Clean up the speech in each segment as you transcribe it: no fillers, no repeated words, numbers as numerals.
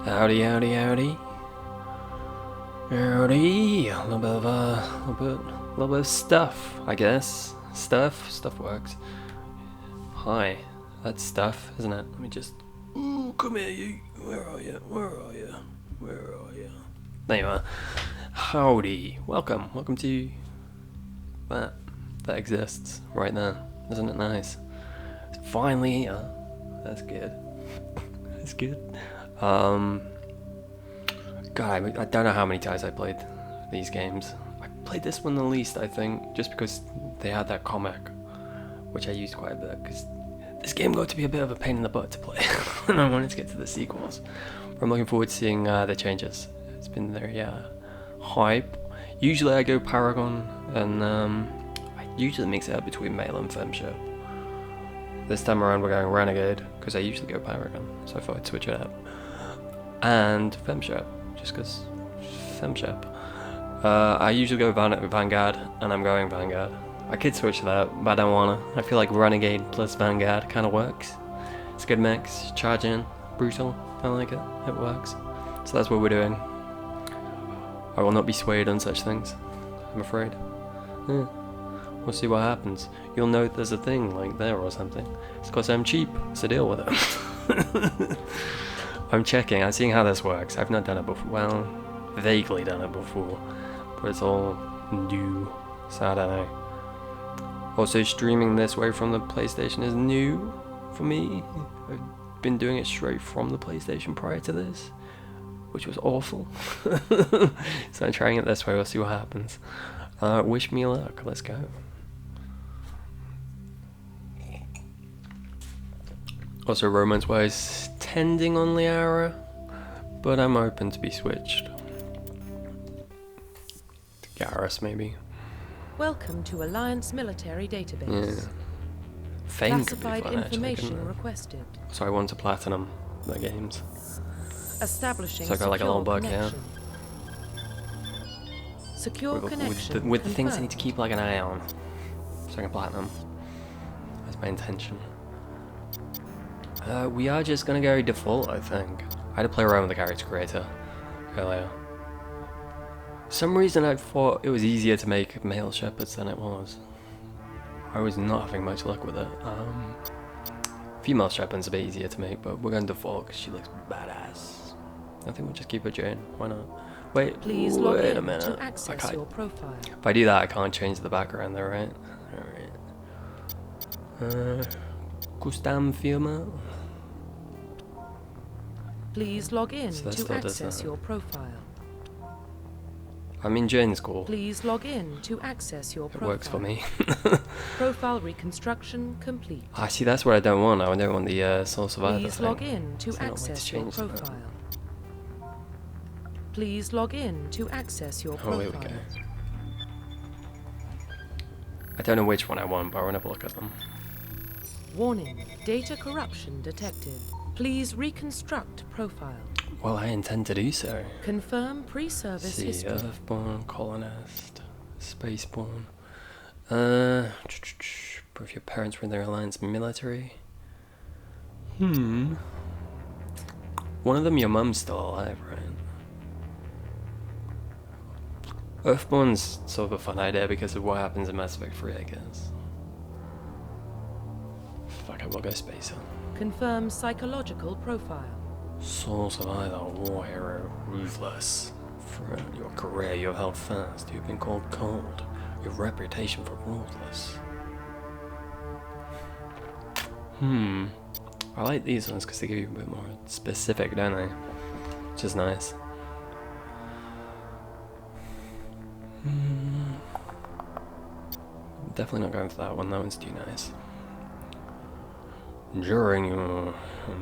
Howdy, howdy, howdy. Howdy. A little bit of stuff, I guess. Stuff works. Hi, that's stuff, isn't it? Let me just. Ooh, come here, you. Where are you? Where are you? Where are you? There you are. Howdy. Welcome to that exists right there. Isn't it nice? It's finally here. That's good. That's good. God, I don't know how many times I played these games. I played this one the least, I think, just because they had that comic, which I used quite a bit, because this game got to be a bit of a pain in the butt to play, and I wanted to get to the sequels. But I'm looking forward to seeing the changes. It's been very hype. Usually I go Paragon, and I usually mix it up between Male and Femship. This time around we're going Renegade, because I usually go Paragon, so I thought I'd switch it up. And Femship, just because Femship. I usually go Vanguard, and I'm going Vanguard. I could switch that, but I don't wanna. I feel like Renegade plus Vanguard kind of works. It's a good mix, charge in, brutal, I like it, it works. So that's what we're doing. I will not be swayed on such things, I'm afraid. We'll see what happens. You'll know there's a thing like there or something. It's because I'm cheap, so deal with it. I'm checking, I'm seeing how this works. I've not done it before. Well, vaguely done it before, but it's all new, so I don't know. Also, streaming this way from the PlayStation is new for me. I've been doing it straight from the PlayStation prior to this, which was awful. So I'm trying it this way, we'll see what happens. Wish me luck, let's go. Also, romance-wise, tending on Liara, but I'm open to be switched. To Garrus, maybe. Welcome to Alliance Military Database. Yeah. Fame Classified could be fun, information actually, requested. so I want to platinum the games. Establishing So I got like a little bug here. Secure connection. With the things I need to keep like an eye on, so I can platinum. That's my intention. We are just gonna go default, I think. I had to play around with the character creator earlier. For some reason I thought it was easier to make male shepherds than it was. I was not having much luck with it. Female shepherd's a bit easier to make, but we're going default because she looks badass. I think we'll just keep her Jane. Why not? Wait a minute. To access your profile. If I do that, I can't change the background though, right? Alright. Custom firma. Please log in So to access your profile. I mean, Jane's cool. Please log in to access your profile. It works for me. Profile reconstruction complete. Ah, see, that's what I don't want. I don't want the Soul Survivor Please thing. log in to So I don't want access your change that. profile. Please log in to access your Oh, profile. here we go. I don't know which one I want, but I want to have a look at them. Warning, data corruption detected. Please reconstruct profile. Well, I intend to do so. Confirm pre-service See, history. Earthborn, Colonist, Spaceborn. Both your parents were in their Alliance military. One of them, your mum's still alive, right? Earthborn's sort of a fun idea because of what happens in Mass Effect 3, I guess. Fuck, I will go Spacer. Confirm psychological profile. Soul Survivor, war hero, ruthless. Throughout your career, you have held fast. You've been called cold. Your reputation for ruthless. I like these ones because they give you a bit more specific, don't they? Which is nice. Definitely not going for that one. That one's too nice. During your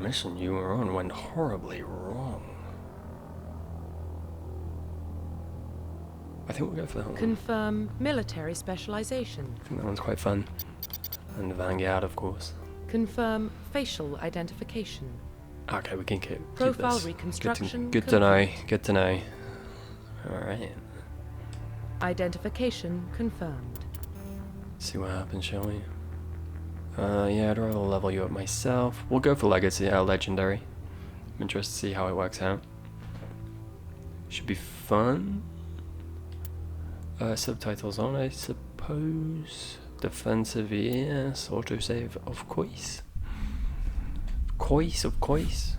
mission you were on went horribly wrong. I think we'll go for that one. Confirm military specialization. I think that one's quite fun. And Vanguard, of course. Confirm facial identification. Okay, we can keep Profile this. reconstruction Good to know. complete. Good to know. Alright. Identification confirmed. See what happens, shall we? Yeah, I'd rather level you up myself. We'll go for Legacy, Legendary. I'm interested to see how it works out. Should be fun. Subtitles on, I suppose. Defensive, yes. Autosave, of course. Of course.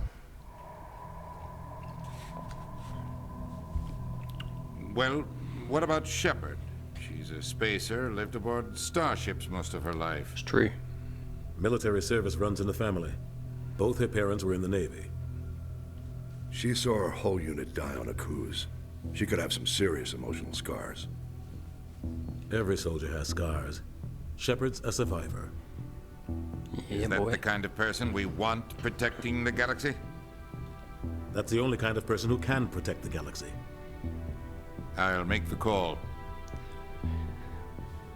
Well, what about Shepard? She's a spacer, lived aboard starships most of her life. It's true. Military service runs in the family. Both her parents were in the Navy. She saw her whole unit die on a cruise. She could have some serious emotional scars. Every soldier has scars. Shepard's a survivor. Yeah, Is that boy. the kind of person we want protecting the galaxy? That's the only kind of person who can protect the galaxy. I'll make the call.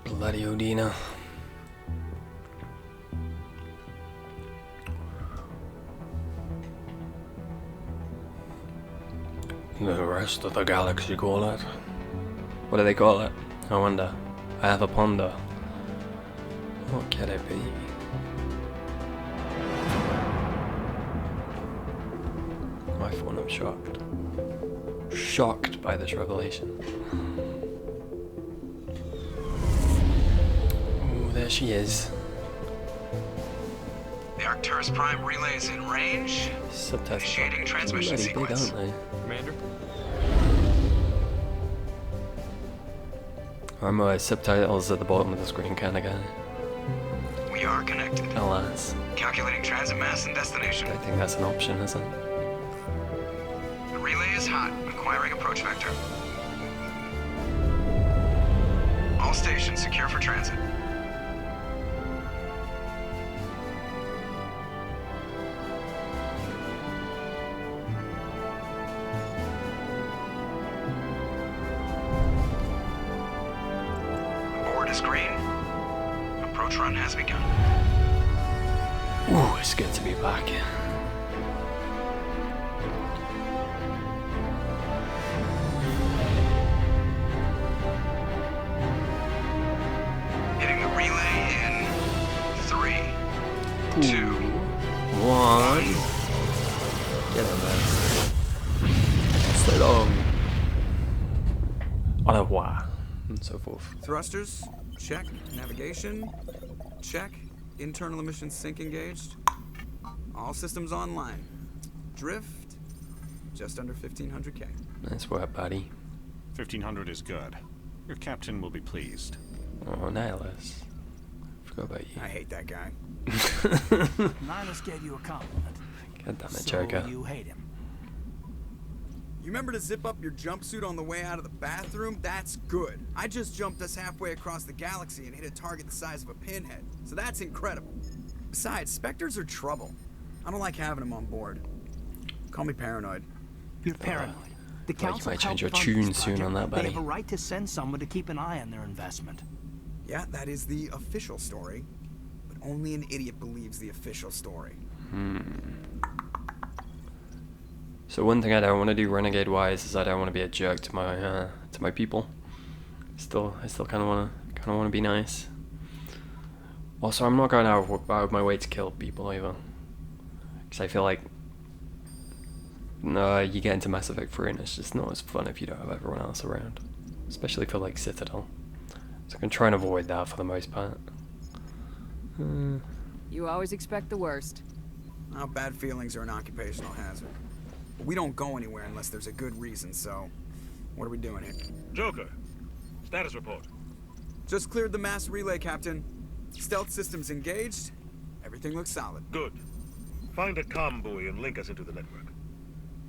Bloody Odina. The rest of the galaxy call it. What do they call it? I wonder. I have a ponder. What can it be? I thought I'm shocked. Shocked by this revelation. Ooh, there she is. The Arcturus Prime relay is in range. Subtitles Initiating transmission bloody big, sequence. aren't they? Commander? I'm subtitles at the bottom of the screen kind of guy. We are connected. Alas. Calculating transit mass and destination. I think that's an option, isn't it? The relay is hot. Acquiring approach vector. All stations secure for transit. Board is green. Approach run has begun. Ooh, it's good to be back. Hitting the relay in 3, 2, 1. Get on there. So long. Au revoir. And so forth. Thrusters, check. Navigation, check. Internal emissions sync engaged. All systems online. Drift, just under 1500K. Nice work, buddy. 1500 is good. Your captain will be pleased. Oh, Nihilus. Forgot about you. I hate that guy. Nihilus gave you a compliment. God damn it, So Joker. you hate him. You remember to zip up your jumpsuit on the way out of the bathroom? That's good. I just jumped us halfway across the galaxy and hit a target the size of a pinhead. So that's incredible. Besides, Spectres are trouble. I don't like having them on board. Call me paranoid. You're paranoid. The Well, you council might change helped your fund tune this soon on project. that, They buddy. have a right to send someone to keep an eye on their investment. Yeah, that is the official story. But only an idiot believes the official story. So one thing I don't want to do renegade-wise is I don't want to be a jerk to my people. I still kind of want to be nice. Also, I'm not going out of my way to kill people either, because I feel like you get into Mass Effect 3 and it's just not as fun if you don't have everyone else around, especially for like Citadel. So I can try and avoid that for the most part. You always expect the worst. Well, bad feelings are an occupational hazard. But we don't go anywhere unless there's a good reason, so what are we doing here? Joker, status report. Just cleared the mass relay, Captain. Stealth systems engaged. Everything looks solid. Good. Find a comm buoy and link us into the network.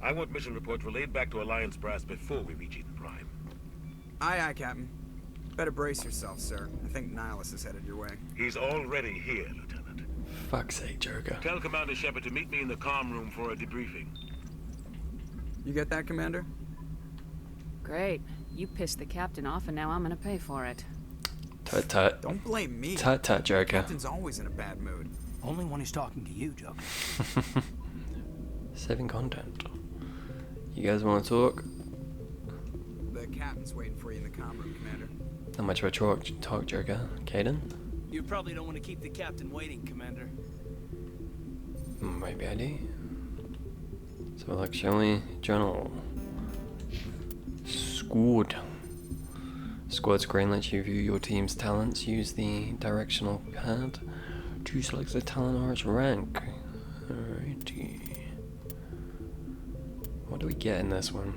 I want mission reports relayed back to Alliance brass before we reach Eden Prime. Aye, aye, Captain. Better brace yourself, sir. I think Nihilus is headed your way. He's already here, Lieutenant. Fuck's sake, Joker. Tell Commander Shepard to meet me in the comm room for a debriefing. You get that, Commander? Great. You pissed the captain off and now I'm gonna pay for it. Tut tut. Don't blame me. Tut tut, Joker. Captain's always in a bad mood. Only when he's talking to you, Joker. Saving content. You guys want to talk? The captain's waiting for you in the comm room, Commander. Not much of a talk, Joker. Caden? You probably don't want to keep the captain waiting, Commander. Maybe I do. So, like, shall we journal? Squad. Squad screen lets you view your team's talents. Use the directional pad to select the talent or its rank. Alrighty. What do we get in this one?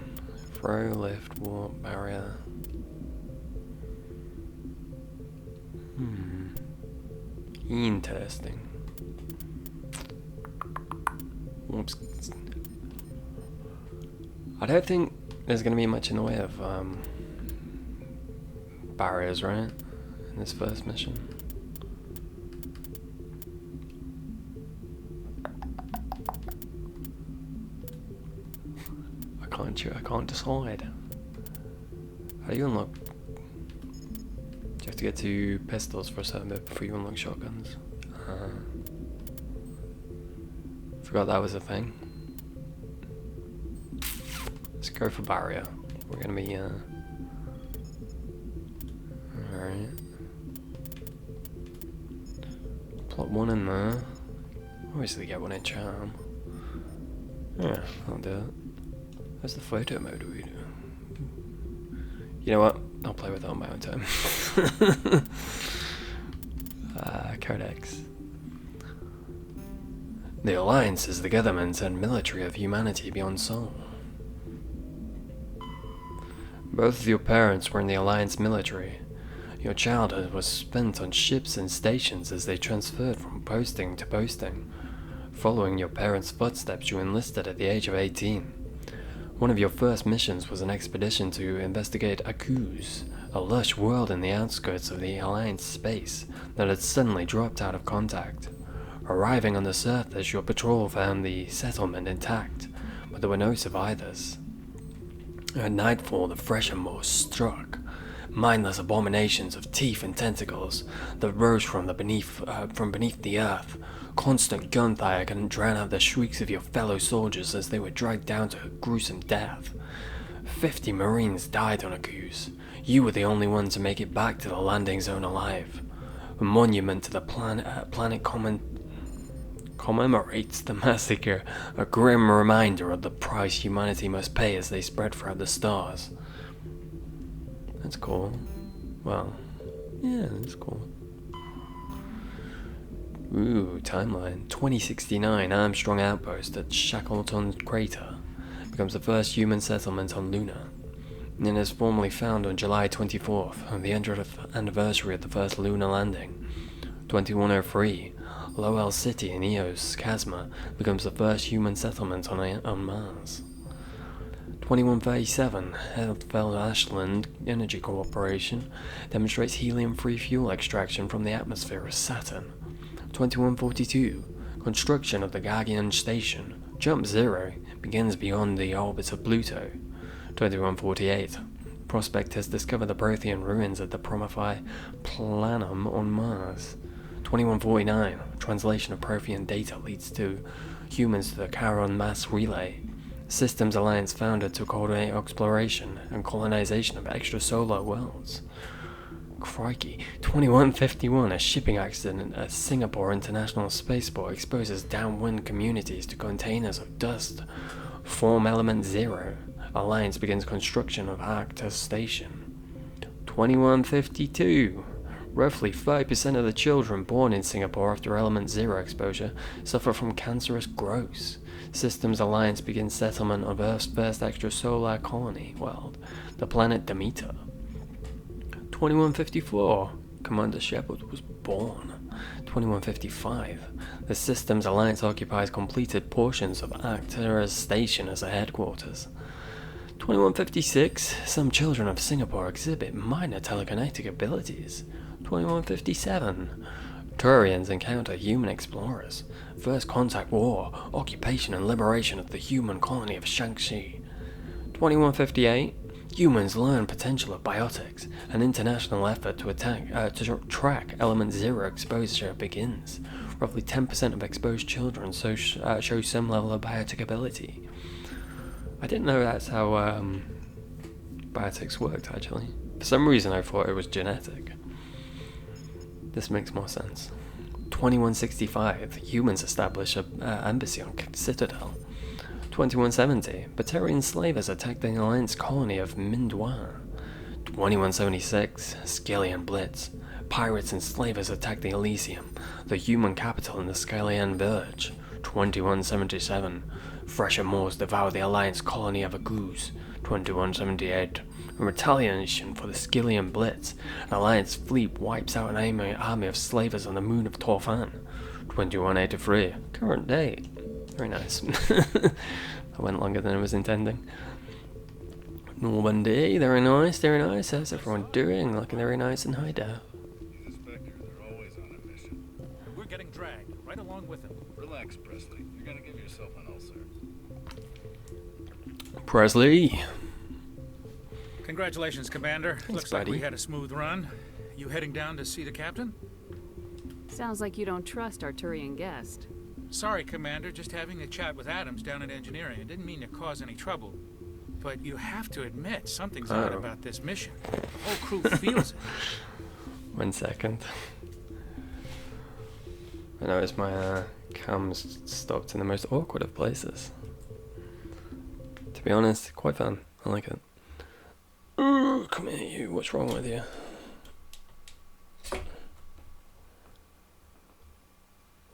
Throw, lift, warp, barrier. Interesting. Oops. I don't think there's going to be much in the way of barriers, right? In this first mission. I can't decide. How do you unlock? Do you have to get to pistols for a certain bit before you unlock shotguns? Forgot that was a thing. Let's go for barrier. We're gonna be alright. Plot one in there. Obviously get one in charm. Yeah, I'll do it. Where's the photo mode we do? You know what? I'll play with that on my own time. Codex. The Alliance is the government and military of humanity beyond Sol. Both of your parents were in the Alliance military. Your childhood was spent on ships and stations as they transferred from posting to posting. Following your parents' footsteps, you enlisted at the age of 18. One of your first missions was an expedition to investigate Akuz, a lush world in the outskirts of the Alliance space that had suddenly dropped out of contact. Arriving on the surface, your patrol found the settlement intact, but there were no survivors. At nightfall, the Freshenmoor struck. Mindless abominations of teeth and tentacles that rose from beneath the earth. Constant gunfire couldn't drown out the shrieks of your fellow soldiers as they were dragged down to a gruesome death. 50 Marines died on Akuz. You were the only one to make it back to the landing zone alive. A monument to the planet commemorates the massacre, a grim reminder of the price humanity must pay as they spread throughout the stars. That's cool. Well, yeah, that's cool. Ooh, timeline. 2069, Armstrong Outpost at Shackleton Crater becomes the first human settlement on Luna. And is formally found on July 24th, on the 100th anniversary of the first lunar landing. 2103, Lowell City in Eos Chasma becomes the first human settlement on Mars. 2137, Heldfeld Ashland Energy Corporation demonstrates helium-free fuel extraction from the atmosphere of Saturn. 2142, construction of the Guardian Station, Jump Zero, begins beyond the orbit of Pluto. 2148, prospectors discover the Prothean ruins at the Prometheus Planum on Mars. 2149, translation of Prothean data leads to humans to the Charon Mass Relay. Systems Alliance founded to coordinate exploration and colonization of extrasolar worlds. Crikey. 2151, a shipping accident at Singapore International Spaceport exposes downwind communities to containers of dust. Form Element Zero. Alliance begins construction of Arctus Station. 2152. Roughly 5% of the children born in Singapore after Element Zero exposure suffer from cancerous growths. Systems Alliance begins settlement of Earth's first extrasolar colony world, the planet Demeter. 2154. Commander Shepard was born. 2155. The Systems Alliance occupies completed portions of Arcturus Station as a headquarters. 2156. Some children of Singapore exhibit minor telekinetic abilities. 2157. Turians encounter human explorers. First Contact War, occupation and liberation of the human colony of Shang-Chi. 2158. Humans learn potential of biotics. An international effort to track Element Zero exposure begins. Roughly 10% of exposed children show some level of biotic ability. I didn't know that's how biotics worked, actually. For some reason I thought it was genetic. This makes more sense. 2165, humans establish an embassy on Citadel. 2170. Batarian slavers attack the Alliance colony of ME1. 2176. Scalian Blitz. Pirates and slavers attack the Elysium, the human capital in the Scalian village. 2177. Fresher Moors devour the Alliance colony of Aguz. 2178. In retaliation for the Scalian Blitz, an Alliance fleet wipes out an army of slavers on the moon of Torfan. 2183. Current date. Very nice. That went longer than I was intending. Normandy. Very nice, very nice. How's everyone doing? Looking very nice and high down. These inspectors are always on a mission. We're getting dragged, right along with him. Relax, Presley. You're gonna give yourself an ulcer. Presley. Congratulations, Commander. Thanks, Looks buddy. like we had a smooth run. You heading down to see the captain? Sounds like you don't trust our Turian guest. Sorry, Commander. Just having a chat with Adams down at engineering. I didn't mean to cause any trouble. But you have to admit, something's odd about this mission. The whole crew feels it. 1 second. I noticed my cam's stopped in the most awkward of places. To be honest, quite fun. I like it. Ooh, come here, you. What's wrong with you?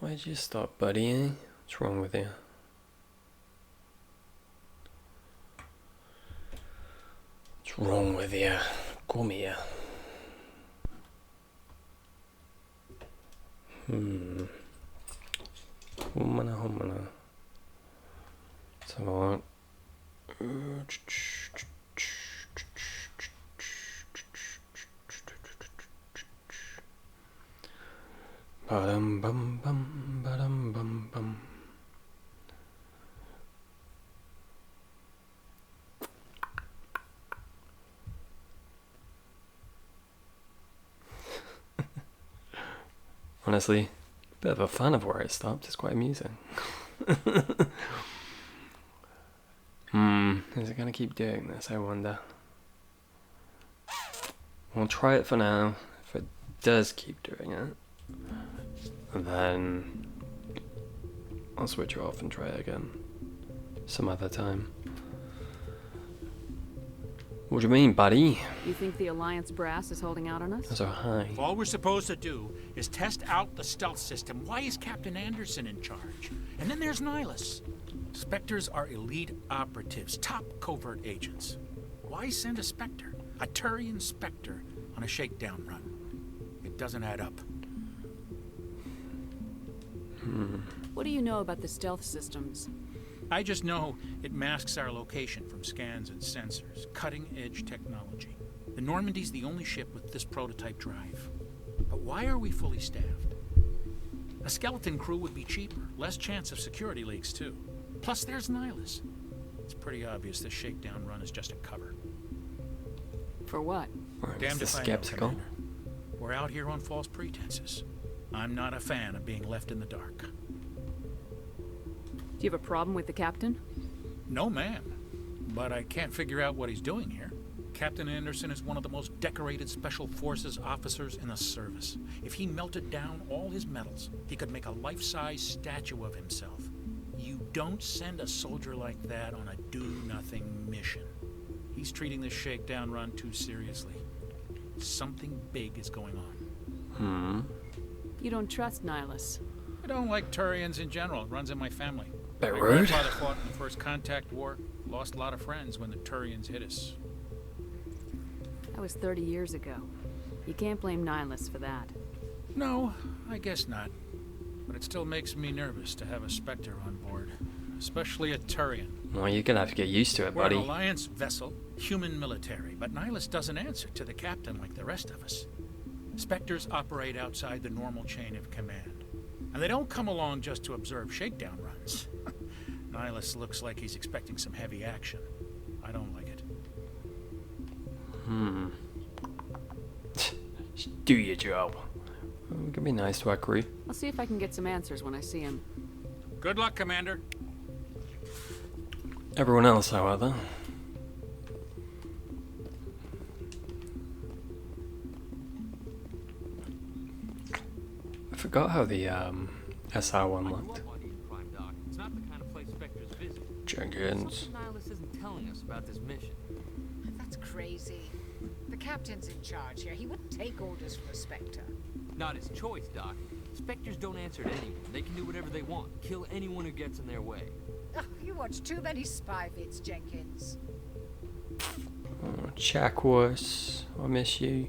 Why'd you stop, buddy? What's wrong with you? What's wrong with you? Come here. Humana. Let's have a look. Ba-dum bum bum ba-dum bum bum. Honestly, a bit of a fan of where it stopped. It's quite amusing. Is it gonna keep doing this? I wonder. We'll try it for now. If it does keep doing it, then I'll switch it off and try it again some other time. What do you mean, buddy? You think the Alliance brass is holding out on us? So high. If all we're supposed to do is test out the stealth system, why is Captain Anderson in charge? And then there's Nihilus. Spectres are elite operatives, top covert agents. Why send a Spectre, a Turian Spectre, on a shakedown run? It doesn't add up. What do you know about the stealth systems? I just know it masks our location from scans and sensors. Cutting-edge technology. The Normandy's the only ship with this prototype drive. But why are we fully staffed? A skeleton crew would be cheaper. Less chance of security leaks, too. Plus, there's Nihilus. It's pretty obvious this shakedown run is just a cover. For what? Damned if I know, skeptical. Commander. We're out here on false pretenses. I'm not a fan of being left in the dark. Do you have a problem with the captain? No, ma'am. But I can't figure out what he's doing here. Captain Anderson is one of the most decorated Special Forces officers in the service. If he melted down all his medals, he could make a life-size statue of himself. You don't send a soldier like that on a do-nothing mission. He's treating this shakedown run too seriously. Something big is going on. You don't trust Nihilus. I don't like Turians in general. It runs in my family. Bit My rude. grandfather fought in the First Contact War. Lost a lot of friends when the Turians hit us. That was 30 years ago. You can't blame Nihilus for that. No, I guess not. But it still makes me nervous to have a Spectre on board. Especially a Turian. Well, you're gonna have to get used to it, We're an buddy. Alliance vessel, human military, but Nihilus doesn't answer to the captain like the rest of us. Spectres operate outside the normal chain of command. And they don't come along just to observe shakedown runs. Nihilus looks like he's expecting some heavy action. I don't like it. Just do your job. We can be nice to our crew. I'll see if I can get some answers when I see him. Good luck, Commander. Everyone else, however. I forgot how the SR1 looked. Jenkins. Nihilus isn't telling us about this mission. That's crazy. The captain's in charge here. He wouldn't take orders from a Spectre. Not his choice, Doc. Spectres don't answer to anyone. They can do whatever they want. Kill anyone who gets in their way. Oh, you watch too many spy vids, Jenkins. Oh, Chakwas, I miss you.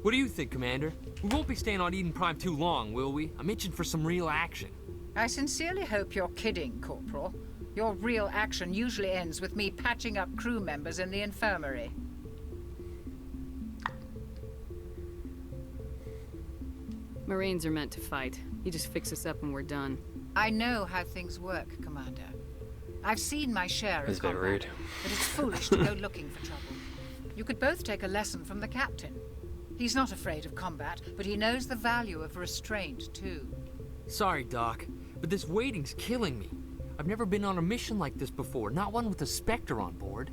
What do you think, Commander? We won't be staying on Eden Prime too long, will we? I'm itching for some real action. I sincerely hope you're kidding, Corporal. Your real action usually ends with me patching up crew members in the infirmary. Marines are meant to fight. You just fix us up and we're done. I know how things work, Commander. I've seen my share of combat, rude. but it's foolish to go looking for trouble. You could both take a lesson from the captain. He's not afraid of combat, but he knows the value of restraint, too. Sorry, Doc, but this waiting's killing me. I've never been on a mission like this before, not one with a Spectre on board.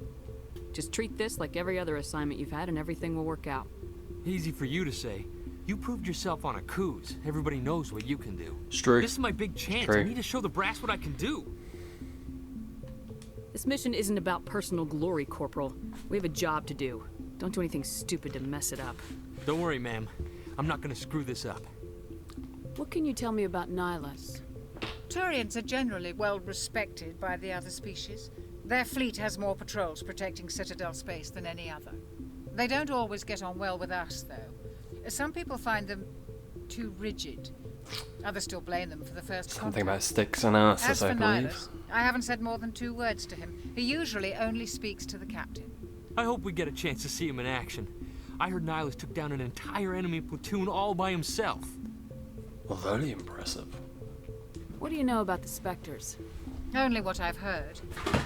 Just treat this like every other assignment you've had and everything will work out. Easy for you to say. You proved yourself on a cruise. Everybody knows what you can do. It's true. This is my big chance. True. I need to show the brass what I can do. This mission isn't about personal glory, Corporal. We have a job to do. Don't do anything stupid to mess it up. Don't worry, ma'am. I'm not gonna screw this up. What can you tell me about Nihilus? Turians are generally well respected by the other species. Their fleet has more patrols protecting Citadel space than any other. They don't always get on well with us, though. Some people find them too rigid. Others still blame them for the first Something contact. about sticks and asses, As for I believe. Nihilus, I haven't said more than 2 words to him. He usually only speaks to the captain. I hope we get a chance to see him in action. I heard Nihilus took down an entire enemy platoon all by himself. Well, very impressive. What do you know about the Spectres? Only what I've heard.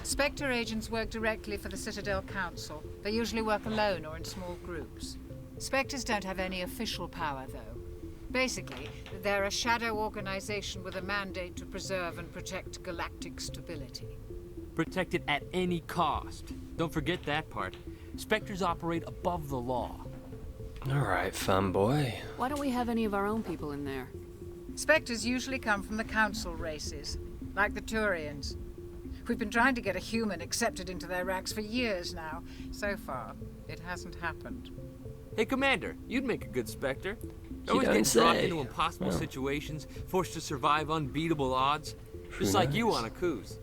Spectre agents work directly for the Citadel Council. They usually work alone or in small groups. Spectres don't have any official power, though. Basically, they're a shadow organization with a mandate to preserve and protect galactic stability. Protect it at any cost. Don't forget that part. Spectres operate above the law. Alright, fanboy. Why don't we have any of our own people in there? Spectres usually come from the Council races, like the Turians. We've been trying to get a human accepted into their ranks for years now. So far, it hasn't happened. Hey, Commander, you'd make a good Spectre. You Always don't getting dropped say. into impossible Oh. situations, forced to survive unbeatable odds. Just Who like you knows? on a cruise.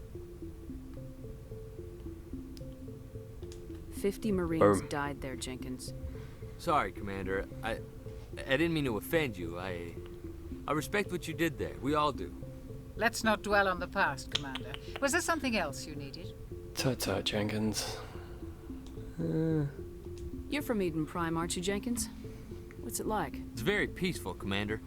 50 Marines Boom. died there, Jenkins. Sorry, Commander. I didn't mean to offend you. I respect what you did there. We all do. Let's not dwell on the past, Commander. Was there something else you needed? Tut-tut, Jenkins. You're from Eden Prime, aren't you, Jenkins? What's it like? It's very peaceful, Commander.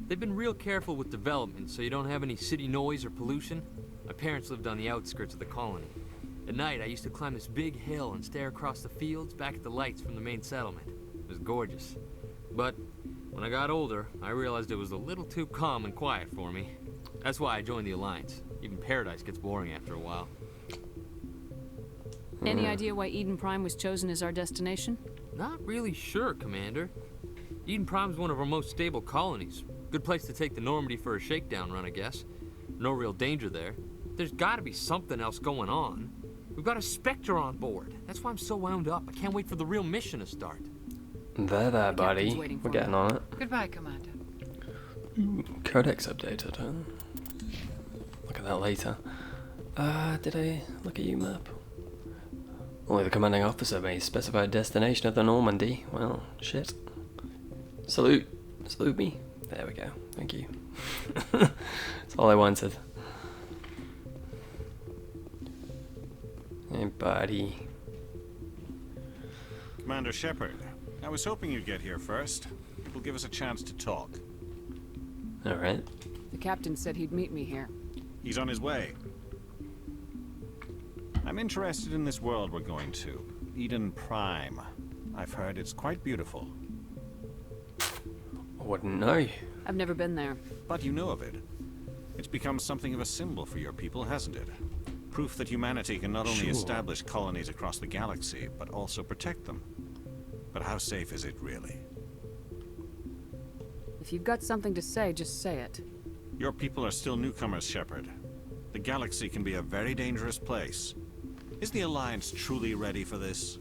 They've been real careful with development, so you don't have any city noise or pollution. My parents lived on the outskirts of the colony. At night, I used to climb this big hill and stare across the fields back at the lights from the main settlement. It was gorgeous. But when I got older, I realized it was a little too calm and quiet for me. That's why I joined the Alliance. Even Paradise gets boring after a while. Any idea why Eden Prime was chosen as our destination? Not really sure, Commander. Eden Prime's one of our most stable colonies. Good place to take the Normandy for a shakedown run, I guess. No real danger there. There's gotta be something else going on. We've got a Spectre on board. That's why I'm so wound up. I can't wait for the real mission to start. There, Captain's buddy. waiting We're for getting me. on it. Goodbye, Commander. Codex updated, huh? Look at that later. Did I look at you, map? Only the commanding officer may specify destination of the Normandy. Well, shit. Salute. Salute me. There we go. Thank you. That's all I wanted. Hey, buddy. Commander Shepard, I was hoping you'd get here first. It will give us a chance to talk. Alright. The captain said he'd meet me here. He's on his way. I'm interested in this world we're going to. Eden Prime. I've heard it's quite beautiful. I wouldn't know. I've never been there. But you know of it. It's become something of a symbol for your people, hasn't it? Proof that humanity can not only Sure. establish colonies across the galaxy, but also protect them. But how safe is it, really? If you've got something to say, just say it. Your people are still newcomers, Shepard. The galaxy can be a very dangerous place. Is the Alliance truly ready for this?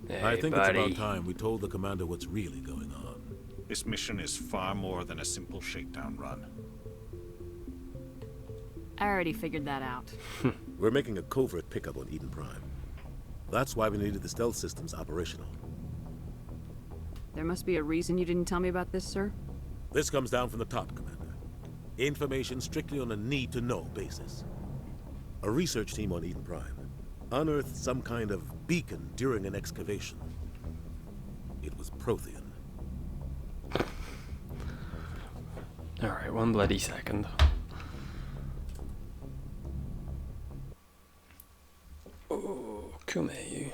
Hey, I think buddy. it's about time we told the commander what's really going on. This mission is far more than a simple shakedown run. I already figured that out. We're making a covert pickup on Eden Prime. That's why we needed the stealth systems operational. There must be a reason you didn't tell me about this, sir? This comes down from the top, Commander. Information strictly on a need-to-know basis. A research team on Eden Prime unearthed some kind of beacon during an excavation. It was Prothean. Alright, one bloody second. Oh, come here, you.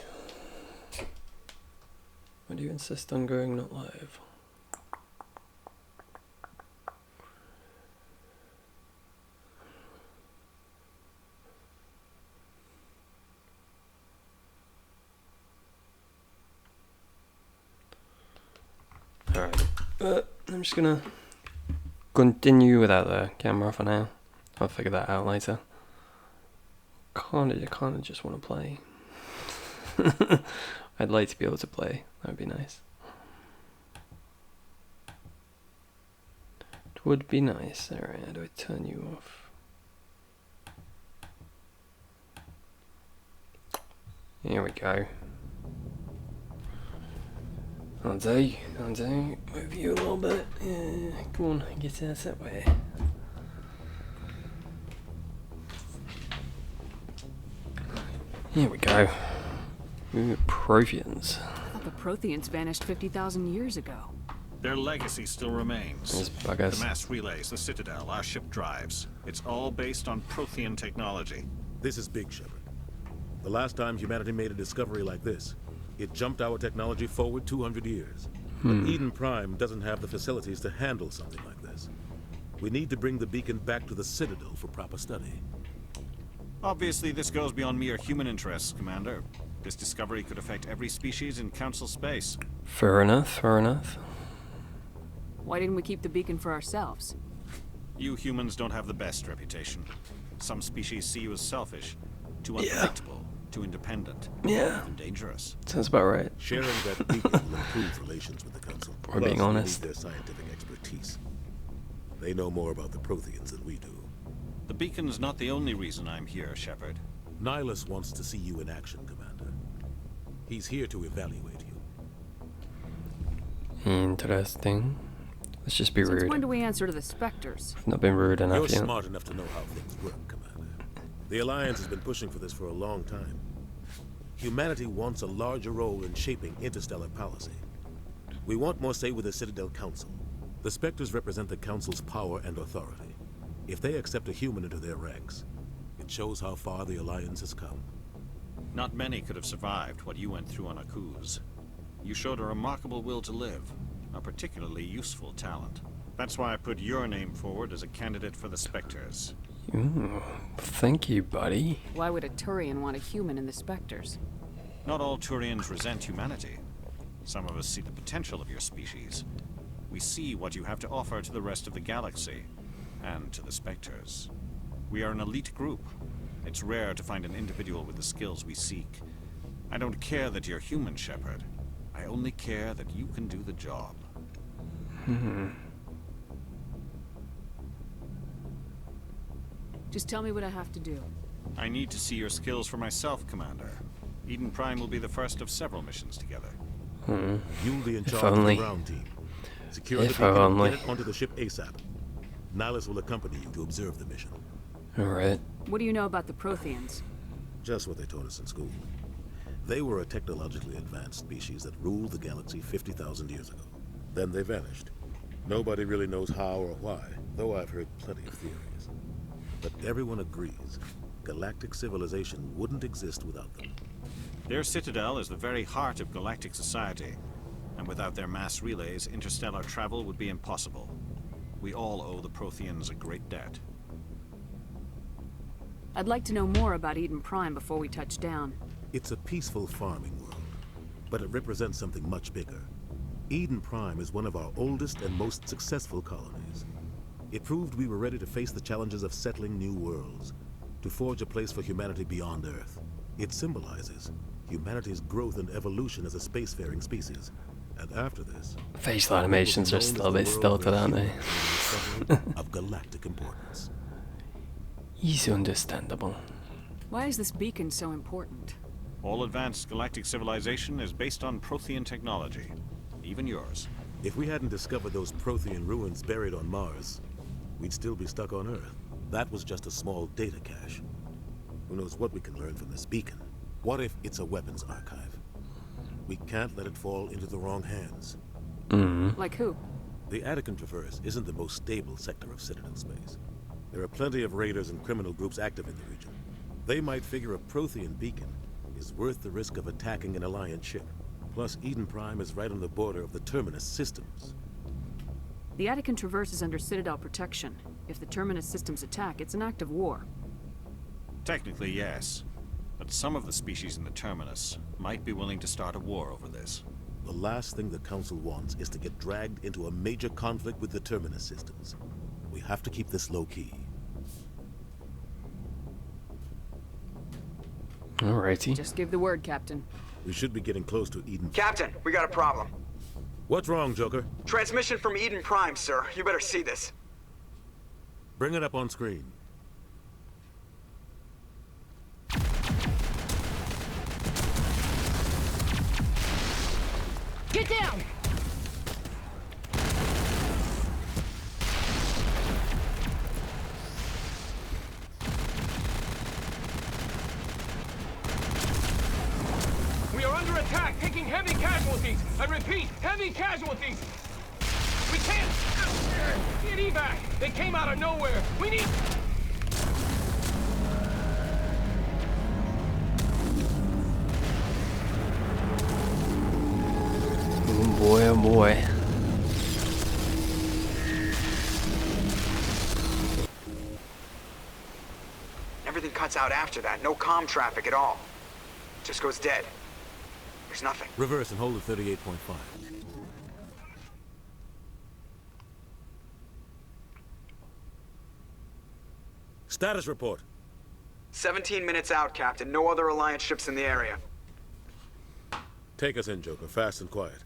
Why do you insist on going not live? Alright, I'm just gonna continue without the camera for now. I'll figure that out later. I kinda just want to play. I'd like to be able to play, that would be nice. It would be nice. Alright, how do I turn you off? Here we go. I'll do. Move you a little bit. Yeah, come on, get us that way. Here we go. Ooh, Protheans. I thought the Protheans vanished 50,000 years ago. Their legacy still remains. These buggers. The mass relays, the Citadel, our ship drives. It's all based on Prothean technology. This is big, Shepard. The last time humanity made a discovery like this, it jumped our technology forward 200 years. But Eden Prime doesn't have the facilities to handle something like this. We need to bring the beacon back to the Citadel for proper study. Obviously, this goes beyond mere human interests, Commander. This discovery could affect every species in Council space. Fair enough, fair enough. Why didn't we keep the beacon for ourselves? You humans don't have the best reputation. Some species see you as selfish, too unpredictable, too independent, and dangerous. Sounds about right. Sharing that beacon will improve relations with the Council. We're being honest. We need their scientific expertise. They know more about the Protheans than we do. The beacon's not the only reason I'm here, Shepard. Nihilus wants to see you in action, Commander. He's here to evaluate you. Interesting. Let's just be Since rude. when do we answer to the Spectres? I've not been rude enough You're yet. smart enough to know how things work, Commander. The Alliance has been pushing for this for a long time. Humanity wants a larger role in shaping interstellar policy. We want more say with the Citadel Council. The Spectres represent the Council's power and authority. If they accept a human into their ranks, it shows how far the Alliance has come. Not many could have survived what you went through on Akuz. You showed a remarkable will to live, a particularly useful talent. That's why I put your name forward as a candidate for the Spectres. Ooh, thank you, buddy. Why would a Turian want a human in the Spectres? Not all Turians resent humanity. Some of us see the potential of your species. We see what you have to offer to the rest of the galaxy, and to the Spectres. We are an elite group. It's rare to find an individual with the skills we seek. I don't care that you're human, Shepard. I only care that you can do the job. Just tell me what I have to do. I need to see your skills for myself, Commander. Eden Prime will be the first of several missions together. You'll be in If charge of only. the ground team. Secure the If beacon and only. get it onto the ship ASAP. Nihilus will accompany you to observe the mission. Alright. What do you know about the Protheans? Just what they taught us in school. They were a technologically advanced species that ruled the galaxy 50,000 years ago. Then they vanished. Nobody really knows how or why, though I've heard plenty of theories. But everyone agrees, galactic civilization wouldn't exist without them. Their citadel is the very heart of galactic society, and without their mass relays, interstellar travel would be impossible. We all owe the Protheans a great debt. I'd like to know more about Eden Prime before we touch down. It's a peaceful farming world, but it represents something much bigger. Eden Prime is one of our oldest and most successful colonies. It proved we were ready to face the challenges of settling new worlds, to forge a place for humanity beyond Earth. It symbolizes humanity's growth and evolution as a spacefaring species. And after this, facial animations are still a bit stilted, aren't they? of galactic importance. Easy understandable. Why is this beacon so important? All advanced galactic civilization is based on Prothean technology, even yours. If we hadn't discovered those Prothean ruins buried on Mars, we'd still be stuck on Earth. That was just a small data cache. Who knows what we can learn from this beacon? What if it's a weapons archive? We can't let it fall into the wrong hands. Like who? The Attican Traverse isn't the most stable sector of Citadel space. There are plenty of raiders and criminal groups active in the region. They might figure a Prothean beacon is worth the risk of attacking an Alliance ship. Plus, Eden Prime is right on the border of the Terminus systems. The Attican Traverse is under Citadel protection. If the Terminus systems attack, it's an act of war. Technically, yes. But some of the species in the Terminus might be willing to start a war over this. The last thing the Council wants is to get dragged into a major conflict with the Terminus systems. We have to keep this low-key. Alrighty. Just give the word, Captain. We should be getting close to Eden. Captain, we got a problem. What's wrong, Joker? Transmission from Eden Prime, sir. You better see this. Bring it up on screen. Get down! We are under attack, taking heavy casualties. I repeat, heavy casualties. We can't get evac. They came out of nowhere. We need... Oh boy, oh boy. Everything cuts out after that. No comm traffic at all. Just goes dead. There's nothing. Reverse and hold at 38.5. Status report. 17 minutes out, Captain. No other Alliance ships in the area. Take us in, Joker, fast and quiet.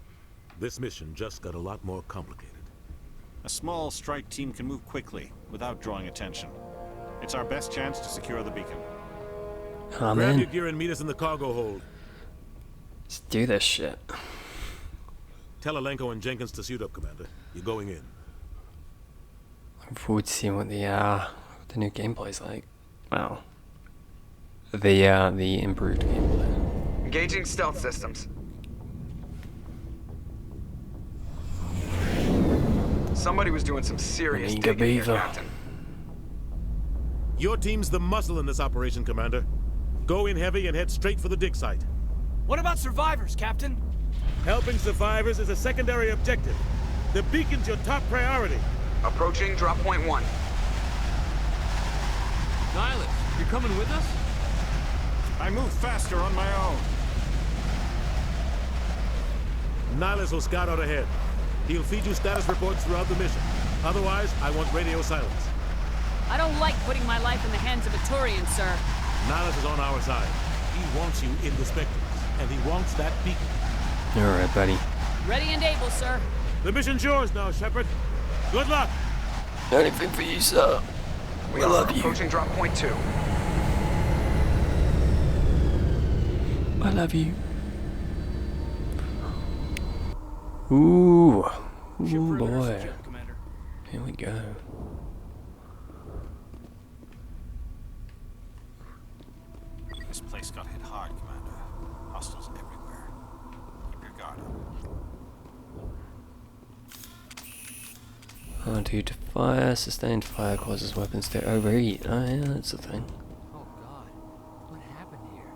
This mission just got a lot more complicated. A small strike team can move quickly, without drawing attention. It's our best chance to secure the beacon. I'm Grab in. your gear and meet us in the cargo hold. Let's do this shit. Tell Alenko and Jenkins to suit up, Commander. You're going in. Looking forward to seeing what the new gameplay's like. Wow. The improved gameplay. Engaging stealth systems. Somebody was doing some serious digging here, Captain. Your team's the muscle in this operation, Commander. Go in heavy and head straight for the dig site. What about survivors, Captain? Helping survivors is a secondary objective. The beacon's your top priority. Approaching drop point 1. Nihilus, you're coming with us? I move faster on my own. Nihilus will scout out ahead. He'll feed you status reports throughout the mission. Otherwise, I want radio silence. I don't like putting my life in the hands of a Turian, sir. Nihilus is on our side. He wants you in the Spectres, and he wants that beacon. Alright, buddy. Ready and able, sir. The mission's yours now, Shepard. Good luck. Anything for you, sir. We love you. Approaching drop point 2. I love you. Ooh. Ooh, boy. Here we go. This place got hit hard, Commander. Hostiles everywhere. Keep your guard up. Due to fire, sustained fire causes weapons to overheat. Oh yeah, that's a thing. Oh God, what happened here?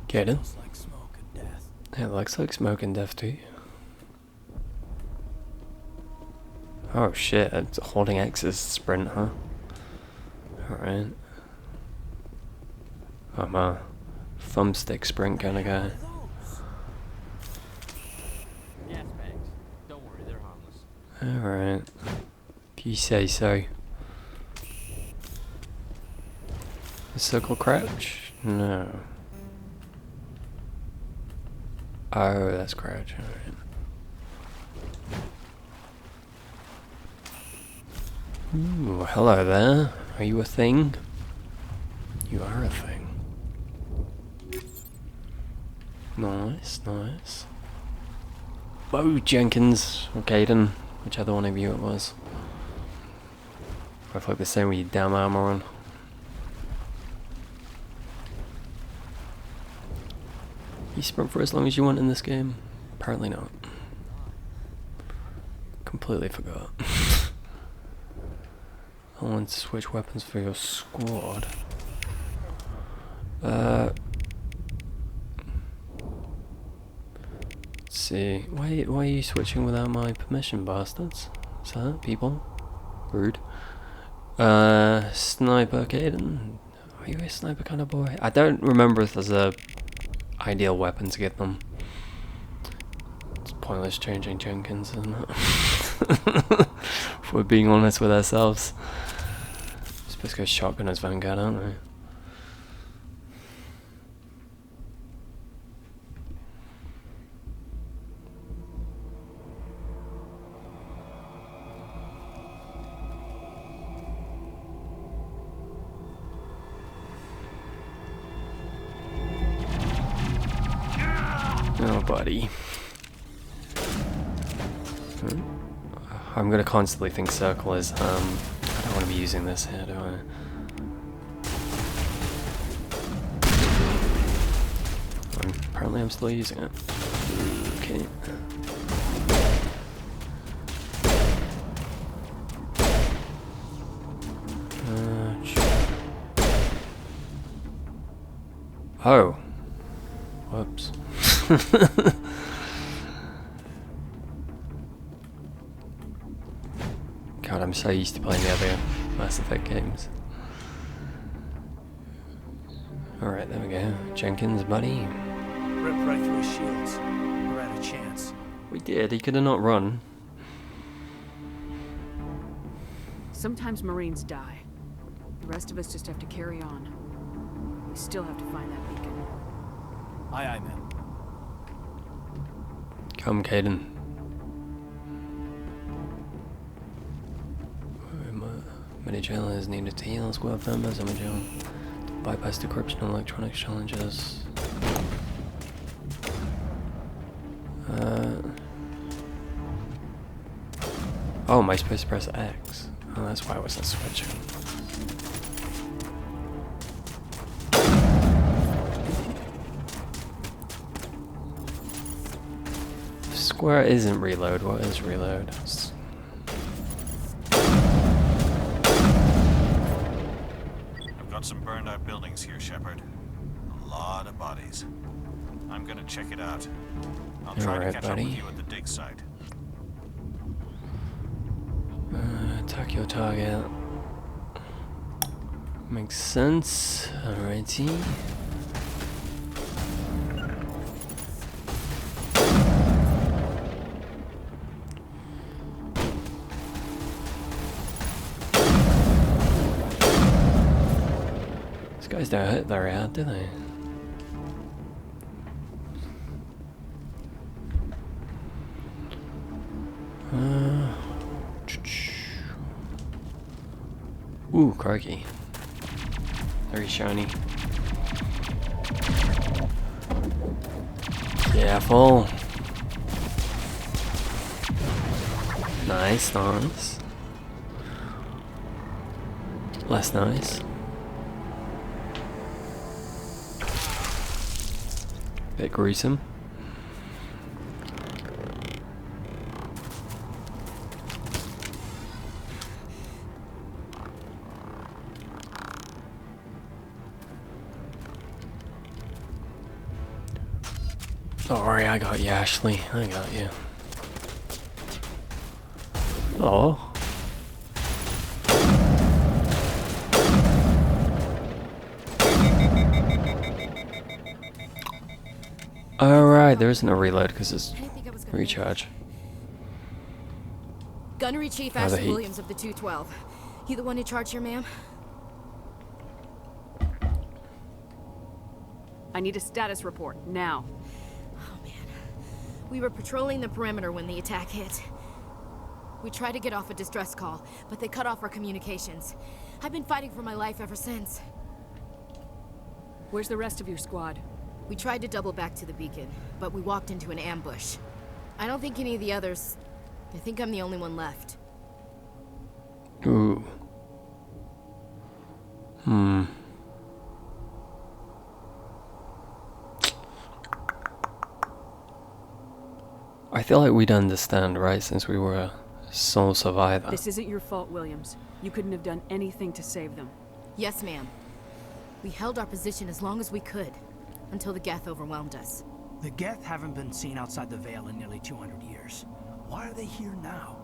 Get it? Looks like smoke and death. Yeah, it looks like smoke and death too. Oh shit, it's holding X is sprint, huh? Alright. I'm a thumbstick sprint kind of guy. Gas bags. Don't worry, they're harmless. Alright. If you say so. A circle crouch? No. Oh, that's crouch. Alright. Ooh, hello there. Are you a thing? You are a thing. Nice, nice. Whoa, Jenkins, or Caden, whichever one of you it was. I feel the same with your damn armor on. You sprint for as long as you want in this game? Apparently not. Completely forgot. I want to switch weapons for your squad. Let's see. Why are you switching without my permission, bastards? Is that people? Rude. Sniper Caden. Are you a sniper kind of boy? I don't remember if there's a ideal weapon to get them. It's pointless changing Jenkins, isn't it? If we're being honest with ourselves. We're supposed to go shotgun as Vanguard, aren't we? Oh, buddy. I'm gonna constantly think circle is, I don't want to be using this here, do I? Apparently I'm still using it. Okay. Oh. Whoops. God, I'm so used to playing the other Mass Effect games. Alright, there we go. Jenkins, buddy. Ripped right through his shields. We're out of chance. We did, he could have not run. Sometimes Marines die. The rest of us just have to carry on. We still have to find that beacon. Aye, aye, man. Come, Caden. Many jailers needed to heal squad members in the jail. Bypass decryption and electronic challenges. Oh, am I supposed to press X? Oh, that's why I wasn't switching. Square isn't reload. What is reload? I've got some burned out buildings here, Shepard. A lot of bodies. I'm gonna check it out. I'll try to catch up with you at the dig site. Attack your target. Makes sense. Alrighty. These guys don't hit very hard, do they? Ooh, crikey. Very shiny. Careful. Nice, nice. Less nice. Bit gruesome. Don't worry, I got you, Ashley. I got you. Oh. Alright, there isn't a reload because it's recharge. Gunnery Chief Oh, the Ashley heat. Williams of the 212. You the one in charge here, ma'am? I need a status report, now. Oh, man. We were patrolling the perimeter when the attack hit. We tried to get off a distress call, but they cut off our communications. I've been fighting for my life ever since. Where's the rest of your squad? We tried to double back to the beacon, but we walked into an ambush. I don't think any of the others... I think I'm the only one left. Ooh. I feel like we'd understand, right, since we were a sole survivor. This isn't your fault, Williams. You couldn't have done anything to save them. Yes, ma'am. We held our position as long as we could, until the Geth overwhelmed us. The Geth haven't been seen outside the Veil in nearly 200 years. Why are they here now?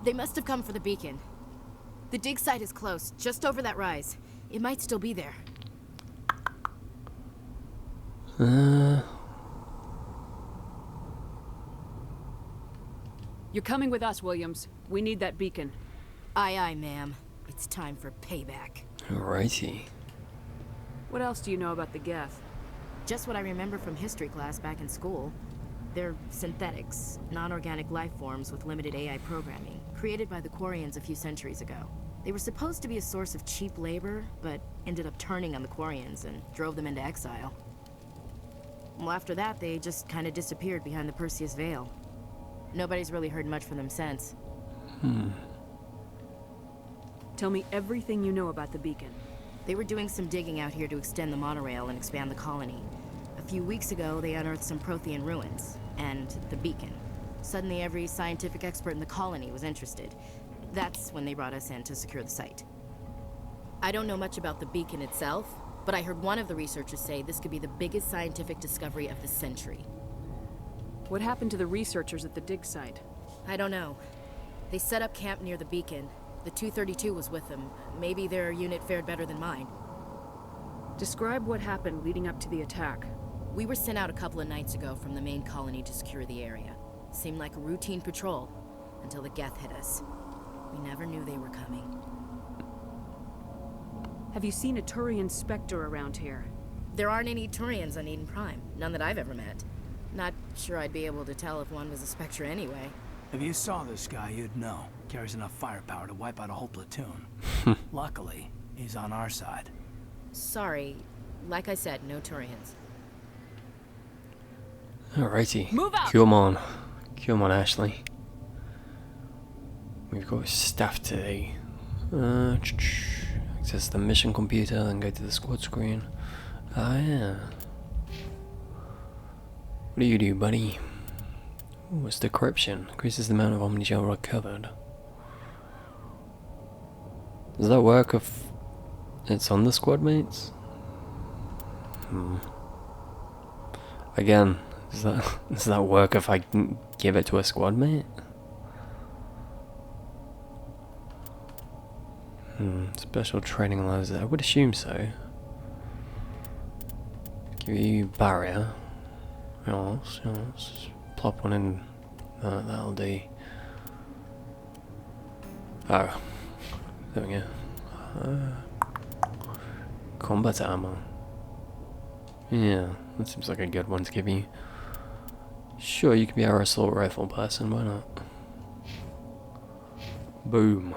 They must have come for the beacon. The dig site is close, just over that rise. It might still be there. You're coming with us, Williams. We need that beacon. Aye, aye, ma'am. It's time for payback. Alrighty. What else do you know about the Geth? Just what I remember from history class back in school. They're synthetics, non-organic life forms with limited AI programming, created by the Quarians a few centuries ago. They were supposed to be a source of cheap labor, but ended up turning on the Quarians and drove them into exile. Well, after that, they just kind of disappeared behind the Perseus Veil. Nobody's really heard much from them since. Tell me everything you know about the beacon. They were doing some digging out here to extend the monorail and expand the colony. A few weeks ago, they unearthed some Prothean ruins, and the beacon. Suddenly, every scientific expert in the colony was interested. That's when they brought us in to secure the site. I don't know much about the beacon itself, but I heard one of the researchers say this could be the biggest scientific discovery of the century. What happened to the researchers at the dig site? I don't know. They set up camp near the beacon. The 232 was with them. Maybe their unit fared better than mine. Describe what happened leading up to the attack. We were sent out a couple of nights ago from the main colony to secure the area. Seemed like a routine patrol, until the Geth hit us. We never knew they were coming. Have you seen a Turian Spectre around here? There aren't any Turians on Eden Prime. None that I've ever met. Not sure I'd be able to tell if one was a Spectre anyway. If you saw this guy, you'd know. Carries enough firepower to wipe out a whole platoon. Luckily, he's on our side. Sorry. Like I said, no Turians. Alrighty. Move out! Come on. Come on, Ashley. We've got stuff today. Access the mission computer, then go to the squad screen. Ah, yeah. What do you do, buddy? Ooh, it's decryption. Increases the amount of Omnigel recovered. Does that work if it's on the squad mates? Again, does that work if I give it to a squad mate? Special training allows it. I would assume so. Give you barrier. Yes. Plop one in. That'll do. Oh. There we go. Combat armor. Yeah, that seems like a good one to give you. Sure, you can be our assault rifle person, why not? Boom.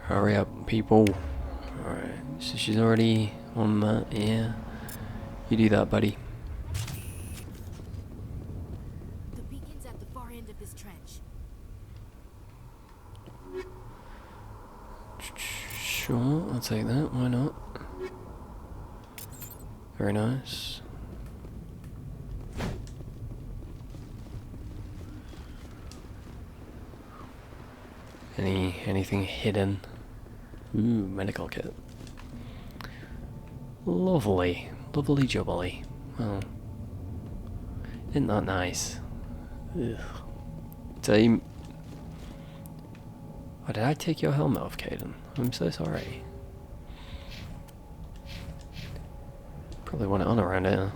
Hurry up, people. Alright, so she's already on that, yeah. You do that, buddy. The beacon's at the far end of this trench. Sure, I'll take that, why not? Very nice. Anything hidden? Ooh, medical kit. Lovely. Lovely jubbly. Well, isn't that nice? Ugh. Team. Oh, did I take your helmet off, Caden? I'm so sorry. Probably want it on around here.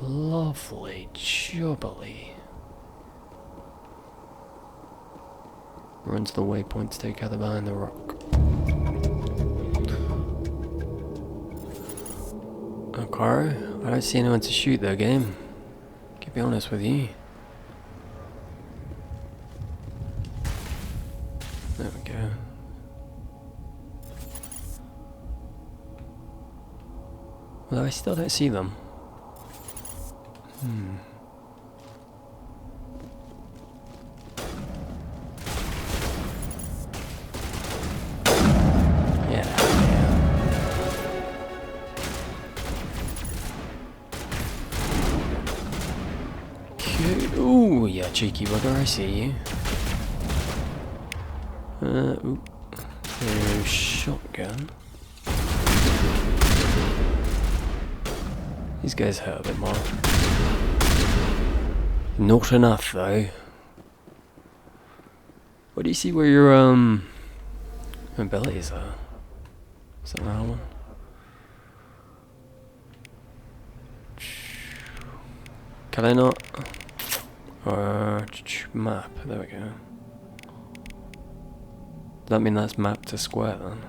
Lovely jubbly. Run to the waypoint to take cover behind the rock. Okay, I don't see anyone to shoot though, game. To be honest with you. There we go. Well, I still don't see them. Ooh, yeah, cheeky bugger, I see you. Ooh. Shotgun. These guys hurt a bit more. Not enough, though. What do you see where your, abilities are? Is that the wrong one? Can I not? Map, there we go. Does that mean that's map to square then?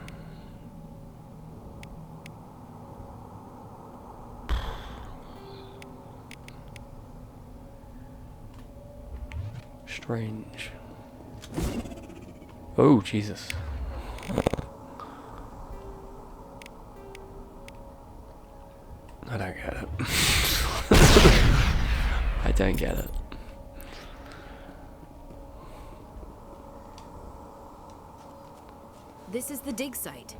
Strange. Oh, Jesus. I don't get it. I don't get it. This is the dig site.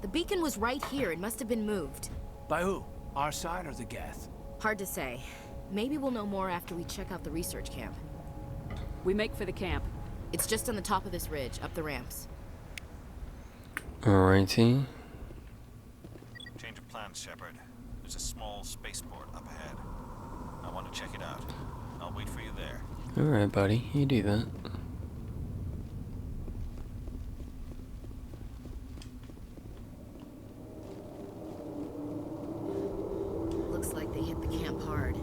The beacon was right here. It must have been moved. By who? Our side or the Geth? Hard to say. Maybe we'll know more after we check out the research camp. We make for the camp. It's just on the top of this ridge, up the ramps. Alrighty. Change of plans, Shepard. There's a small spaceport up ahead. I want to check it out. I'll wait for you there. Alright, buddy. You do that. Looks like they hit the camp hard.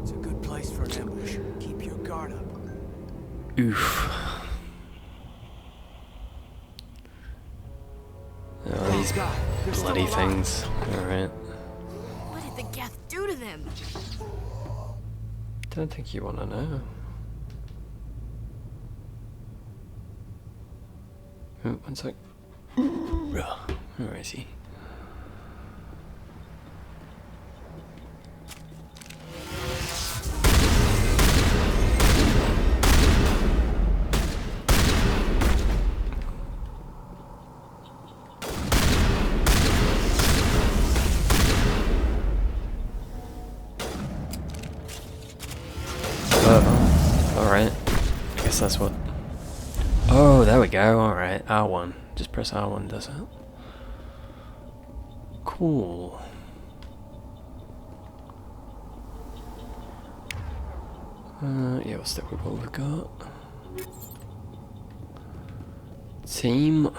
It's a good place for an ambush. Keep your guard up. Oof. Oh, these bloody things. Alright. What did the Geth do to them? Don't think you want to know. Oh, one sec. Where is he? Alright. I guess that's what... Oh, there we go. Alright. R1. Just press R1, does it? Cool. Yeah, we'll stick with what we've got. Team.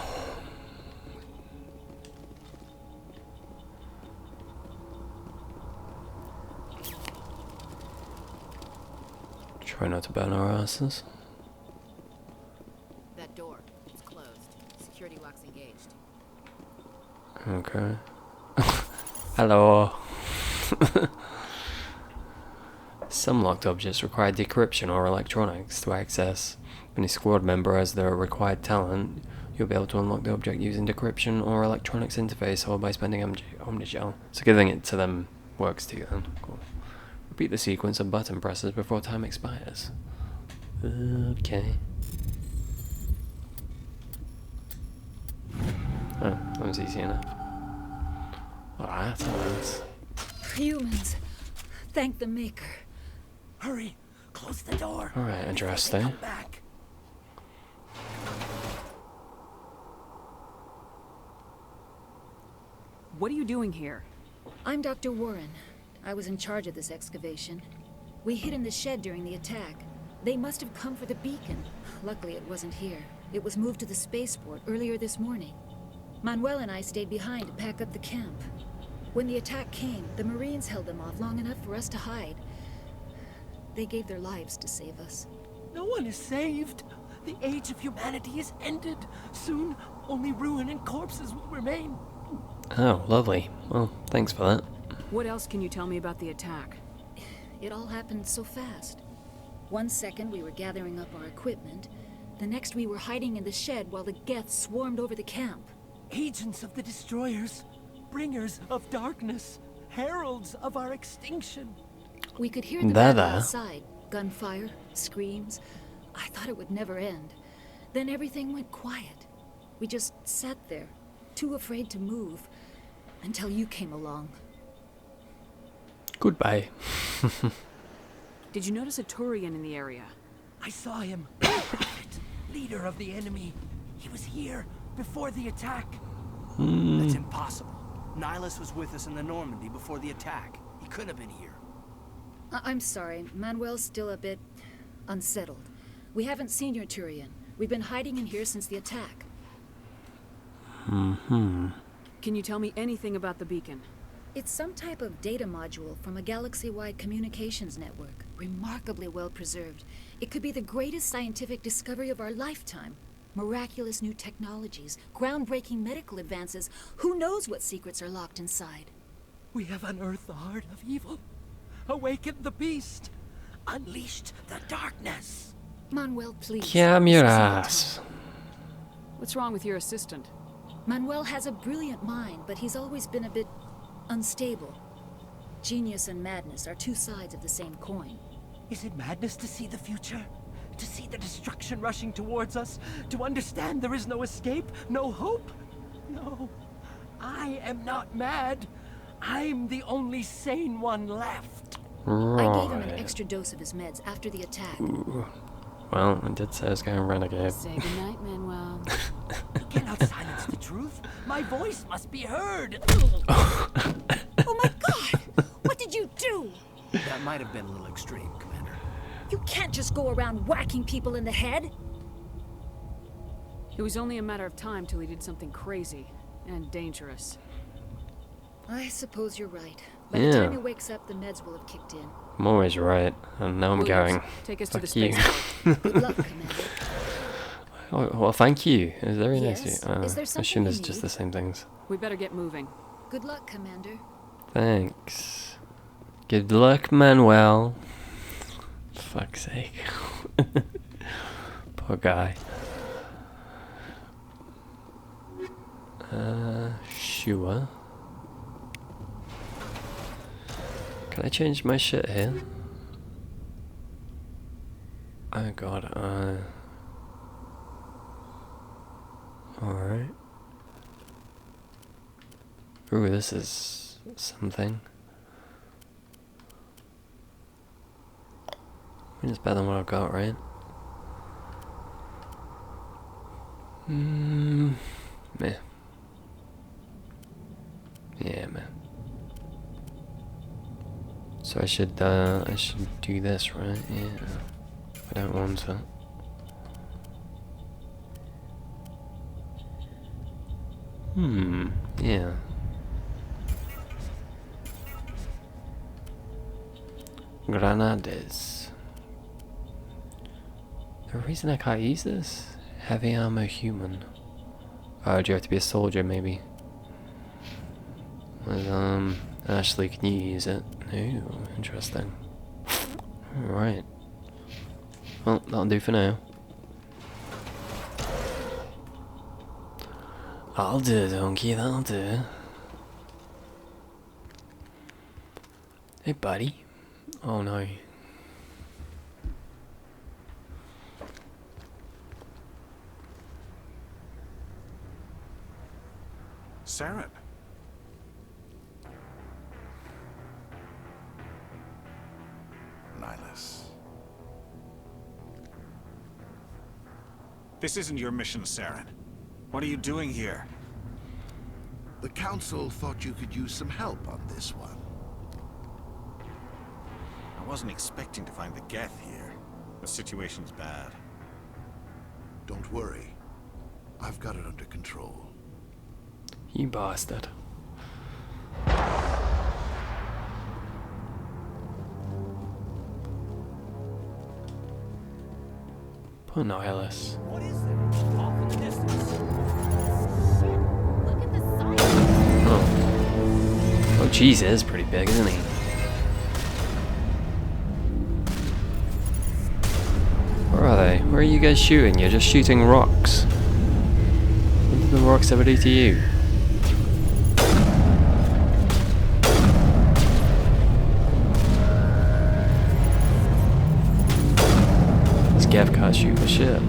Try not to burn our asses. That door, it's closed. Security lock's engaged. Okay. Hello. Some locked objects require decryption or electronics to access. When a squad member has the required talent, you'll be able to unlock the object using decryption or electronics interface or by spending Omnigel. So giving it to them works too then. Cool. Repeat the sequence of button presses before time expires. Okay. Oh, that was easy enough. Alright, that's... Humans. Thank the Maker. Hurry! Close the door! Alright, interesting. Back. What are you doing here? I'm Dr. Warren. I was in charge of this excavation. We hid in the shed during the attack. They must have come for the beacon. Luckily, it wasn't here. It was moved to the spaceport earlier this morning. Manuel and I stayed behind to pack up the camp. When the attack came, the Marines held them off long enough for us to hide. They gave their lives to save us. No one is saved. The age of humanity is ended. Soon, only ruin and corpses will remain. Oh, lovely. Well, thanks for that. What else can you tell me about the attack? It all happened so fast. One second we were gathering up our equipment. The next we were hiding in the shed while the Geth swarmed over the camp. Agents of the destroyers. Bringers of darkness. Heralds of our extinction. We could hear the battle outside. Gunfire, screams. I thought it would never end. Then everything went quiet. We just sat there, too afraid to move, until you came along. Goodbye. Did you notice a Turian in the area? I saw him. Prophet, leader of the enemy. He was here before the attack. That's impossible. Nihilus was with us in the Normandy before the attack. He couldn't have been here. I'm sorry. Manuel's still a bit unsettled. We haven't seen your Turian. We've been hiding in here since the attack. Can you tell me anything about the beacon? It's some type of data module from a galaxy-wide communications network. Remarkably well preserved. It could be the greatest scientific discovery of our lifetime. Miraculous new technologies, groundbreaking medical advances. Who knows what secrets are locked inside? We have unearthed the heart of evil. Awakened the beast. Unleashed the darkness. Manuel, please. Damn your ass. What's wrong with your assistant? Manuel has a brilliant mind, but he's always been a bit unstable. Genius and madness are two sides of the same coin. Is it madness to see the future? To see the destruction rushing towards us? To understand there is no escape? No hope? No. I am not mad. I'm the only sane one left. Right. I gave him an extra dose of his meds after the attack. Ooh. Well, I did say I was going renegade. Say goodnight, Manuel. You cannot silence the truth. My voice must be heard. Oh my god! What did you do? That might have been a little extreme, Commander. You can't just go around whacking people in the head. It was only a matter of time till he did something crazy and dangerous. I suppose you're right. By the time he wakes up, the meds will have kicked in. I'm always right, and now I'm going. Take us to the Fuck spaceport. Good luck, Commander. Oh, well, thank you. It's very nice Yes? of you. Is there I something assume you it's just need? the same things. We better get moving. Good luck, Commander. Thanks. Good luck, Manuel. Fuck's sake. Poor guy. Sure. Can I change my shit here? Oh god, alright. Ooh, this is something. I mean, it's better than what I've got, right? Meh. Yeah, man. So I should do this, right? Yeah. I don't want it. Yeah. Granades. The reason I can't use this? Heavy armor human. Oh, do you have to be a soldier, maybe? Well, Ashley, can you use it? Ooh, interesting. Alright. Well, that'll do for now. I'll do, donkey, that'll do. Hey, buddy. Oh no. Saren. Nihilus. This isn't your mission, Saren. What are you doing here? The Council thought you could use some help on this one. I wasn't expecting to find the Geth here. The situation's bad. Don't worry. I've got it under control. You bastard. Poor Nihilus. What is that? Off in the distance. Look at the size. Oh. Oh, jeez, it is pretty big, isn't he? Where are they? Where are you guys shooting? You're just shooting rocks. What did the rocks ever do to you? This Gav can't shoot for shit.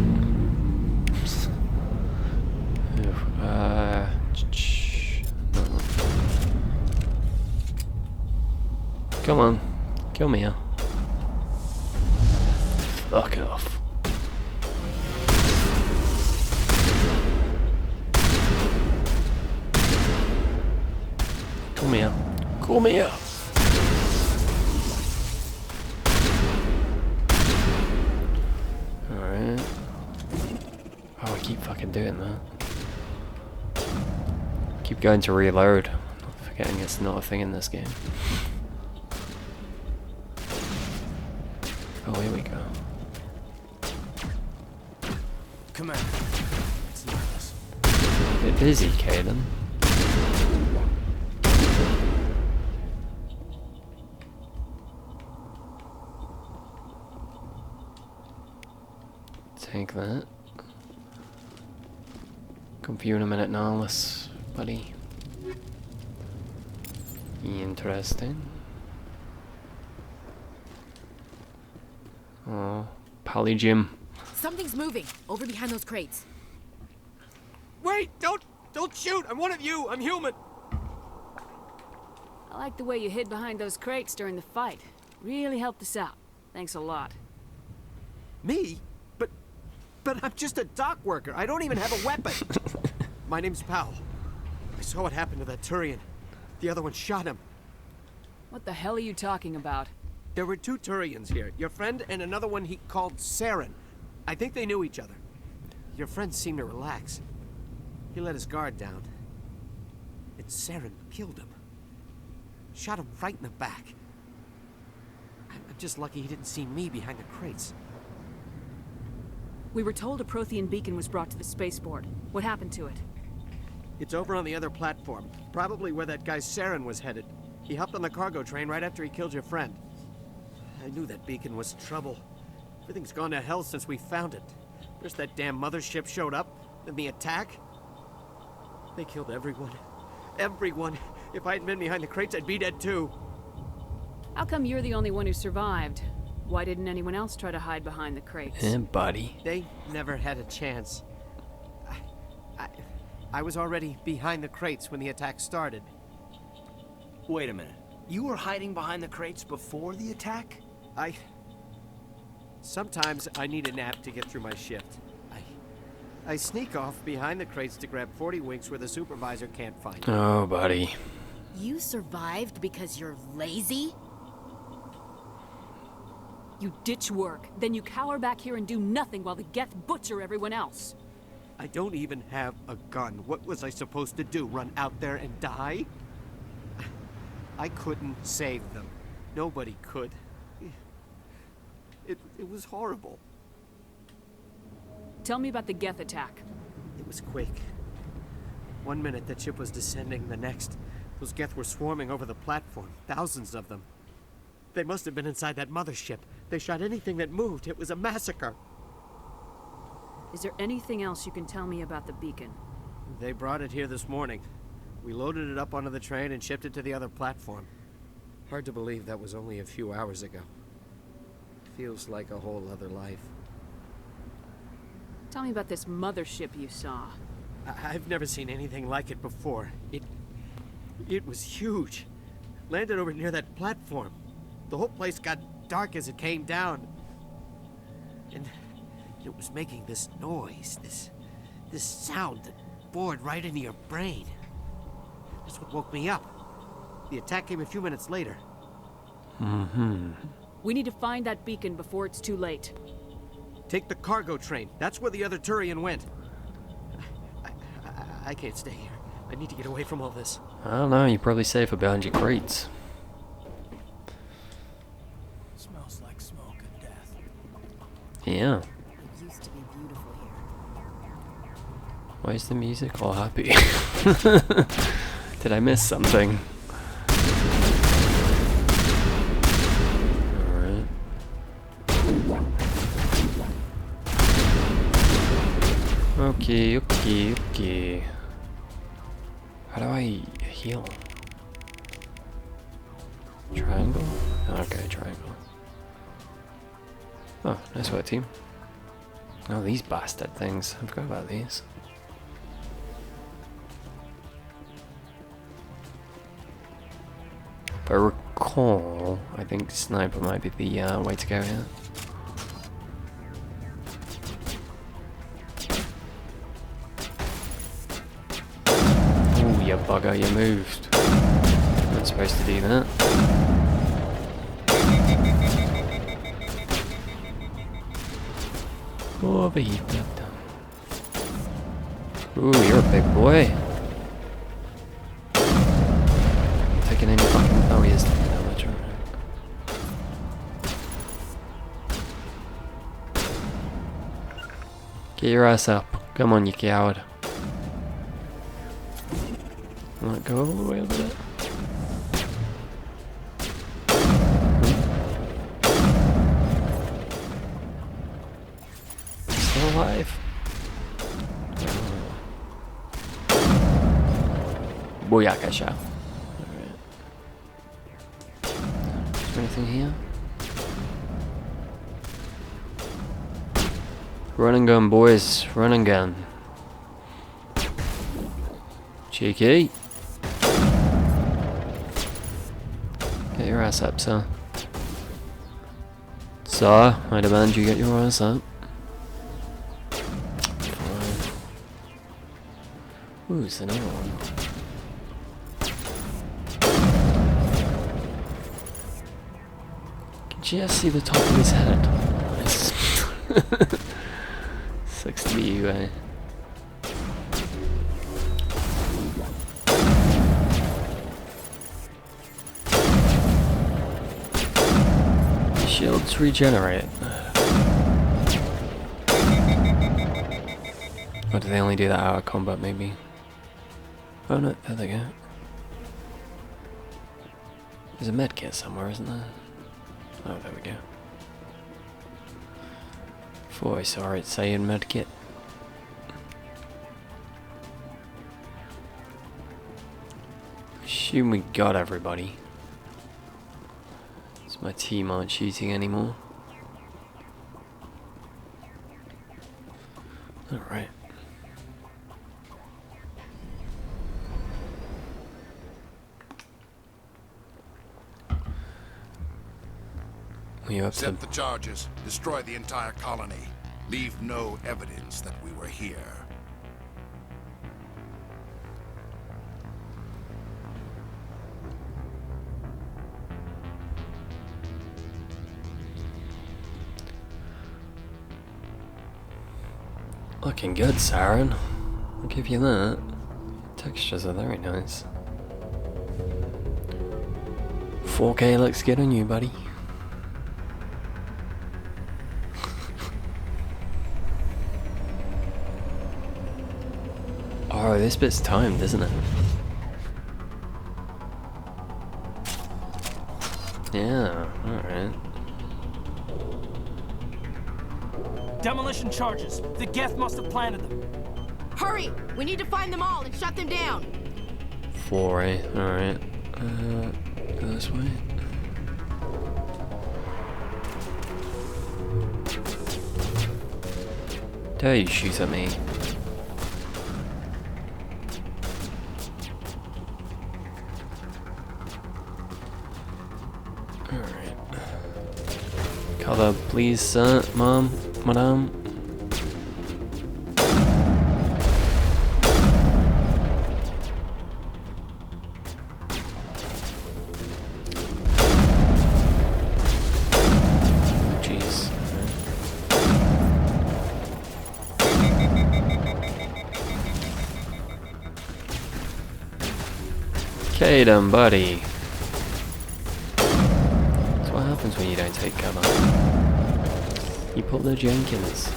Come on, kill me, huh? Fuck off. Come here. Come here. Alright. Oh, I keep fucking doing that. Keep going to reload. I'm forgetting it's not a thing in this game. Oh, here we go. Commander, it's nervous. Bit busy, Caden. Take that. Come for you in a minute, Nihilus, buddy. Interesting. Oh, Pally Jim. Something's moving over behind those crates. Wait! Don't shoot! I'm one of you! I'm human! I like the way you hid behind those crates during the fight. Really helped us out. Thanks a lot. Me? But I'm just a dock worker. I don't even have a weapon. My name's Powell. I saw what happened to that Turian. The other one shot him. What the hell are you talking about? There were two Turians here. Your friend and another one he called Saren. I think they knew each other. Your friend seemed to relax. He let his guard down. And Saren killed him. Shot him right in the back. I'm just lucky he didn't see me behind the crates. We were told a Prothean beacon was brought to the spaceport. What happened to it? It's over on the other platform. Probably where that guy Saren was headed. He hopped on the cargo train right after he killed your friend. I knew that beacon was trouble. Everything's gone to hell since we found it. First that damn mothership showed up, then the attack. They killed everyone. Everyone. If I hadn't been behind the crates, I'd be dead too. How come you're the only one who survived? Why didn't anyone else try to hide behind the crates? Buddy. They never had a chance. I was already behind the crates when the attack started. Wait a minute. You were hiding behind the crates before the attack? Sometimes I need a nap to get through my shift. I sneak off behind the crates to grab 40 winks where the supervisor can't find me. Oh, buddy. You survived because you're lazy? You ditch work, then you cower back here and do nothing while the Geth butcher everyone else. I don't even have a gun. What was I supposed to do? Run out there and die? I couldn't save them. Nobody could. It was horrible. Tell me about the Geth attack. It was quick. 1 minute the ship was descending, the next, those Geth were swarming over the platform. Thousands of them. They must have been inside that mothership. They shot anything that moved. It was a massacre. Is there anything else you can tell me about the beacon? They brought it here this morning. We loaded it up onto the train and shipped it to the other platform. Hard to believe that was only a few hours ago. Feels like a whole other life. Tell me about this mothership you saw. I've never seen anything like it before. It was huge. Landed over near that platform. The whole place got dark as it came down. And it was making this noise, this sound that bored right into your brain. That's what woke me up. The attack came a few minutes later. We need to find that beacon before it's too late. Take the cargo train. That's where the other Turian went. I can't stay here. I need to get away from all this. I don't know, you're probably safer behind your crates. Smells like smoke and death. Yeah. It used to be Why is the music all happy? Did I miss something? Alright. Okay. How do I heal? Triangle? Okay, triangle. Oh, nice work, team. Oh, these bastard things. I forgot about these. If I recall, I think sniper might be the way to go here. Ooh, you bugger, you moved. Not supposed to do that. Overheat that. Ooh, you're a big boy. Taking any fucking. Oh, he is taking damage. Get your ass up. Come on, you coward. Not go all the way over there. Still alive. Booyaka shot. Alright. Is there anything here? Run and gun, boys. Run and gun. Cheeky. Get your ass up, sir. Sir, I demand you get your ass up. Fine. Ooh, it's another one. Can you just see the top of his head? Nice. Sucks to be you, eh? Shields regenerate. Or do they only do that out of combat, maybe? Oh no, there they go. There's a medkit somewhere, isn't there? Oh, there we go. Before I saw it saying medkit. Assume we got everybody. My team aren't shooting anymore. Alright. We up to Accept the charges. Destroy the entire colony. Leave no evidence that we were here. Looking good, Saren. I'll give you that. Textures are very nice. 4K looks good on you, buddy. Oh, this bit's timed, isn't it? Yeah, alright. Demolition charges. The Geth must have planted them. Hurry! We need to find them all and shut them down. 4A, alright. Go this way. Dare you shoot at me? Alright. Cover, please, sir, mom, madame. Kaden, buddy. That's what happens when you don't take cover. You pull the Jenkins.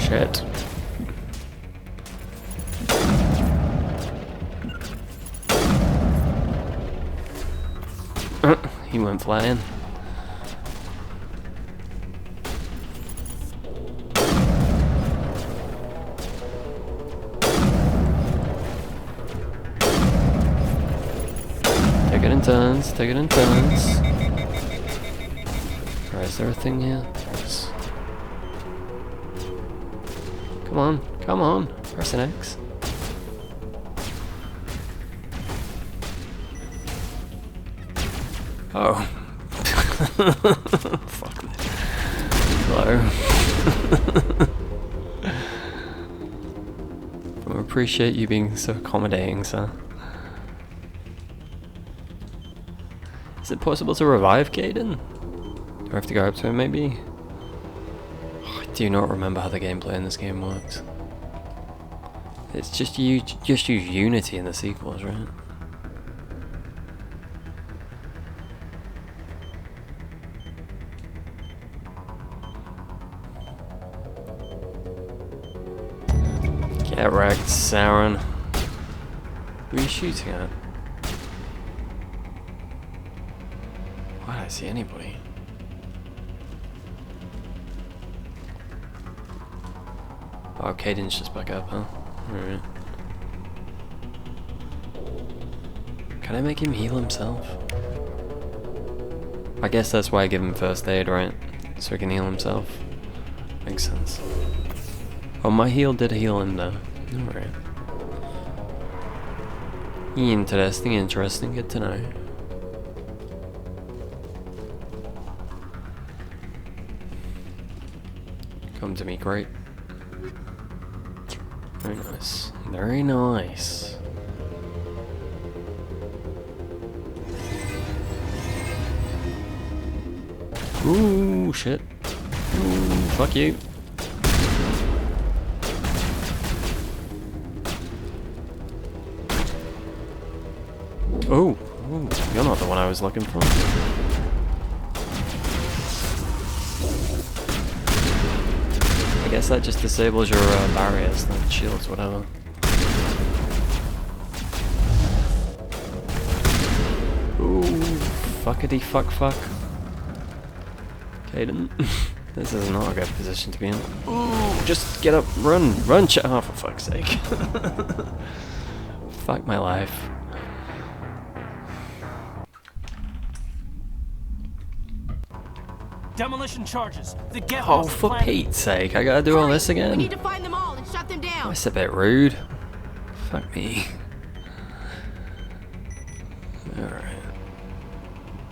Shit. He went flying. Take it in turns, take it in turns. Alright, is there a thing here? Yes. Come on, come on. Press an X. Oh. Fuck me. Hello. I appreciate you being so accommodating, sir. Is it possible to revive Caden? Do I have to go up to him, maybe? Oh, I do not remember how the gameplay in this game works. It's just you just use Unity in the sequels, right? Get wrecked, Saren. Who are you shooting at? Why don't I see anybody? Oh, Caden's just back up, huh? Alright. Can I make him heal himself? I guess that's why I give him first aid, right? So he can heal himself. Makes sense. Oh, my heal did heal him though. Alright. Interesting, interesting. Good to know. Come to me, great. Very nice. Very nice. Ooh, shit. Ooh, fuck you. Oh, ooh, you're not the one I was looking for. I guess that just disables your barriers, like shields, whatever. Ooh, fuckity fuck fuck. Caden, this is not a good position to be in. Ooh, just get up, run, oh, for fuck's sake. Fuck my life. Demolition charges. The get Oh, for Pete's sake, I gotta do all this again? We need to find them all and shut them down. That's a bit rude. Fuck me. Alright.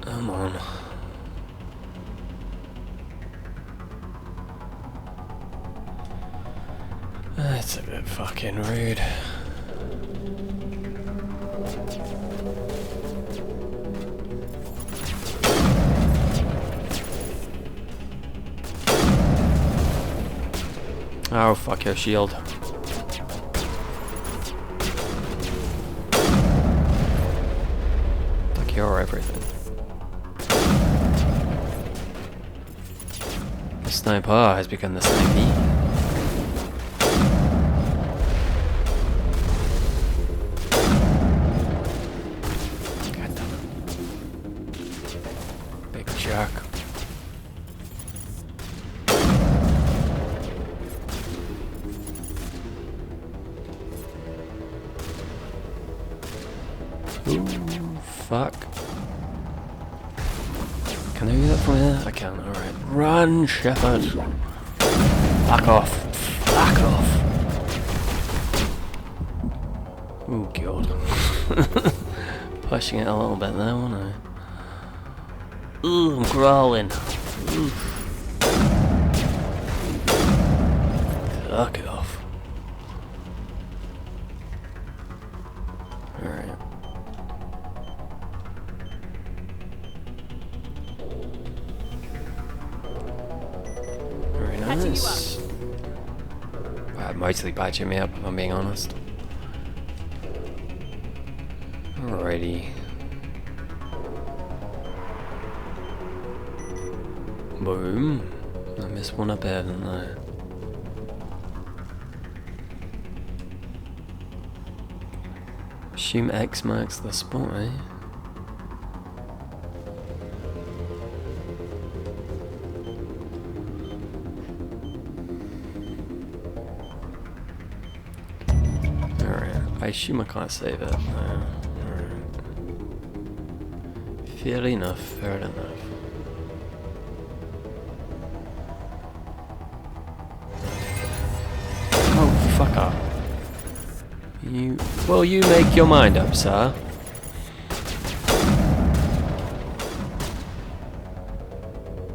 Come on. That's a bit fucking rude. Oh, fuck your shield. Fuck your everything. The sniper has become the snipey. God damn it. Big jerk. Ooh, fuck. Can I do that from here? I can, alright. Run, Shepard! Back off. Back off. Oh god. Pushing it a little bit there, wasn't I? Ooh, I'm crawling. Ooh. Fuck off. Alright. Very nice. Mostly patching me up, if I'm being honest. Alrighty. Boom. I missed one up there, didn't I? Assume X marks the spot, eh? Alright, I assume I can't save it. Alright. Fair enough, fair enough. Oh, fuck up. Well, you make your mind up, sir.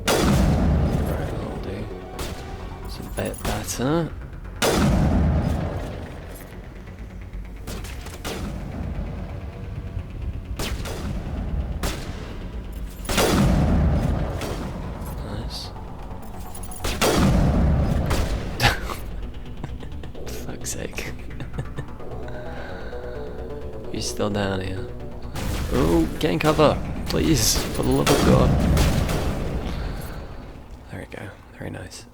Right, that'll do. It's a bit better. Nice. Fuck's sake. He's still down here. Oh, gain cover, please, for the love of God. There we go, very nice.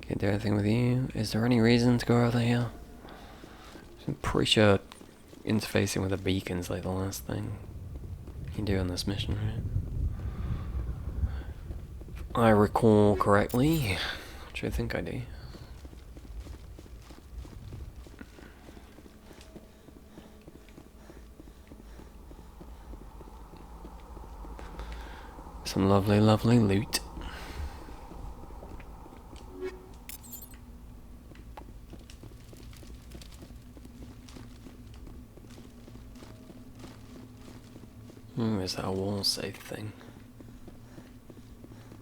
Can't do anything with you. Is there any reason to go over here? I'm pretty sure interfacing with the beacon's like the last thing you can do on this mission, right? I recall correctly, which I think I do. Some lovely, lovely loot. Is that a wall safe thing?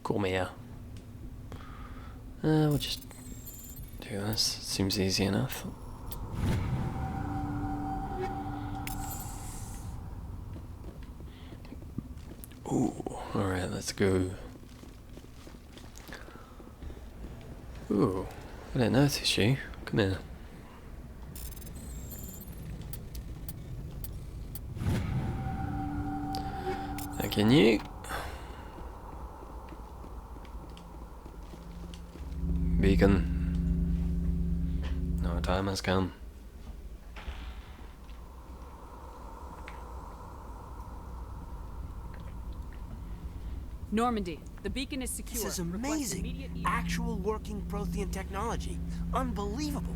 Call me here. We'll just do this. Seems easy enough. Ooh, alright, let's go. Ooh, I didn't notice you. Come here. Thank you. Beacon. No time has come. Normandy, the beacon is secure. This is amazing. Actual working Prothean technology. Unbelievable.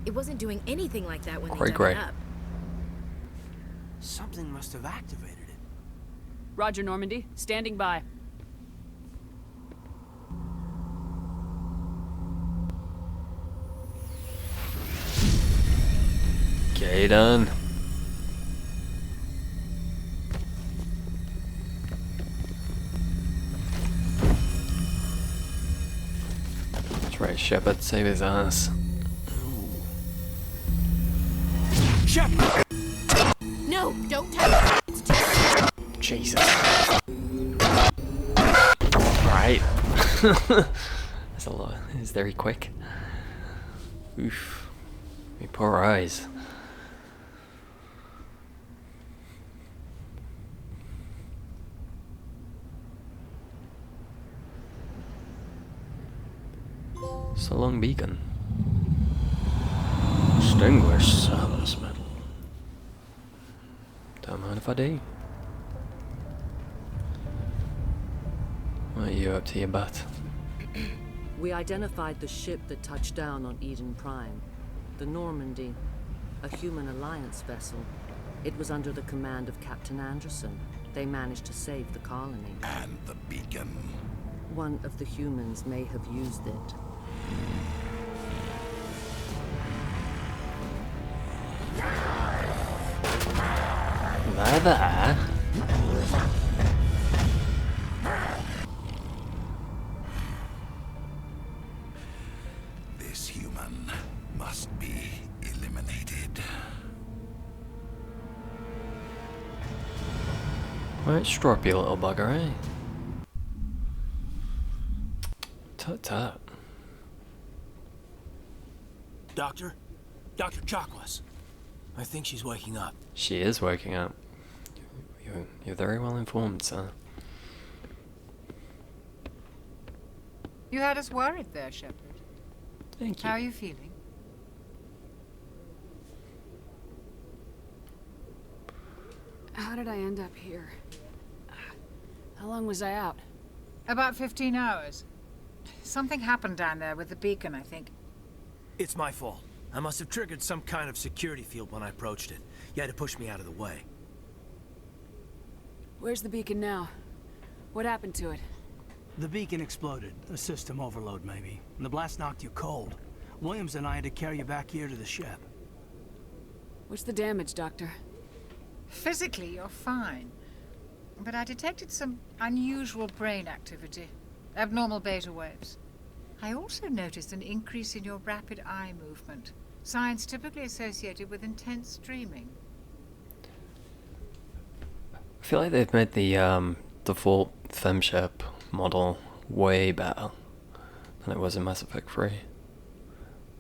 It wasn't doing anything like that when they dug Great. it up. Something must have activated it. Roger, Normandy. Standing by. Okay, done. That's right, Shepard, save his ass. Shepard! No, don't touch it. It's too... Jesus. Right. That's a lot. It's very quick. Oof. My poor eyes. So long beacon. Distinguished service medal. Don't mind if I do. What are you up to your butt? We identified the ship that touched down on Eden Prime. The Normandy. A human alliance vessel. It was under the command of Captain Anderson. They managed to save the colony. And the beacon. One of the humans may have used it. There. This human must be eliminated. Right, strap you little bugger, eh? Tut tut. Doctor? Dr. Chakwas. I think she's waking up. She is waking up. You're very well informed, sir. You had us worried there, Shepard. Thank you. How are you feeling? How did I end up here? How long was I out? About 15 hours. Something happened down there with the beacon, I think. It's my fault. I must have triggered some kind of security field when I approached it. You had to push me out of the way. Where's the beacon now? What happened to it? The beacon exploded. A system overload, maybe. And the blast knocked you cold. Williams and I had to carry you back here to the ship. What's the damage, Doctor? Physically, you're fine. But I detected some unusual brain activity. Abnormal beta waves. I also noticed an increase in your rapid eye movement. Signs typically associated with intense dreaming. I feel like they've made the default femship model way better than it was in Mass Effect 3.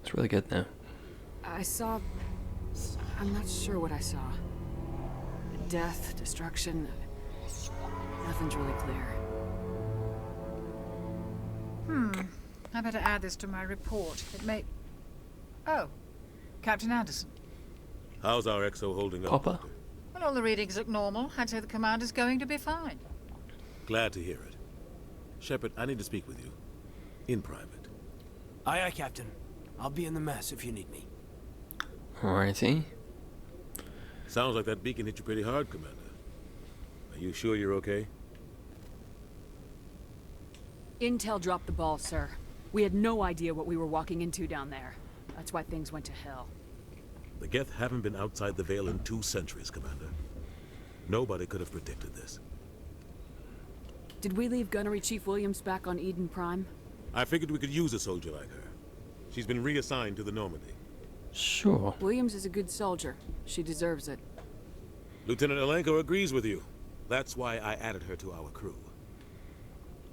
It's really good now. I saw... I'm not sure what I saw. Death, destruction... Nothing's really clear. I better add this to my report. It may... Oh, Captain Anderson. How's our XO holding up? Popper? Well, all the readings look normal. I'd say the commander's going to be fine. Glad to hear it. Shepard, I need to speak with you. In private. Aye, aye, Captain. I'll be in the mess if you need me. Alrighty. Sounds like that beacon hit you pretty hard, Commander. Are you sure you're okay? Intel dropped the ball, sir. We had no idea what we were walking into down there. That's why things went to hell. The Geth haven't been outside the Veil in 2 centuries, Commander. Nobody could have predicted this. Did we leave Gunnery Chief Williams back on Eden Prime? I figured we could use a soldier like her. She's been reassigned to the Normandy. Sure. Williams is a good soldier. She deserves it. Lieutenant Alenko agrees with you. That's why I added her to our crew.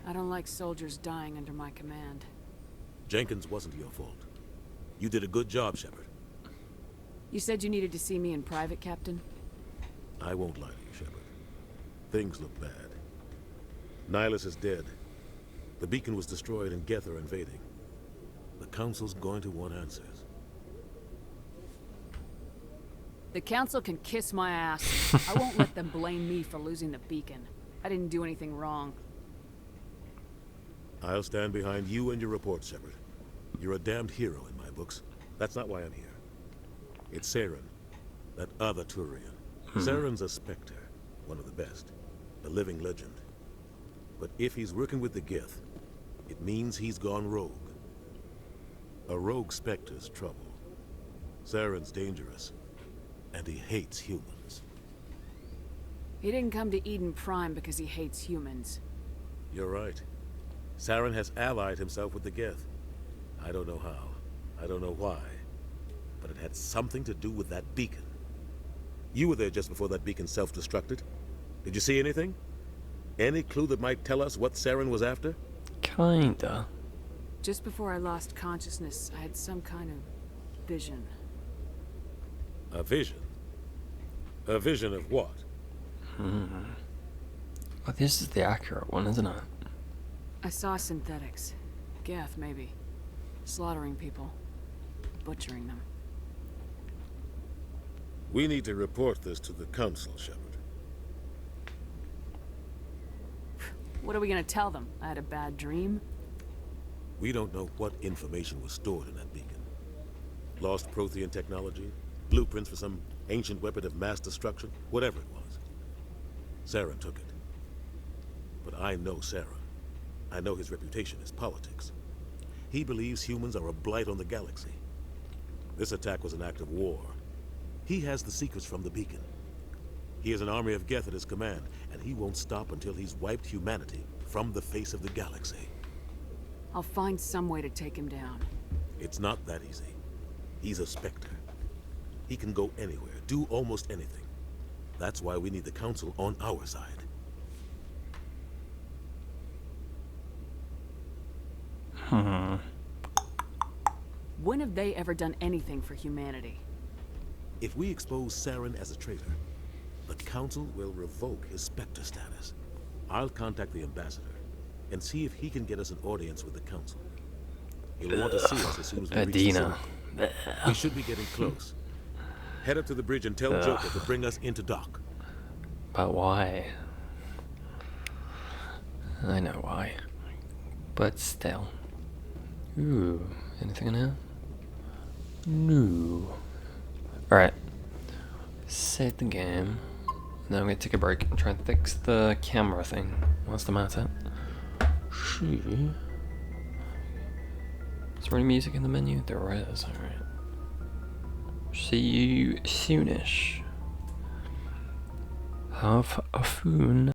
I don't like soldiers dying under my command. Jenkins wasn't your fault. You did a good job, Shepard. You said you needed to see me in private, Captain? I won't lie to you, Shepard. Things look bad. Nihilus is dead. The beacon was destroyed and Geth are invading. The Council's going to want answers. The Council can kiss my ass. I won't let them blame me for losing the beacon. I didn't do anything wrong. I'll stand behind you and your report, Shepard. You're a damned hero in my books. That's not why I'm here. It's Saren, that other Turian. Saren's a Spectre, one of the best, a living legend. But if he's working with the Geth, it means he's gone rogue. A rogue Spectre's trouble. Saren's dangerous, and he hates humans. He didn't come to Eden Prime because he hates humans. You're right. Saren has allied himself with the Geth. I don't know how. I don't know why. But it had something to do with that beacon. You were there just before that beacon self-destructed. Did you see anything? Any clue that might tell us what Saren was after? Kinda. Just before I lost consciousness, I had some kind of vision. A vision? A vision of what? Well, this is the accurate one, isn't it? I saw synthetics. Geth, maybe. Slaughtering people. Butchering them. We need to report this to the Council, Shepard. What are we gonna tell them? I had a bad dream? We don't know what information was stored in that beacon. Lost Prothean technology? Blueprints for some ancient weapon of mass destruction? Whatever it was. Saren took it. But I know Saren. I know his reputation is politics. He believes humans are a blight on the galaxy. This attack was an act of war. He has the secrets from the beacon. He has an army of Geth at his command, and he won't stop until he's wiped humanity from the face of the galaxy. I'll find some way to take him down. It's not that easy. He's a Spectre. He can go anywhere, do almost anything. That's why we need the Council on our side. When have they ever done anything for humanity? If we expose Saren as a traitor, the Council will revoke his Spectre status. I'll contact the Ambassador and see if he can get us an audience with the Council. He'll want to see us as soon as we reach the city. We should be getting close. Head up to the bridge and tell Joker to bring us into dock. But why? I know why. But still. Ooh, anything in here? No. Alright. Save the game. Now I'm gonna take a break and try and fix the camera thing. What's the matter? Is there any music in the menu? There is, alright. See you soonish. Have a fun.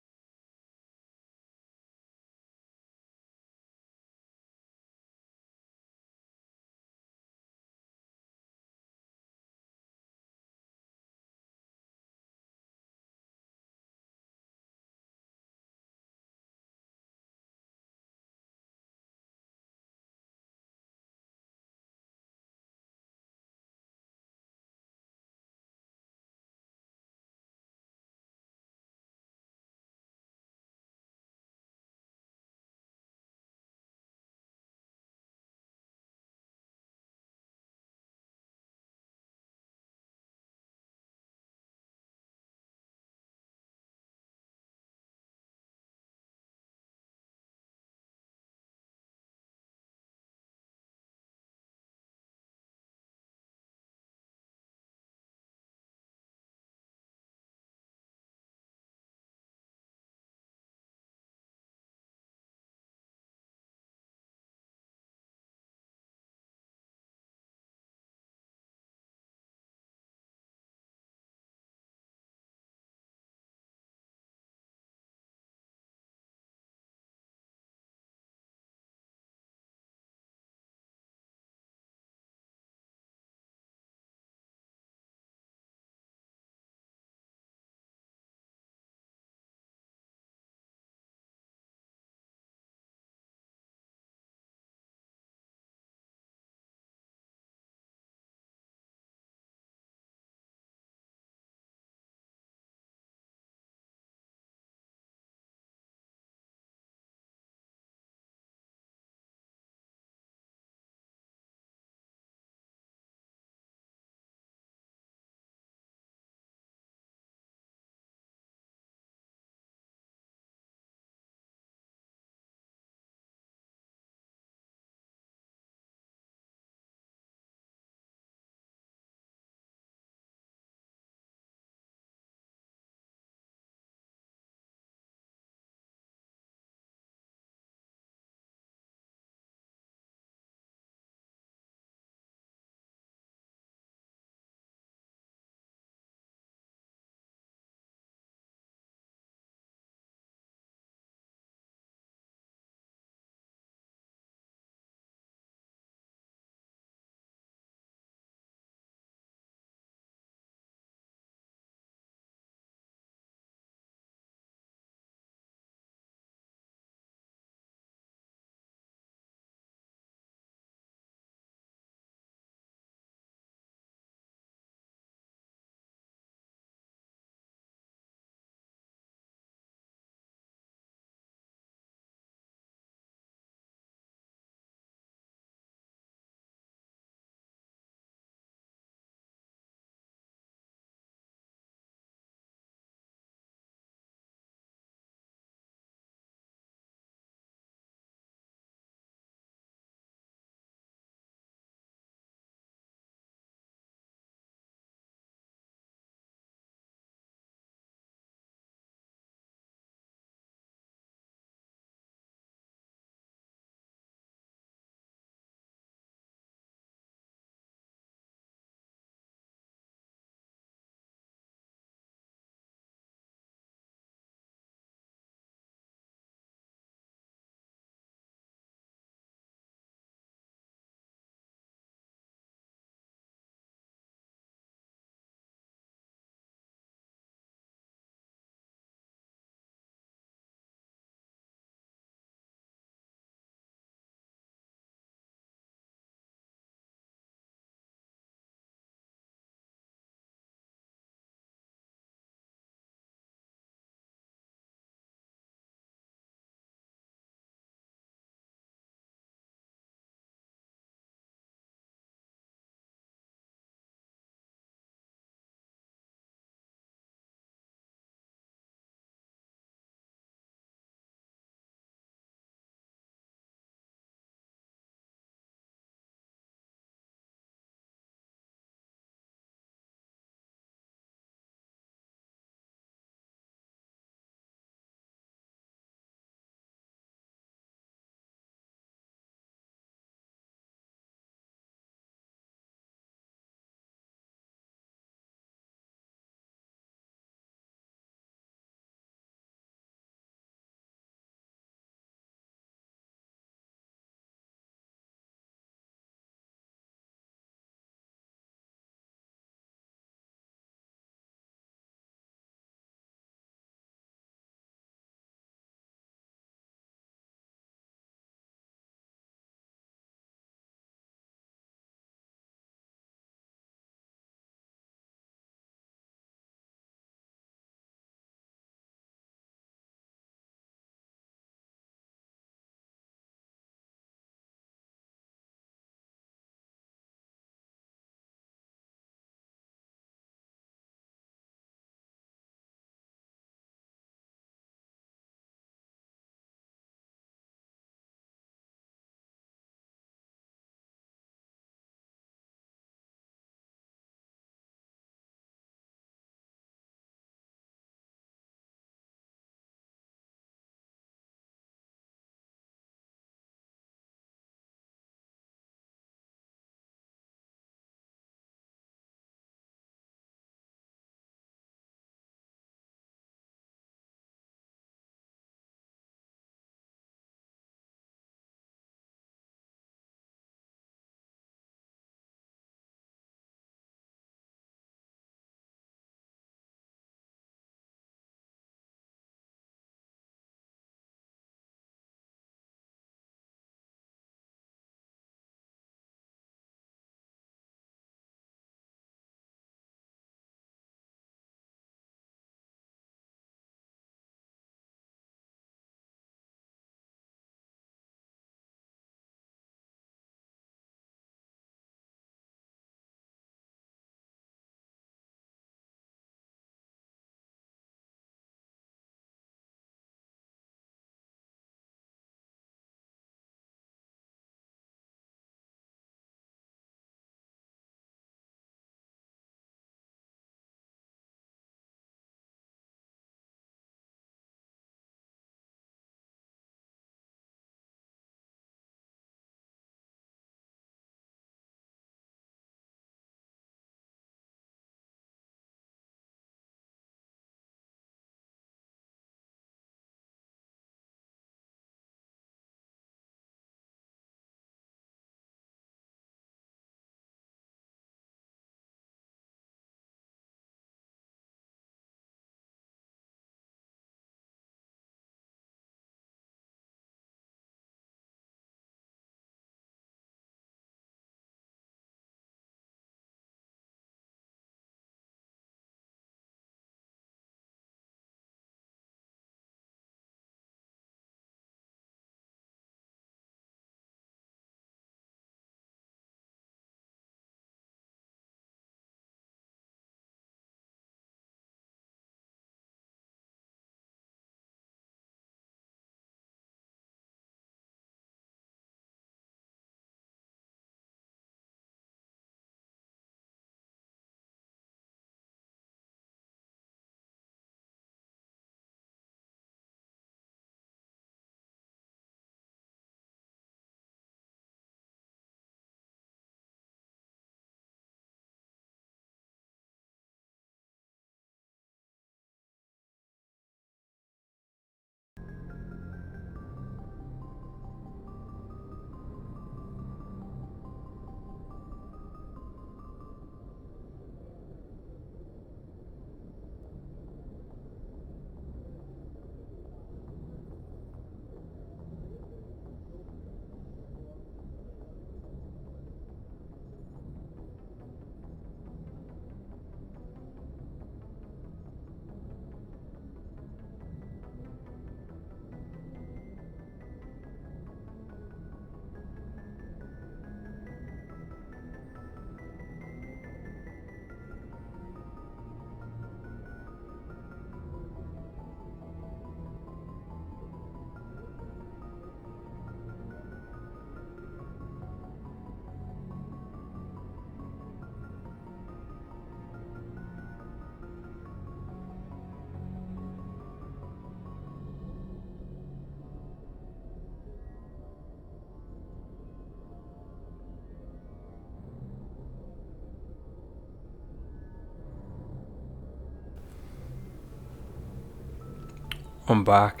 I'm back.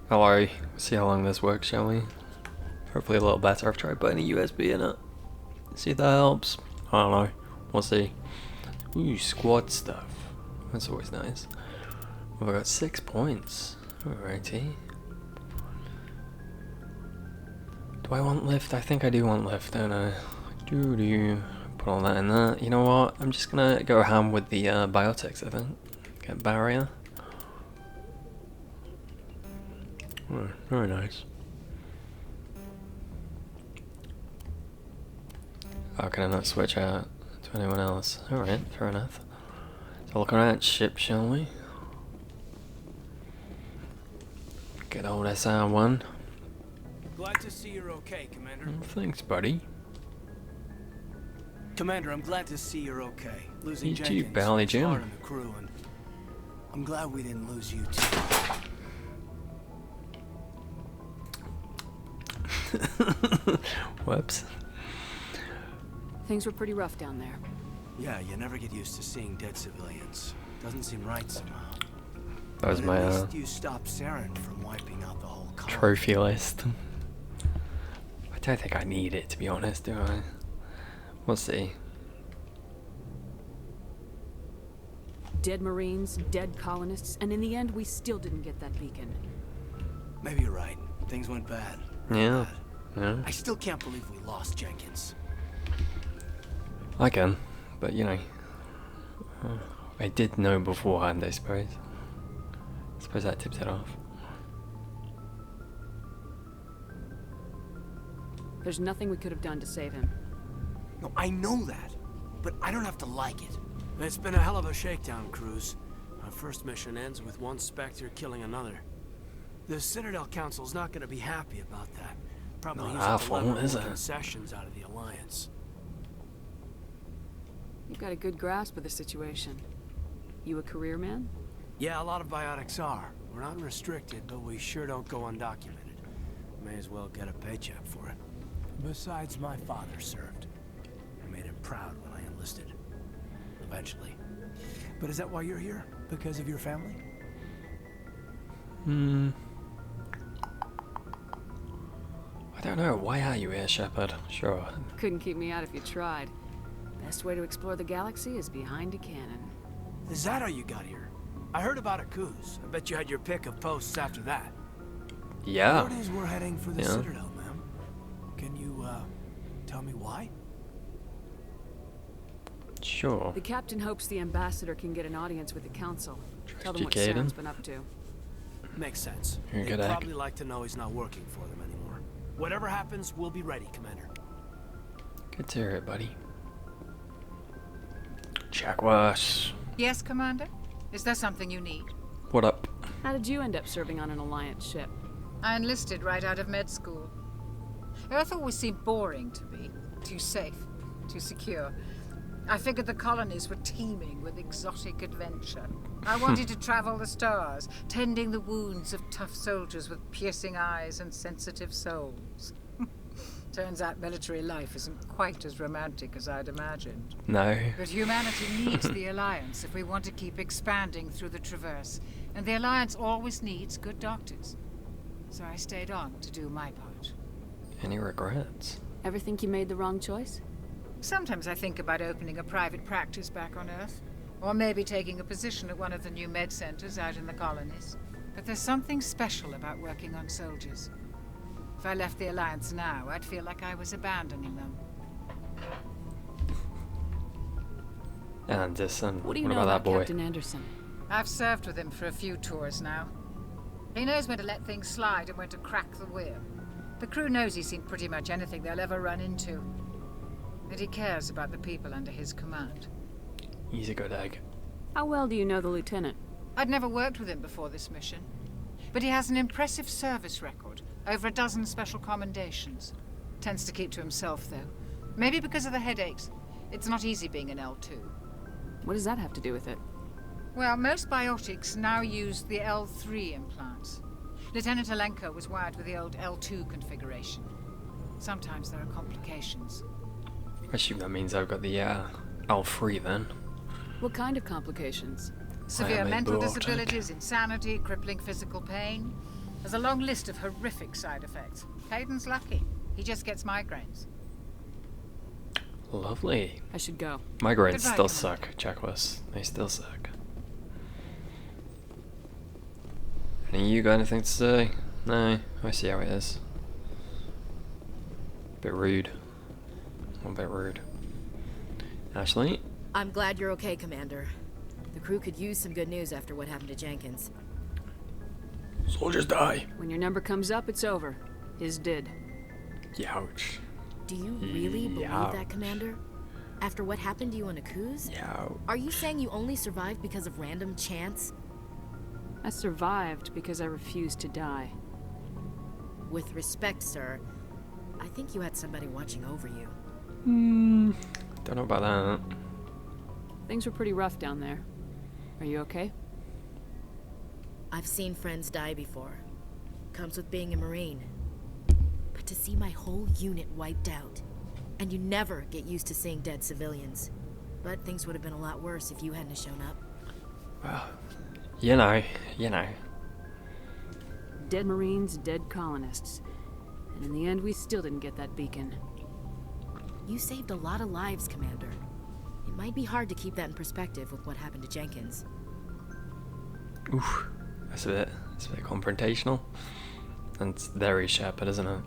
Hello. See how long this works, shall we? Hopefully a little better. I've tried putting a USB in it. See if that helps. I don't know. We'll see. Ooh, squad stuff. That's always nice. Well, I got 6 points. Alrighty. Do I want lift? I think I do want lift, don't I? Put all that in there. You know what? I'm just gonna go ham with the biotics, I think. Get barrier. Oh, very nice. How can I not switch out to anyone else? Alright, fair enough. So look at that ship, shall we? Good old SR1. Glad to see you're okay, Commander. Thanks, buddy. Commander, I'm glad to see you're okay. Losing You too, Jenkins Bally was Jim. hard on the crew, and I'm glad we didn't lose you too. Whoops. Things were pretty rough down there. Yeah, you never get used to seeing dead civilians. Doesn't seem right somehow. That was But my at least you stopped Saren from wiping out the whole colony. trophy list. I don't think I need it, to be honest, do I? We'll see. Dead Marines, dead colonists, and in the end, we still didn't get that beacon. Maybe you're right. Things went bad. Yeah. Yeah. I still can't believe we lost Jenkins. I can, but you know, I did know beforehand, I suppose. I suppose that tips it off. There's nothing we could have done to save him. No, I know that, but I don't have to like it. It's been a hell of a shakedown, Cruz. Our first mission ends with one Spectre killing another. The Citadel Council's not going to be happy about that. Probably Not use our it to fault, lever is more it? concessions out of the Alliance. You've got a good grasp of the situation. You a career man? Yeah, a lot of biotics are. We're not restricted, but we sure don't go undocumented. May as well get a paycheck for it. Besides, my father served. I made him proud when I enlisted. Eventually. But is that why you're here? Because of your family? I don't know. Why are you here, Shepard? Sure. Couldn't keep me out if you tried. Best way to explore the galaxy is behind a cannon. Is that how you got here? I heard about Akuz. I bet you had your pick of posts after that. Yeah. Word is we're heading for the Yeah. Citadel, ma'am. Can you, tell me why? Sure. The captain hopes the ambassador can get an audience with the council. Tell them what Educated. Saren's been up to. Makes sense. You're a They'd good egg. probably like to know he's not working for them anymore. Whatever happens, we'll be ready, Commander. Good to hear it, buddy. Jaguars. Yes, Commander? Is there something you need? What up? How did you end up serving on an Alliance ship? I enlisted right out of med school. Earth always seemed boring to me. Too safe, too secure. I figured the colonies were teeming with exotic adventure. I wanted to travel the stars, tending the wounds of tough soldiers with piercing eyes and sensitive souls. Turns out military life isn't quite as romantic as I'd imagined. No. But humanity needs the Alliance if we want to keep expanding through the Traverse. And the Alliance always needs good doctors. So I stayed on to do my part. Any regrets? Ever think you made the wrong choice? Sometimes I think about opening a private practice back on Earth. Or maybe taking a position at one of the new med centers out in the colonies. But there's something special about working on soldiers. If I left the Alliance now, I'd feel like I was abandoning them. Anderson. What do you what know about that boy? Captain Anderson? I've served with him for a few tours now. He knows when to let things slide and when to crack the whip. The crew knows he's seen pretty much anything they'll ever run into. And he cares about the people under his command. He's a good egg. How well do you know the lieutenant? I'd never worked with him before this mission. But he has an impressive service record. Over a dozen special commendations. Tends to keep to himself, though. Maybe because of the headaches. It's not easy being an L2. What does that have to do with it? Well, most biotics now use the L3 implants. Lieutenant Alenko was wired with the old L2 configuration. Sometimes there are complications. I assume that means I've got the L3 then. What kind of complications? Severe mental disabilities, insanity, crippling physical pain. There's a long list of horrific side effects. Hayden's lucky. He just gets migraines. Lovely. I should go. Migraines Goodbye, still Commander. suck, Checklist. They still suck. Any of you got anything to say? No, I see how it is. Bit rude. A bit rude. Ashley? I'm glad you're okay, Commander. The crew could use some good news after what happened to Jenkins. Soldiers die. When your number comes up, it's over. His did. Youch. Do you really believe Youch. that, Commander? After what happened to you on Akuz? Youch. Are you saying you only survived because of random chance? I survived because I refused to die. With respect, sir, I think you had somebody watching over you. Don't know about that. Things were pretty rough down there. Are you okay? I've seen friends die before. Comes with being a Marine. But to see my whole unit wiped out, and you never get used to seeing dead civilians. But things would have been a lot worse if you hadn't shown up. Well, you know. Dead Marines, dead colonists. And in the end, we still didn't get that beacon. You saved a lot of lives, Commander. It might be hard to keep that in perspective with what happened to Jenkins. Oof. It's a bit confrontational. And it's very Shepard, isn't it?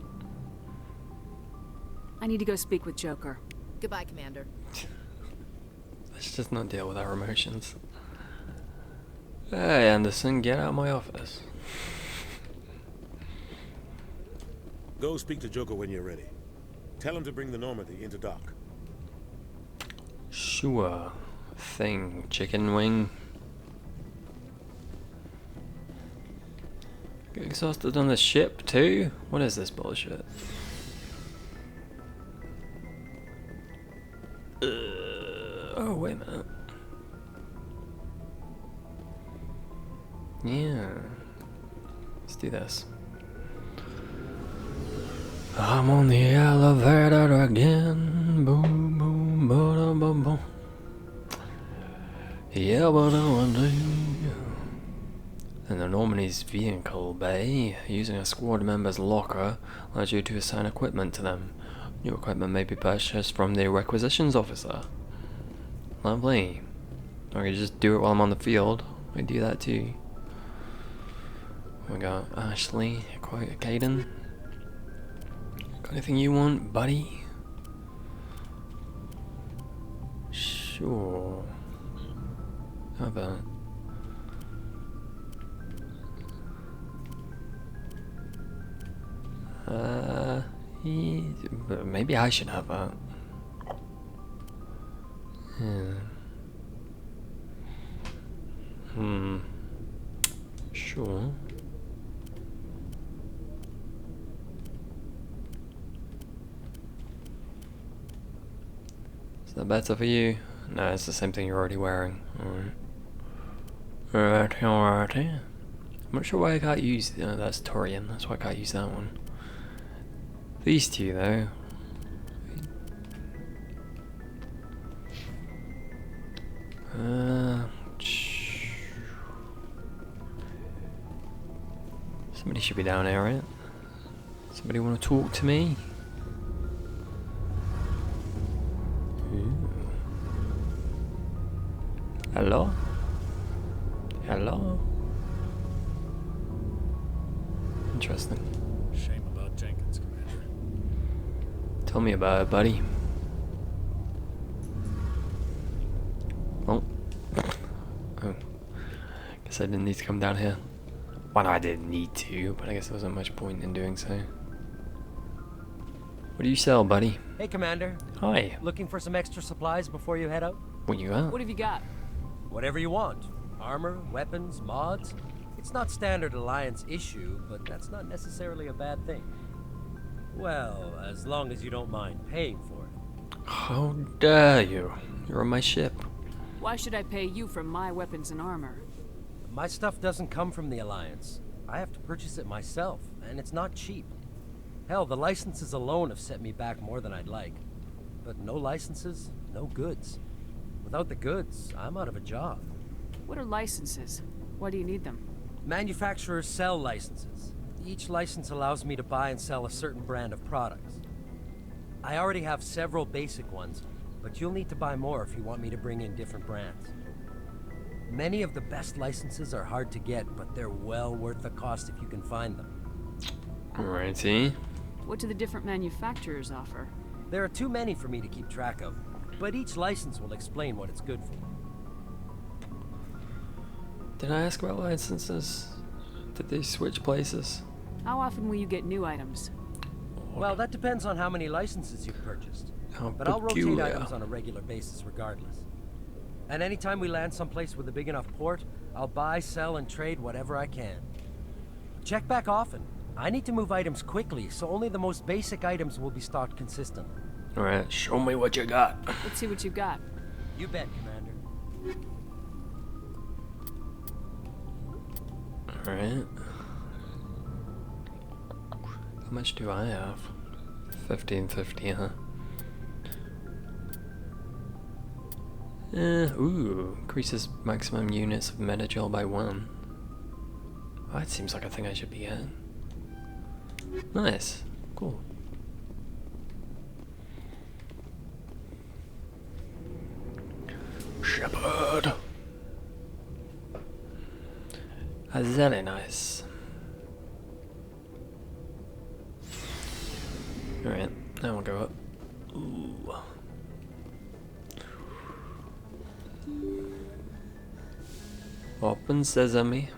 I need to go speak with Joker. Goodbye, Commander. Let's just not deal with our emotions. Hey, Anderson, get out of my office. Go speak to Joker when you're ready. Tell him to bring the Normandy into dock. Sure thing, chicken wing. Get exhausted on the ship too? What is this bullshit? Oh, wait a minute. Yeah. Let's do this. I'm on the elevator again. Boom, boom, boom, boom, boom. Yeah, but in the Normandy's vehicle bay, using a squad member's locker allows you to assign equipment to them. New equipment may be purchased from the requisitions officer. Lovely. I can just do it while I'm on the field. I do that too. We got Ashley, Caden. Got anything you want, buddy? Sure. How about? Maybe I should have that. Sure. Is that better for you? No, it's the same thing you're already wearing. Alright. Alright. I'm not sure why I can't use... that's Torian, that's why I can't use that one. These two, though. Somebody should be down here, right? Somebody want to talk to me? Ooh. Hello? Hello? Interesting. Shame about Jenkins, Commander. Tell me about it, buddy. Oh. Oh. Guess I didn't need to come down here. Well, no, I didn't need to, but I guess there wasn't much point in doing so. What do you sell, buddy? Hey, Commander. Hi. Looking for some extra supplies before you head out? What you got? What have you got? Whatever you want. Armor, weapons, mods. It's not standard Alliance issue, but that's not necessarily a bad thing. Well, as long as you don't mind paying for it. How dare you? You're on my ship. Why should I pay you for my weapons and armor? My stuff doesn't come from the Alliance. I have to purchase it myself, and it's not cheap. Hell, the licenses alone have set me back more than I'd like. But no licenses, no goods. Without the goods, I'm out of a job. What are licenses? Why do you need them? Manufacturers sell licenses. Each license allows me to buy and sell a certain brand of products. I already have several basic ones, but you'll need to buy more if you want me to bring in different brands. Many of the best licenses are hard to get, but they're well worth the cost if you can find them. Alrighty. What do the different manufacturers offer? There are too many for me to keep track of, but each license will explain what it's good for. Did I ask about licenses? Did they switch places? How often will you get new items? Well, that depends on how many licenses you've purchased. How but I'll rotate peculiar. items on a regular basis regardless. And anytime we land someplace with a big enough port, I'll buy, sell, and trade whatever I can. Check back often. I need to move items quickly, so only the most basic items will be stocked consistently. Alright, show me what you got. Let's see what you got. You bet, Commander. Alright. How much do I have? 1550, huh? Ooh, increases maximum units of metagel by 1. Oh, that seems like a thing I should be getting. Nice. Cool. Shepard. That's very nice. Alright, now we'll go up. Ooh. Open sesame.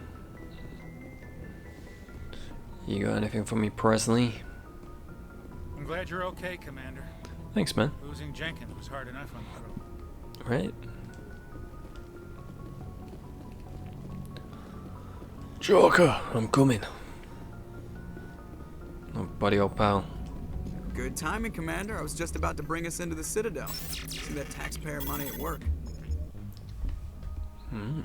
You got anything for me personally? I'm glad you're okay, Commander. Thanks, man. Losing Jenkins was hard enough on the road. Right. Joker, I'm coming. Oh, buddy, old pal. Good timing, Commander. I was just about to bring us into the Citadel. See that taxpayer money at work. Hmm.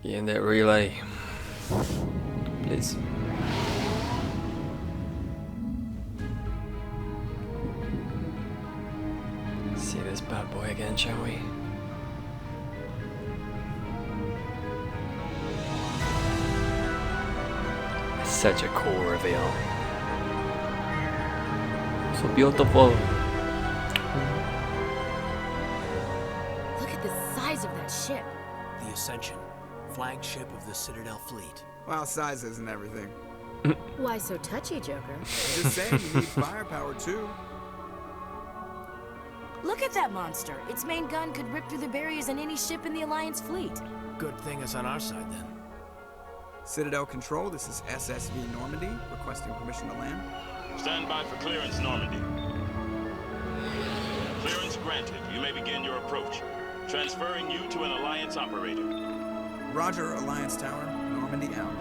Get in that relay. Please. See this bad boy again, shall we? Such a cool reveal. So beautiful. Look at the size of that ship. The Ascension, flagship of the Citadel fleet. Well, size isn't everything. Why so touchy, Joker? Just saying, you need firepower too. Look at that monster. Its main gun could rip through the barriers in any ship in the Alliance fleet. Good thing it's on our side then. Citadel Control, this is SSV Normandy, requesting permission to land. Stand by for clearance, Normandy. Clearance granted. You may begin your approach. Transferring you to an Alliance operator. Roger, Alliance Tower. Normandy out.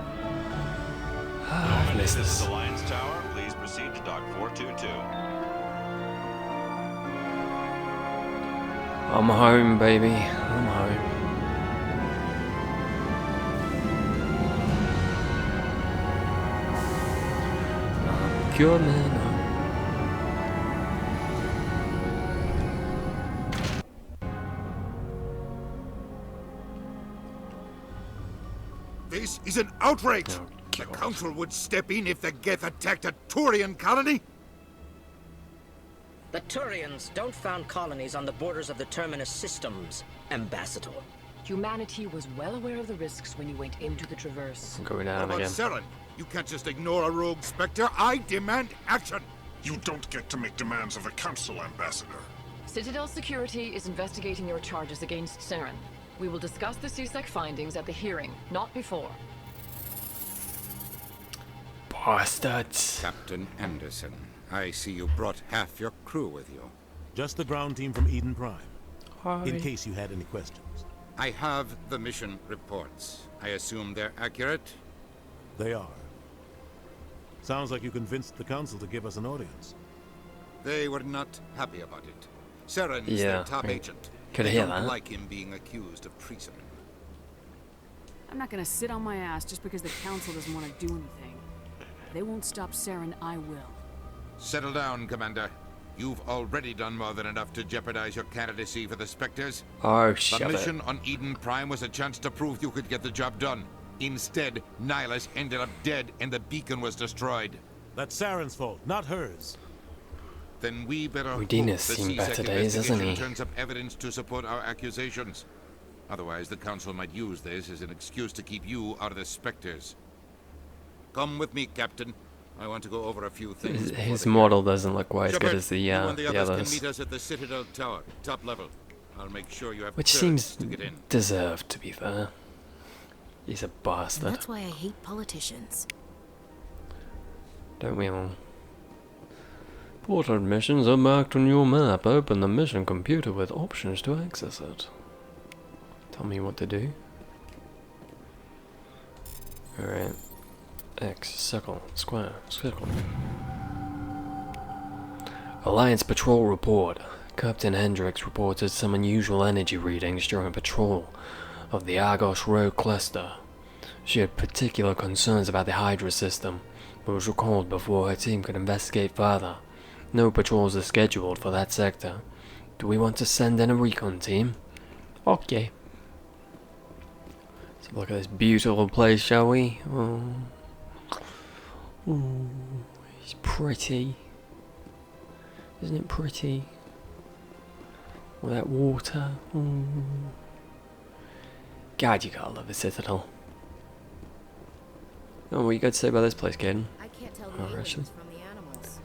Normandy, this is Alliance Tower. Please proceed to Dock 422. I'm home, baby. I'm home. Good man. This is an outrage! The Council would step in if the Geth attacked a Turian colony? The Turians don't found colonies on the borders of the Terminus systems, Ambassador. Humanity was well aware of the risks when you went into the Traverse. I'm going down What about again. Saren? You can't just ignore a rogue Spectre. I demand action! You don't get to make demands of the Council, Ambassador. Citadel Security is investigating your charges against Saren. We will discuss the CSEC findings at the hearing, not before. Bastards. Captain Anderson, I see you brought half your crew with you. Just the ground team from Eden Prime. Hi. In case you had any questions. I have the mission reports. I assume they're accurate? They are. Sounds like you convinced the Council to give us an audience. They were not happy about it. Saren is Yeah, their top I agent. could They hear don't that. like him being accused of treason. I'm not gonna sit on my ass just because the Council doesn't want to do anything. If they won't stop Saren, I will. Settle down, Commander. You've already done more than enough to jeopardize your candidacy for the Spectres. Oh, The shut it. mission on Eden Prime was a chance to prove you could get the job done. Instead, Nihilus ended up dead and the beacon was destroyed. That's Saren's fault, not hers. Then we better hope Udina's the seen better CSEC days, hasn't investigation he? turns up evidence to support our accusations. Otherwise, the Council might use this as an excuse to keep you out of the Spectres. Come with me, Captain. I want to go over a few things. His model doesn't look quite as good Shepard, as the you and the others others. can meet us at the Citadel Tower, top level. I'll make sure you have Which clearance seems to get in. deserved, to be fair. He's a And bastard. that's why I hate politicians. Don't we all? Port admissions are marked on your map. Open the mission computer with options to access it. Tell me what to do. Alright. X, circle, square, circle. Alliance Patrol Report. Captain Hendricks reported some unusual energy readings during a patrol of the Argos Road cluster. She had particular concerns about the Hydra system, but was recalled before her team could investigate further. No patrols are scheduled for that sector. Do we want to send in a recon team? Okay. Let's look at this beautiful place, shall we? Oh. Ooh, it's pretty. Isn't it pretty? All that water. Ooh. God, you gotta love the Citadel. Oh, what you got to say about this place, Caden? I can't tell the Oh, aliens Russian? from the animals.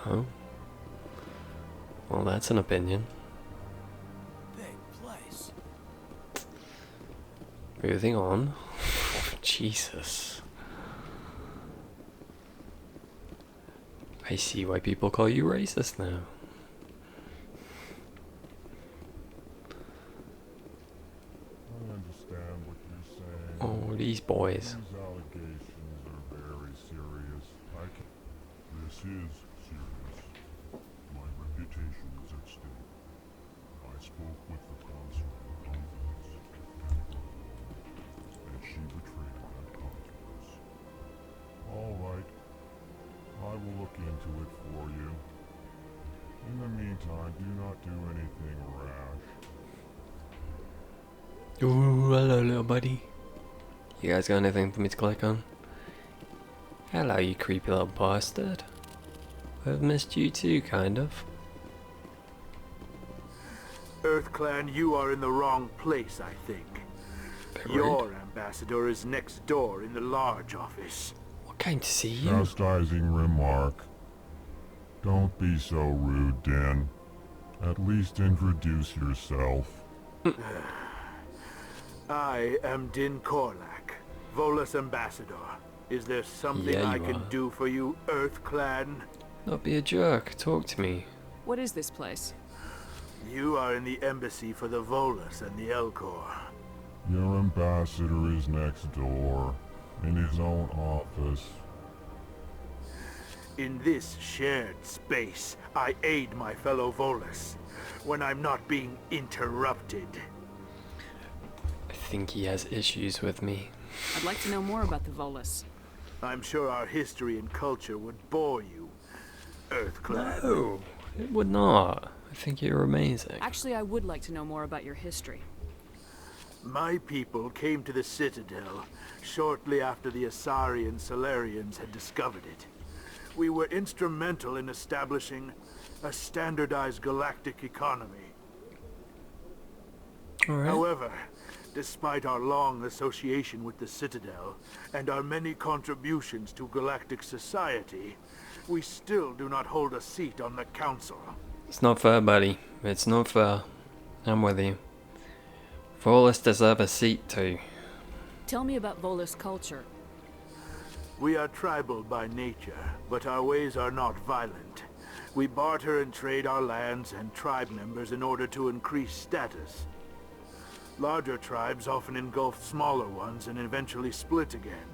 Oh. Well, that's an opinion. Big place. Moving on. Jesus. I see why people call you racist now. I understand what you're saying. Oh, these boys. These allegations are very serious. This is serious. My reputation is at stake. I spoke with the consul in confidence, and she betrayed that confidence. All right. I will look into it for you. In the meantime, do not do anything rash. Ooh, hello, little buddy. You guys got anything for me to click on? Hello, you creepy little bastard. I've missed you too, kind of. EarthClan, you are in the wrong place, I think. Your ambassador is next door in the large office. What came to see you? Chastising remark. Don't be so rude, Den. At least introduce yourself. I am Din Korlak, Volus ambassador. Is there something Yeah, I you can are. do for you, EarthClan? Not be a jerk. Talk to me. What is this place? You are in the embassy for the Volus and the Elcor. Your ambassador is next door, in his own office. In this shared space, I aid my fellow Volus when I'm not being interrupted. I think he has issues with me. I'd like to know more about the Volus. I'm sure our history and culture would bore you, EarthClan. No, it would not. I think you're amazing. Actually, I would like to know more about your history. My people came to the Citadel shortly after the Asari Solarians had discovered it. We were instrumental in establishing a standardized galactic economy. However, despite our long association with the Citadel and our many contributions to galactic society, we still do not hold a seat on the Council. It's not fair, buddy. It's not fair. I'm with you. Volus deserve a seat too. Tell me about Volus culture. We are tribal by nature, but our ways are not violent. We barter and trade our lands and tribe members in order to increase status. Larger tribes often engulf smaller ones and eventually split again.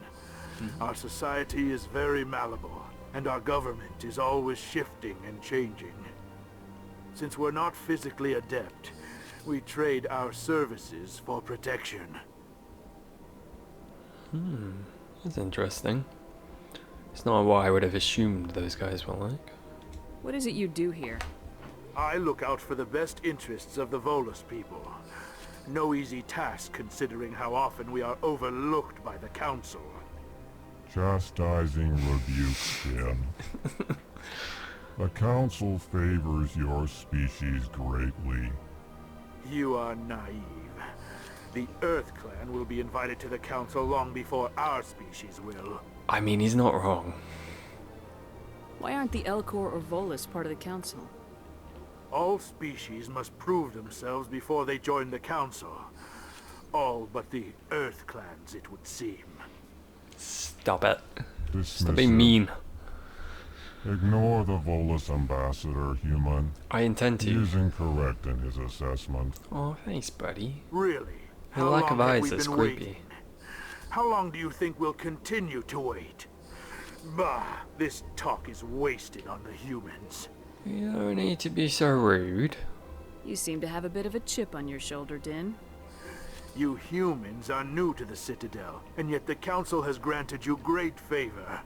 Our society is very malleable, and our government is always shifting and changing. Since we're not physically adept, we trade our services for protection. That's interesting. It's not what I would have assumed those guys were like. What is it you do here? I look out for the best interests of the Volus people. No easy task considering how often we are overlooked by the Council. Chastising rebuke, Dan. The Council favors your species greatly. You are naive. The Earth Clan will be invited to the Council long before our species will. I mean, he's not wrong. Why aren't the Elcor or Volus part of the Council? All species must prove themselves before they join the Council. All but the Earth Clans, it would seem. Stop it. Dismissive. Stop being mean. Ignore the Volus ambassador, human. I intend to. He is incorrect in his assessment. Oh, thanks, buddy. Really? The lack of eyes is creepy. How long do you think we'll continue to wait? Bah, this talk is wasted on the humans. You don't need to be so rude. You seem to have a bit of a chip on your shoulder, Din. You humans are new to the Citadel, and yet the Council has granted you great favor.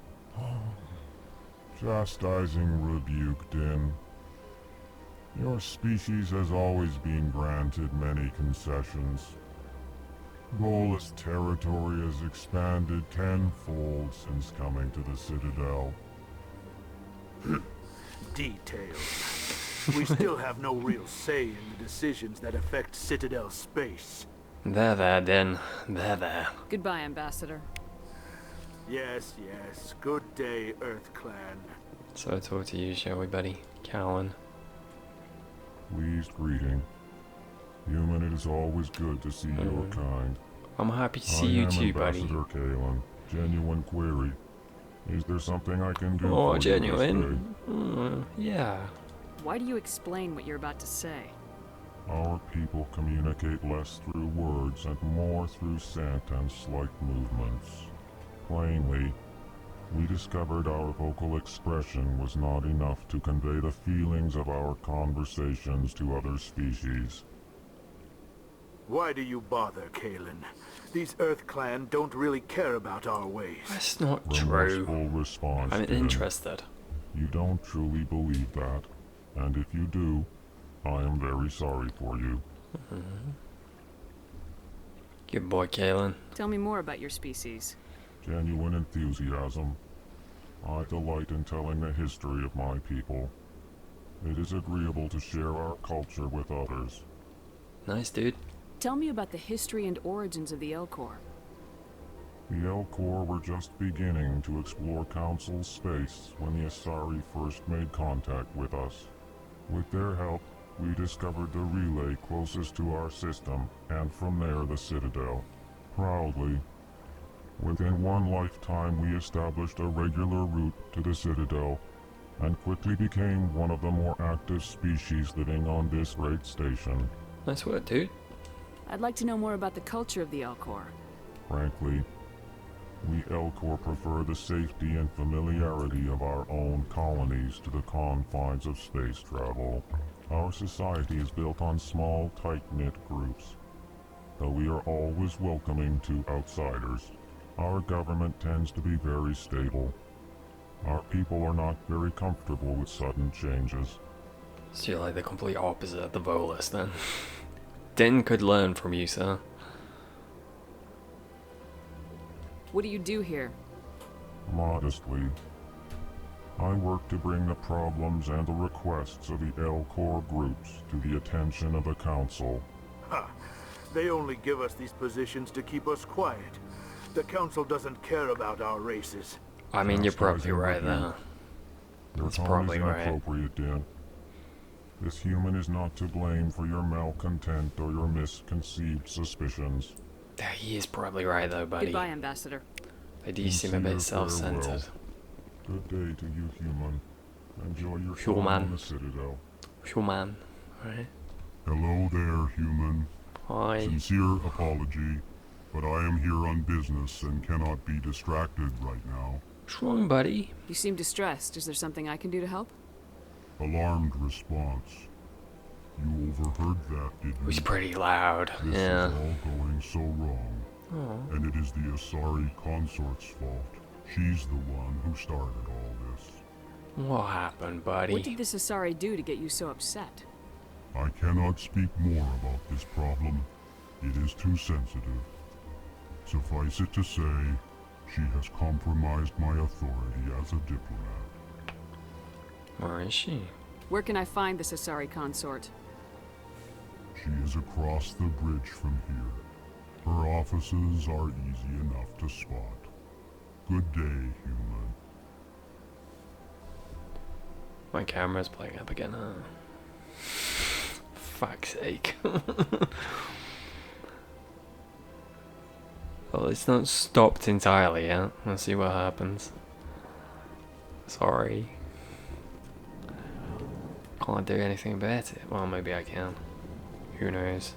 Chastising rebuke, Din. Your species has always been granted many concessions. Volus territory has expanded tenfold since coming to the Citadel. Details. We still have no real say in the decisions that affect Citadel space. There, Din. There. Goodbye, Ambassador. Yes. Good day, Earth Clan. So talk to you, shall we, buddy? Callan. Pleased greeting. Human, it is always good to see your kind. I'm happy to see you too, buddy. Ambassador Callan. Genuine query. Is there something I can do for genuine? Yeah. Why do you explain what you're about to say? Our people communicate less through words and more through scent and slight movements. Plainly, we discovered our vocal expression was not enough to convey the feelings of our conversations to other species. Why do you bother, Kalen? These Earth Clan don't really care about our ways. That's not true. Response, I'm Din. interested. You don't truly believe that, and if you do, I am very sorry for you. Good boy, Kalen. Tell me more about your species. Genuine enthusiasm. I delight in telling the history of my people. It is agreeable to share our culture with others. Nice, dude. Tell me about the history and origins of the Elcor. The Elcor were just beginning to explore Council space when the Asari first made contact with us. With their help, we discovered the relay closest to our system, and from there the Citadel. Proudly, within one lifetime we established a regular route to the Citadel, and quickly became one of the more active species living on this great station. Nice work, dude. I'd like to know more about the culture of the Elcor. Frankly, we Elcor prefer the safety and familiarity of our own colonies to the confines of space travel. Our society is built on small, tight-knit groups, though we are always welcoming to outsiders. Our government tends to be very stable. Our people are not very comfortable with sudden changes. So you're like the complete opposite of the Volus, then. Din could learn from you, sir. What do you do here? Modestly, I work to bring the problems and the requests of the Elcor groups to the attention of the Council. Ha! They only give us these positions to keep us quiet. The Council doesn't care about our races. I mean, you're probably right there. That's probably inappropriate, Din. This human is not to blame for your malcontent or your misconceived suspicions. Yeah, he is probably right though, buddy. Goodbye, Ambassador. I do seem a bit self-centered. Good day to you, human. Enjoy your Human. time on the Citadel. Human. Right. Hello there, human. Hi. Sincere apology, but I am here on business and cannot be distracted right now. What's wrong, buddy? You seem distressed. Is there something I can do to help? Alarmed response. You overheard that, did you? It was pretty loud. This Yeah. is all going so wrong. Oh. And it is the Asari consort's fault. She's the one who started all this. What happened, buddy? What did this Asari do to get you so upset? I cannot speak more about this problem. It is too sensitive. Suffice it to say, she has compromised my authority as a diplomat. Where is she? Where can I find this Asari consort? She is across the bridge from here. Her offices are easy enough to spot. Good day, human. My camera's playing up again, huh? Fuck's sake. Well, it's not stopped entirely yet. Let's see what happens. Sorry. Can't do anything about it. Well, maybe I can. Who knows?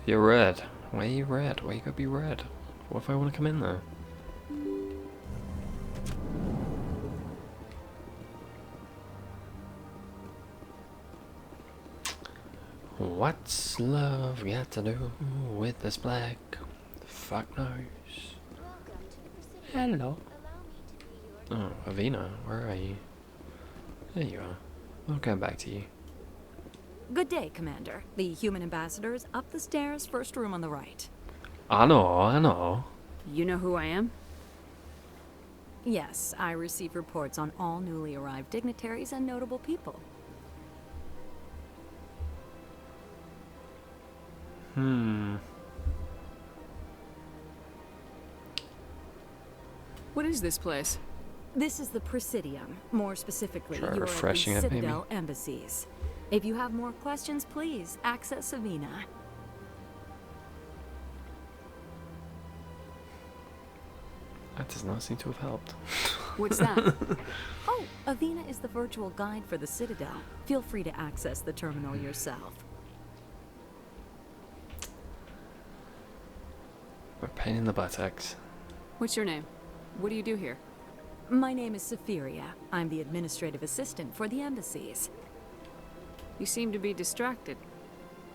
You're red. Why are you red? Why you gotta be red? What if I want to come in there? What's love got to do with this black? Fuck knows. Hello. Oh, Avina, where are you? There you are. I'll come back to you. Good day, Commander. The human ambassador is up the stairs, first room on the right. I know. You know who I am? Yes, I receive reports on all newly arrived dignitaries and notable people. What is this place? This is the Presidium. More specifically, Try you're at the refreshing it, maybe. Citadel embassies. If you have more questions, please access Avina. That does not seem to have helped. What's that? Oh, Avina is the virtual guide for the Citadel. Feel free to access the terminal yourself. We're a pain in the buttocks. What's your name? What do you do here? My name is Safiria. I'm the administrative assistant for the embassies. You seem to be distracted.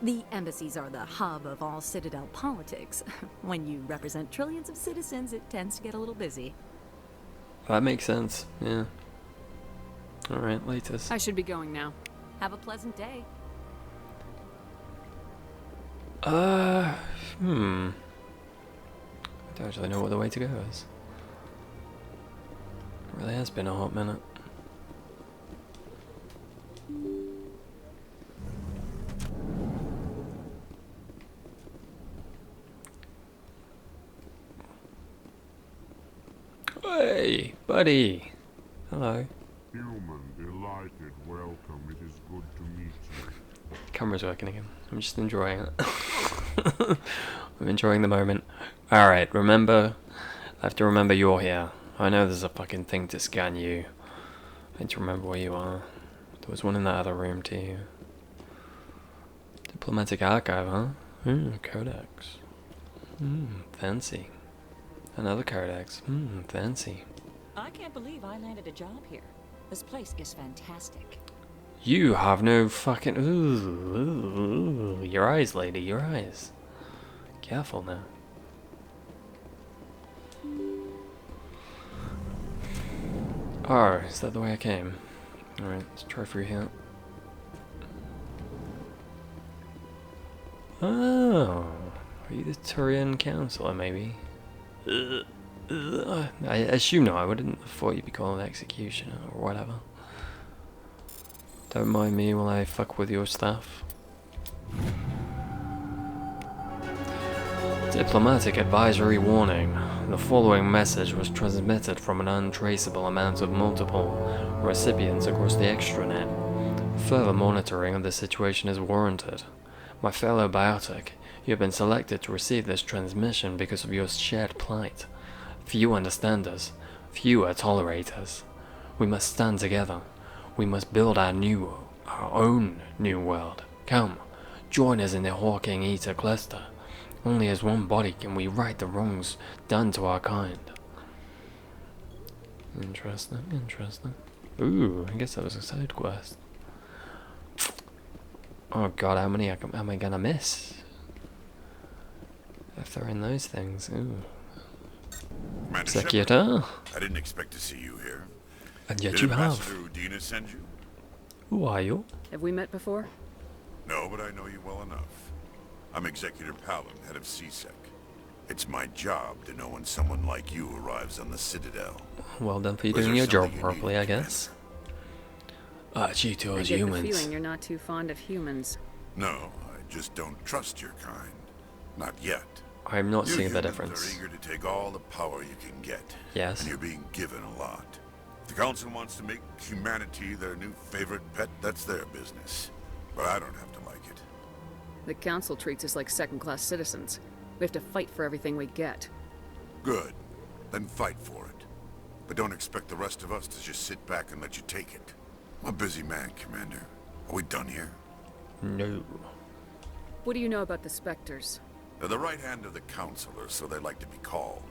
The embassies are the hub of all Citadel politics. When you represent trillions of citizens, it tends to get a little busy. That makes sense, yeah. Alright, latest. I should be going now. Have a pleasant day. I don't actually know what the way to go is. It really has been a hot minute. Hey, buddy. Hello. Human, delighted, welcome. It is good to meet you. Camera's working again. I'm just enjoying it. I'm enjoying the moment. Alright, remember, I have to remember you're here. I know there's a fucking thing to scan you. I need to remember where you are. There was one in that other room too. Diplomatic archive, huh? Codex. Fancy. Another codex. Fancy. I can't believe I landed a job here. This place is fantastic. You have no fucking... Ooh, your eyes, lady, your eyes. Careful now. Oh, is that the way I came? Alright, let's try through here. Oh, are you the Turian counselor, maybe? I assume no, I wouldn't have thought you'd be called an executioner or whatever. Don't mind me while I fuck with your stuff. Diplomatic advisory warning. The following message was transmitted from an untraceable amount of multiple recipients across the extranet. Further monitoring of the situation is warranted. My fellow biotic, you have been selected to receive this transmission because of your shared plight. Few understand us, fewer tolerate us. We must stand together. We must build our own new world. Come, join us in the Hawking Eater cluster. Only as one body can we right the wrongs done to our kind. Interesting, interesting. Ooh, I guess that was a side quest. Oh god, how many am I gonna miss? throw in those things. Ooh. Commander Security. I didn't expect to see you here. And yet Did you have. Ambassador Udina send you? Who are you? Have we met before? No, but I know you well enough. I'm Executor Palin, head of CSEC. It's my job to know when someone like you arrives on the Citadel. Well done for you Was doing there your job something you properly, needed, I guess. It's you two I as get the humans. feeling you're not too fond of humans. No, I just don't trust your kind. Not yet. I'm not You seeing the humans difference. are eager to take all the power you can get. Yes. And you're being given a lot. If the Council wants to make humanity their new favorite pet, that's their business. But I don't have to like it. The Council treats us like second-class citizens. We have to fight for everything we get. Good. Then fight for it. But don't expect the rest of us to just sit back and let you take it. I'm a busy man, Commander. Are we done here? No. What do you know about the Spectres? They're the right hand of the Council, or so they like to be called.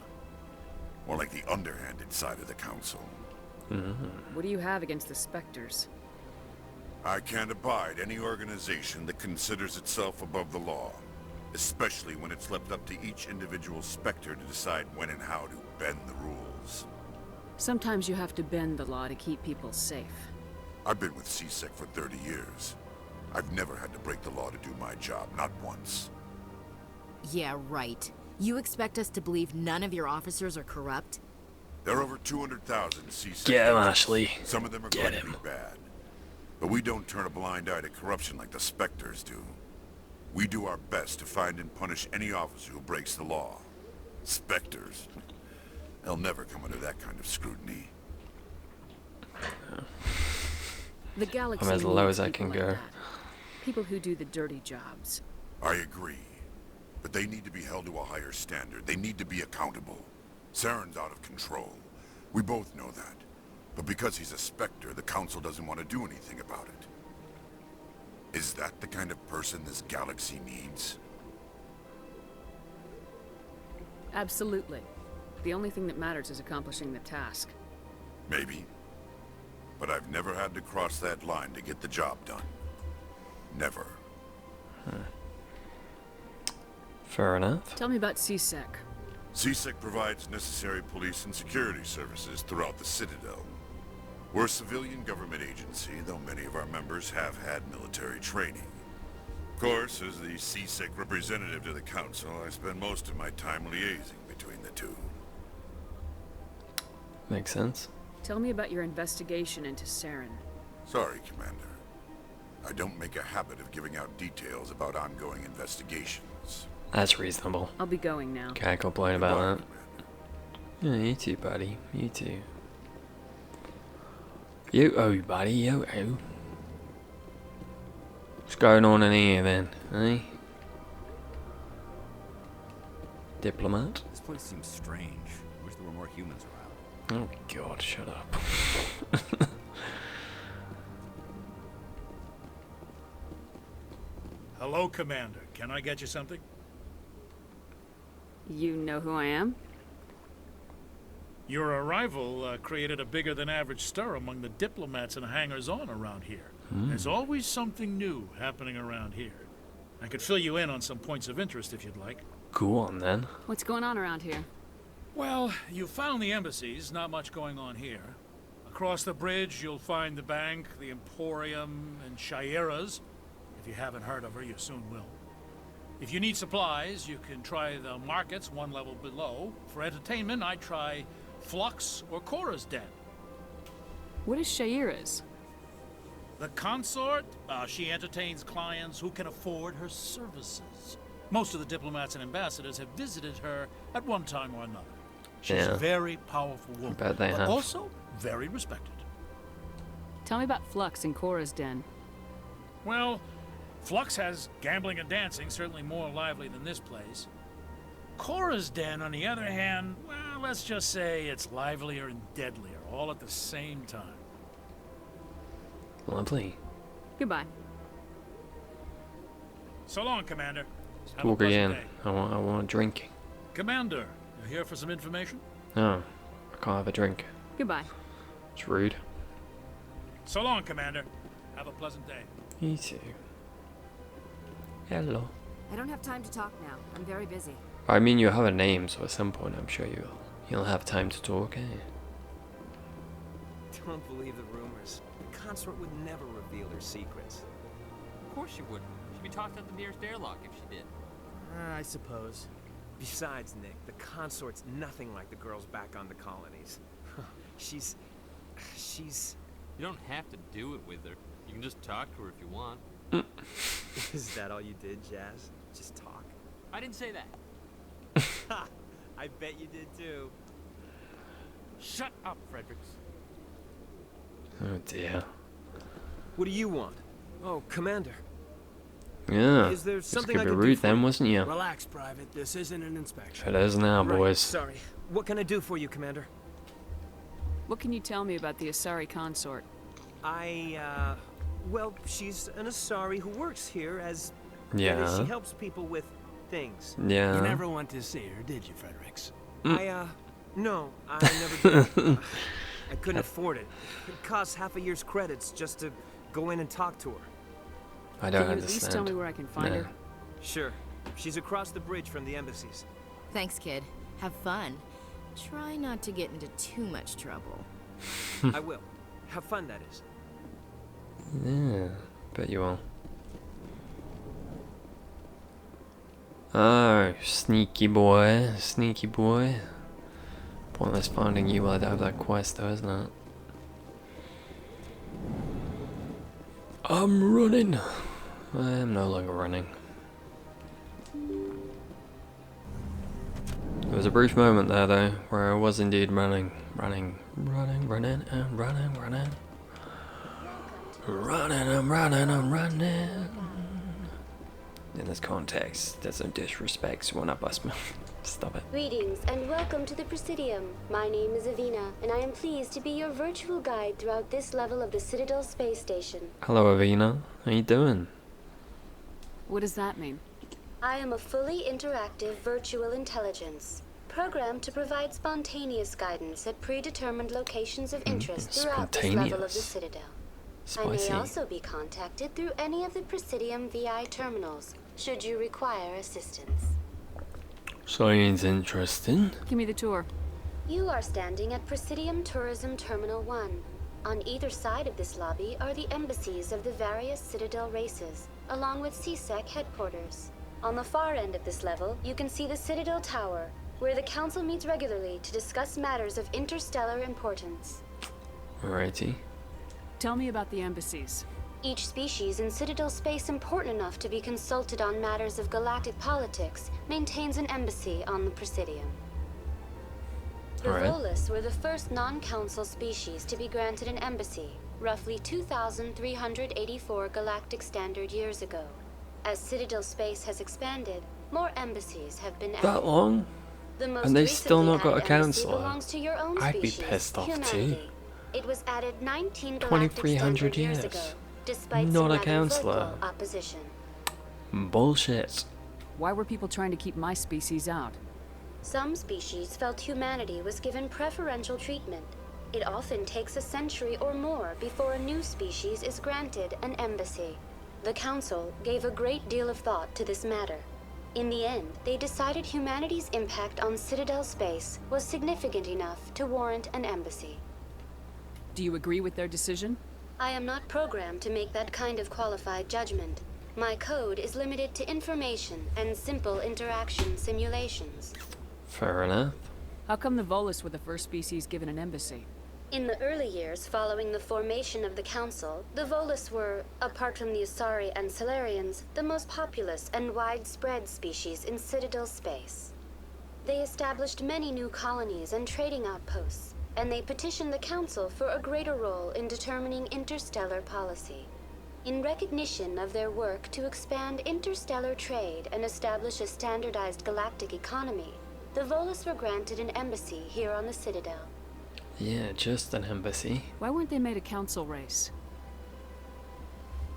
More like the underhanded side of the Council. What do you have against the Spectres? I can't abide any organization that considers itself above the law. Especially when it's left up to each individual Spectre to decide when and how to bend the rules. Sometimes you have to bend the law to keep people safe. I've been with CSEC for 30 years. I've never had to break the law to do my job, not once. Yeah, right. You expect us to believe none of your officers are corrupt? There are over 200,000 CSEC. Get him, agents. Ashley. Some of them are Get going to be bad. But we don't turn a blind eye to corruption like the Spectres do. We do our best to find and punish any officer who breaks the law. Spectres. They'll never come under that kind of scrutiny. The galaxy I'm as low needs as I people can like go. that. People who do the dirty jobs. I agree. But they need to be held to a higher standard. They need to be accountable. Saren's out of control. We both know that. But because he's a Spectre, the Council doesn't want to do anything about it. Is that the kind of person this galaxy needs? Absolutely. The only thing that matters is accomplishing the task. Maybe. But I've never had to cross that line to get the job done. Never. Fair enough. Tell me about CSEC. CSEC provides necessary police and security services throughout the Citadel. We're a civilian government agency, though many of our members have had military training. Of course, as the CSEC representative to the Council, I spend most of my time liaising between the two. Makes sense. Tell me about your investigation into Saren. Sorry, Commander. I don't make a habit of giving out details about ongoing investigations. That's reasonable. I'll be going now. Can't complain about that. Yeah, you too, buddy. You too. You, buddy. You, What's going on in here then, eh? Diplomat? This place seems strange. Wish there were more humans around. Oh god, shut up. Hello, Commander. Can I get you something? You know who I am? Your arrival created a bigger-than-average stir among the diplomats and hangers-on around here. There's always something new happening around here. I could fill you in on some points of interest if you'd like. Go on then. What's going on around here? Well, you found the embassies, not much going on here. Across the bridge, you'll find the bank, the Emporium, and Shaira's. If you haven't heard of her, you soon will. If you need supplies, you can try the markets one level below. For entertainment, I'd try Flux or Cora's Den. What is Shaira's? The consort, she entertains clients who can afford her services. Most of the diplomats and ambassadors have visited her at one time or another. She's a very powerful woman, bet they but have. also very respected. Tell me about Flux and Cora's Den. Well, Flux has gambling and dancing, certainly more lively than this place. Cora's Den, on the other hand, well, let's just say it's livelier and deadlier, all at the same time. Lovely. Goodbye. So long, Commander. Have a Talk pleasant again. day. I want a drink. Commander, you here for some information? No, I can't have a drink. Goodbye. It's rude. So long, Commander. Have a pleasant day. You too. Hello. I don't have time to talk now. I'm very busy. I mean, you have a name, so at some point I'm sure you'll have time to talk, eh? Don't believe the rumors. The consort would never reveal her secrets. Of course she wouldn't. She'd be tossed out the nearest airlock if she did. I suppose. Besides, Nick, the consort's nothing like the girls back on the colonies. She's... You don't have to do it with her. You can just talk to her if you want. Is that all you did, Jazz? Just talk? I didn't say that. Ha! I bet you did too. Shut up, Fredericks. Oh dear. What do you want? Oh, Commander. Yeah. Is there This something could I be can rude do for then, you? wasn't you? Relax, Private. This isn't an inspection. It is now, Right, boys. sorry. What can I do for you, Commander? What can you tell me about the Asari consort? Well, she's an Asari who works here as... Yeah. She helps people with things. Yeah. You never went to see her, did you, Fredericks? No, I never did. I couldn't afford it. It costs half a year's credits just to go in and talk to her. I don't Can you understand. at least tell me where I can find her? Sure. She's across the bridge from the embassies. Thanks, kid. Have fun. Try not to get into too much trouble. I will. Have fun, that is. Yeah, bet you will. Oh, sneaky boy, sneaky boy. Pointless finding you while I have that quest though, isn't it? I'm running. I am no longer running. There was a brief moment there though, where I was indeed running. Running, I'm running. In this context, there's no disrespect, so when I bust me. Stop it. Greetings and welcome to the Presidium. My name is Avina, and I am pleased to be your virtual guide throughout this level of the Citadel space station. Hello, Avina. How you doing? What does that mean? I am a fully interactive virtual intelligence, programmed to provide spontaneous guidance at predetermined locations of interest throughout this level of the Citadel. Spicy. I may also be contacted through any of the Presidium VI terminals, should you require assistance. Sounds interesting. Give me the tour. You are standing at Presidium Tourism Terminal 1. On either side of this lobby are the embassies of the various Citadel races, along with CSEC headquarters. On the far end of this level, you can see the Citadel Tower, where the Council meets regularly to discuss matters of interstellar importance. Alrighty. Tell me about the embassies. Each species in Citadel space important enough to be consulted on matters of galactic politics maintains an embassy on the Presidium. The Volus were the first non-council species to be granted an embassy, roughly 2,384 galactic standard years ago. As Citadel space has expanded, more embassies have been added. That long? The most And they still recently not got a added embassy councillor? belongs to your own I'd be species, pissed off humanity. too. It was added 19 galactic 2300 standard years years. ago, despite Not some a rather councillor. vocal opposition. Bullshit. Why were people trying to keep my species out? Some species felt humanity was given preferential treatment. It often takes a century or more before a new species is granted an embassy. The Council gave a great deal of thought to this matter. In the end, they decided humanity's impact on Citadel space was significant enough to warrant an embassy. Do you agree with their decision? I am not programmed to make that kind of qualified judgment. My code is limited to information and simple interaction simulations. Fair enough. How come the Volus were the first species given an embassy? In the early years following the formation of the Council, the Volus were, apart from the Asari and Solarians, the most populous and widespread species in Citadel space. They established many new colonies and trading outposts, and they petitioned the Council for a greater role in determining interstellar policy. In recognition of their work to expand interstellar trade and establish a standardized galactic economy, the Volus were granted an embassy here on the Citadel. Yeah, just an embassy. Why weren't they made a council race?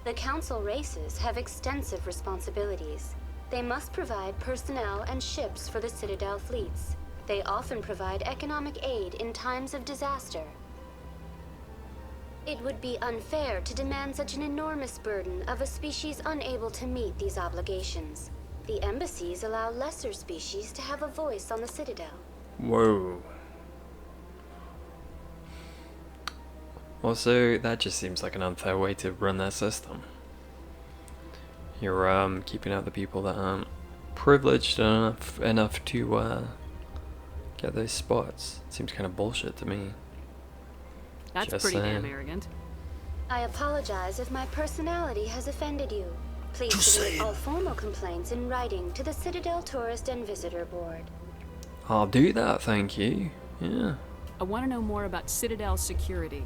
The Council races have extensive responsibilities. They must provide personnel and ships for the Citadel fleets. They often provide economic aid in times of disaster. It would be unfair to demand such an enormous burden of a species unable to meet these obligations. The embassies allow lesser species to have a voice on the Citadel. Whoa. Also, that just seems like an unfair way to run their system. You're keeping out the people that aren't privileged enough to get those spots. It seems kind of bullshit to me. That's Just pretty saying. damn arrogant. I apologize if my personality has offended you. Please submit all formal complaints in writing to the Citadel Tourist and Visitor Board. I'll do that, thank you. Yeah. I want to know more about Citadel security.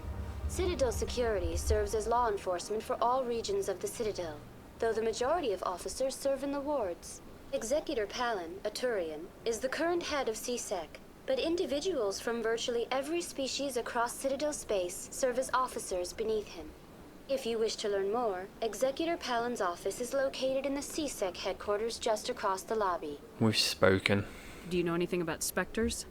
Citadel security serves as law enforcement for all regions of the Citadel, though the majority of officers serve in the wards. Executor Palin, a Turian, is the current head of CSEC, but individuals from virtually every species across Citadel space serve as officers beneath him. If you wish to learn more, Executor Palin's office is located in the CSEC headquarters just across the lobby. We've spoken. Do you know anything about specters?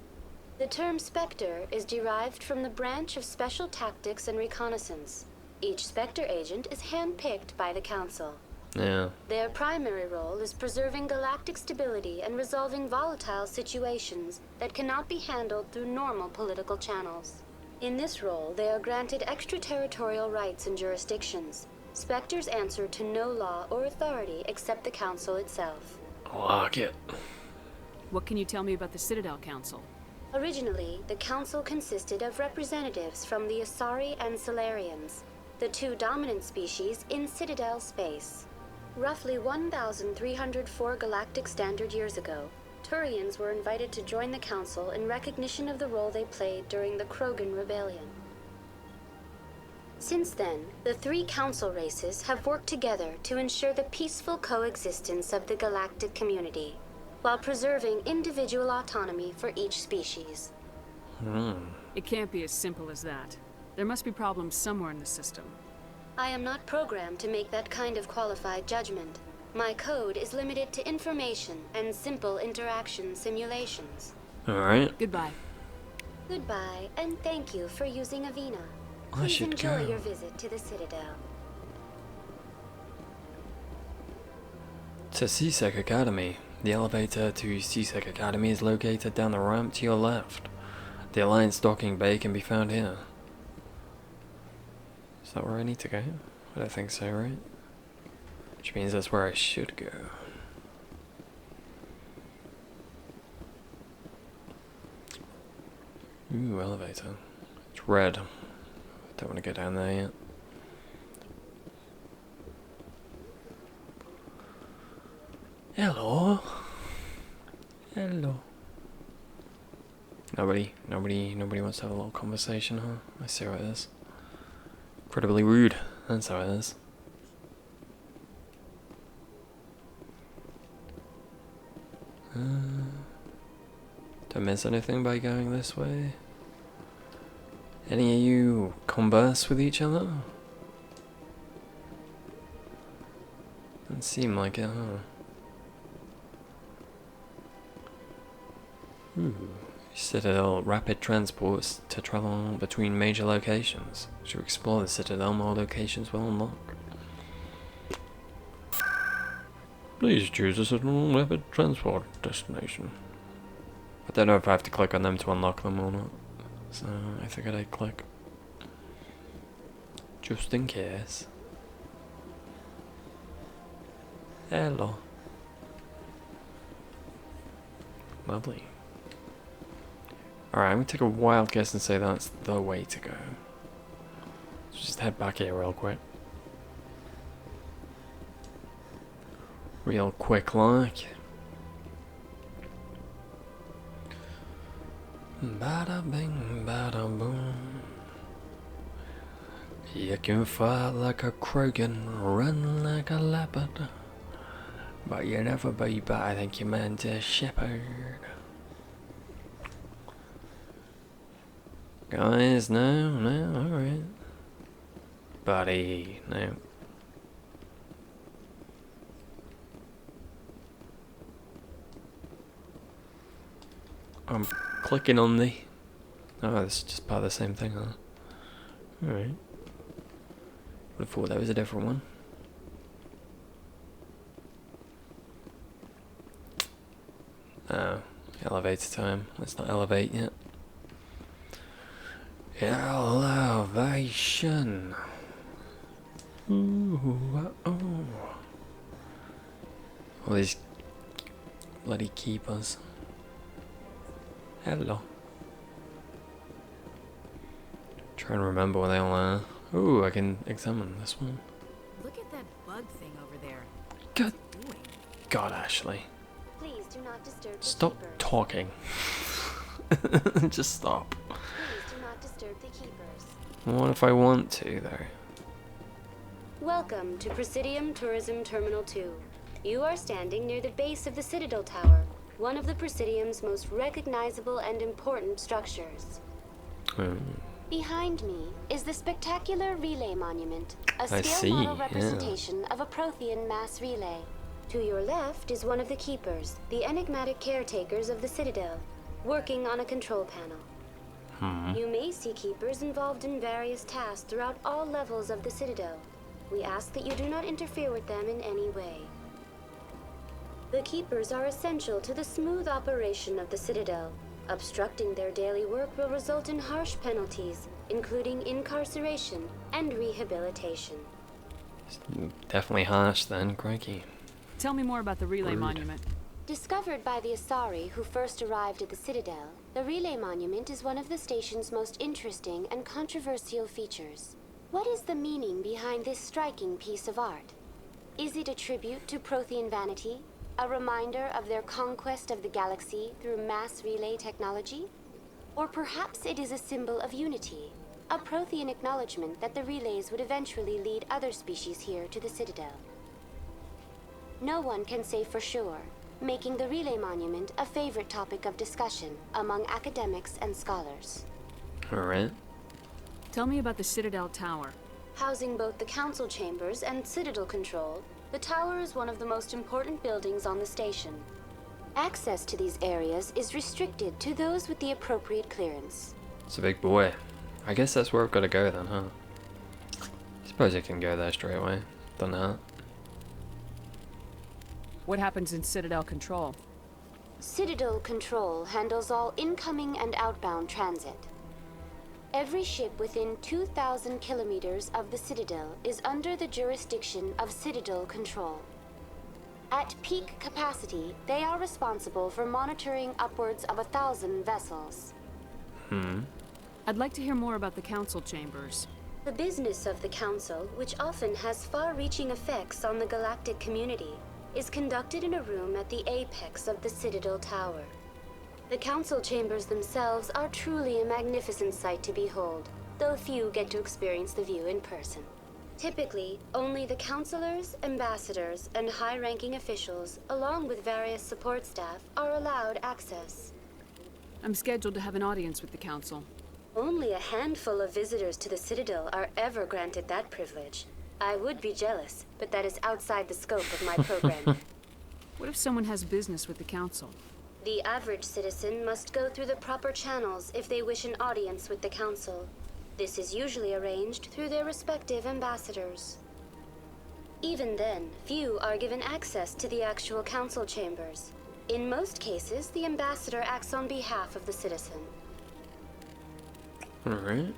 The term Spectre is derived from the branch of Special Tactics and Reconnaissance. Each Spectre agent is handpicked by the Council. Yeah. Their primary role is preserving galactic stability and resolving volatile situations that cannot be handled through normal political channels. In this role, they are granted extraterritorial rights and jurisdictions. Spectres answer to no law or authority except the Council itself. I like it. What can you tell me about the Citadel Council? Originally, the Council consisted of representatives from the Asari and Salarians, the two dominant species in Citadel space. Roughly 1,304 galactic standard years ago, Turians were invited to join the Council in recognition of the role they played during the Krogan Rebellion. Since then, the three Council races have worked together to ensure the peaceful coexistence of the galactic community, while preserving individual autonomy for each species. It can't be as simple as that. There must be problems somewhere in the system. I am not programmed to make that kind of qualified judgment. My code is limited to information and simple interaction simulations. Alright. Goodbye. Goodbye, and thank you for using Avina. I Please should enjoy go. your visit to the Citadel. To CSEC Academy. The elevator to CSEC Academy is located down the ramp to your left. The Alliance docking bay can be found here. Is that where I need to go? I don't think so, right? Which means that's where I should go. Ooh, elevator. It's red. Don't want to go down there yet. Hello. Hello. Nobody wants to have a little conversation, huh? I see how it is. Incredibly rude. That's how it is. Don't miss anything by going this way. Any of you converse with each other? Doesn't seem like it, huh? Ooh. Citadel rapid transports to travel between major locations. To explore the Citadel, more locations will unlock. Please choose a Citadel rapid transport destination. I don't know if I have to click on them to unlock them or not. So I figured I'd click. Just in case. Hello. Lovely. Alright, I'm gonna take a wild guess and say that's the way to go. Let's just head back here real quick. Real quick like. Bada bing, bada boom. You can fight like a Krogan, run like a leopard, but you'll never be better than Commander Shepard. Guys, no, alright. Buddy, no. I'm clicking on the... Oh, this is just part of the same thing, huh? Alright. Would have thought that was a different one. Elevator time. Let's not elevate yet. Elevation. Ooh, oh. All these bloody keepers. Hello. Trying to remember what they all are. Ooh, I can examine this one. Look at that bug thing over there. God. God, Ashley. Please do not disturb the Stop keepers. talking. Just stop. Please do not disturb the keepers. What if I want to, though? Welcome to Presidium Tourism Terminal 2. You are standing near the base of the Citadel Tower, one of the Presidium's most recognizable and important structures. Behind me is the spectacular relay monument, a scale model representation of a Prothean mass relay. To your left is one of the keepers, the enigmatic caretakers of the Citadel, working on a control panel. You may see keepers involved in various tasks throughout all levels of the Citadel. We ask that you do not interfere with them in any way. The keepers are essential to the smooth operation of the Citadel. Obstructing their daily work will result in harsh penalties, including incarceration and rehabilitation. Definitely harsh then, crikey. Tell me more about the relay monument. Discovered by the Asari who first arrived at the Citadel, the relay monument is one of the station's most interesting and controversial features. What is the meaning behind this striking piece of art? Is it a tribute to Prothean vanity? A reminder of their conquest of the galaxy through mass relay technology? Or perhaps it is a symbol of unity, a Prothean acknowledgement that the relays would eventually lead other species here to the Citadel. No one can say for sure, making the relay monument a favorite topic of discussion among academics and scholars. Alright. Tell me about the Citadel Tower. Housing both the council chambers and Citadel control, the tower is one of the most important buildings on the station. Access to these areas is restricted to those with the appropriate clearance. It's a big boy. I guess that's where I've got to go then, huh? Suppose I can go there straight away. Done that. What happens in Citadel Control? Citadel Control handles all incoming and outbound transit. Every ship within 2,000 kilometers of the Citadel is under the jurisdiction of Citadel Control. At peak capacity, they are responsible for monitoring upwards of 1,000 vessels. I'd like to hear more about the council chambers. The business of the Council, which often has far-reaching effects on the galactic community, is conducted in a room at the apex of the Citadel Tower. The council chambers themselves are truly a magnificent sight to behold, though few get to experience the view in person. Typically, only the councilors, ambassadors, and high-ranking officials, along with various support staff, are allowed access. I'm scheduled to have an audience with the council. Only a handful of visitors to the Citadel are ever granted that privilege. I would be jealous, but that is outside the scope of my program. What if someone has business with the council? The average citizen must go through the proper channels if they wish an audience with the council. This is usually arranged through their respective ambassadors. Even then, few are given access to the actual council chambers. In most cases, the ambassador acts on behalf of the citizen. Alright.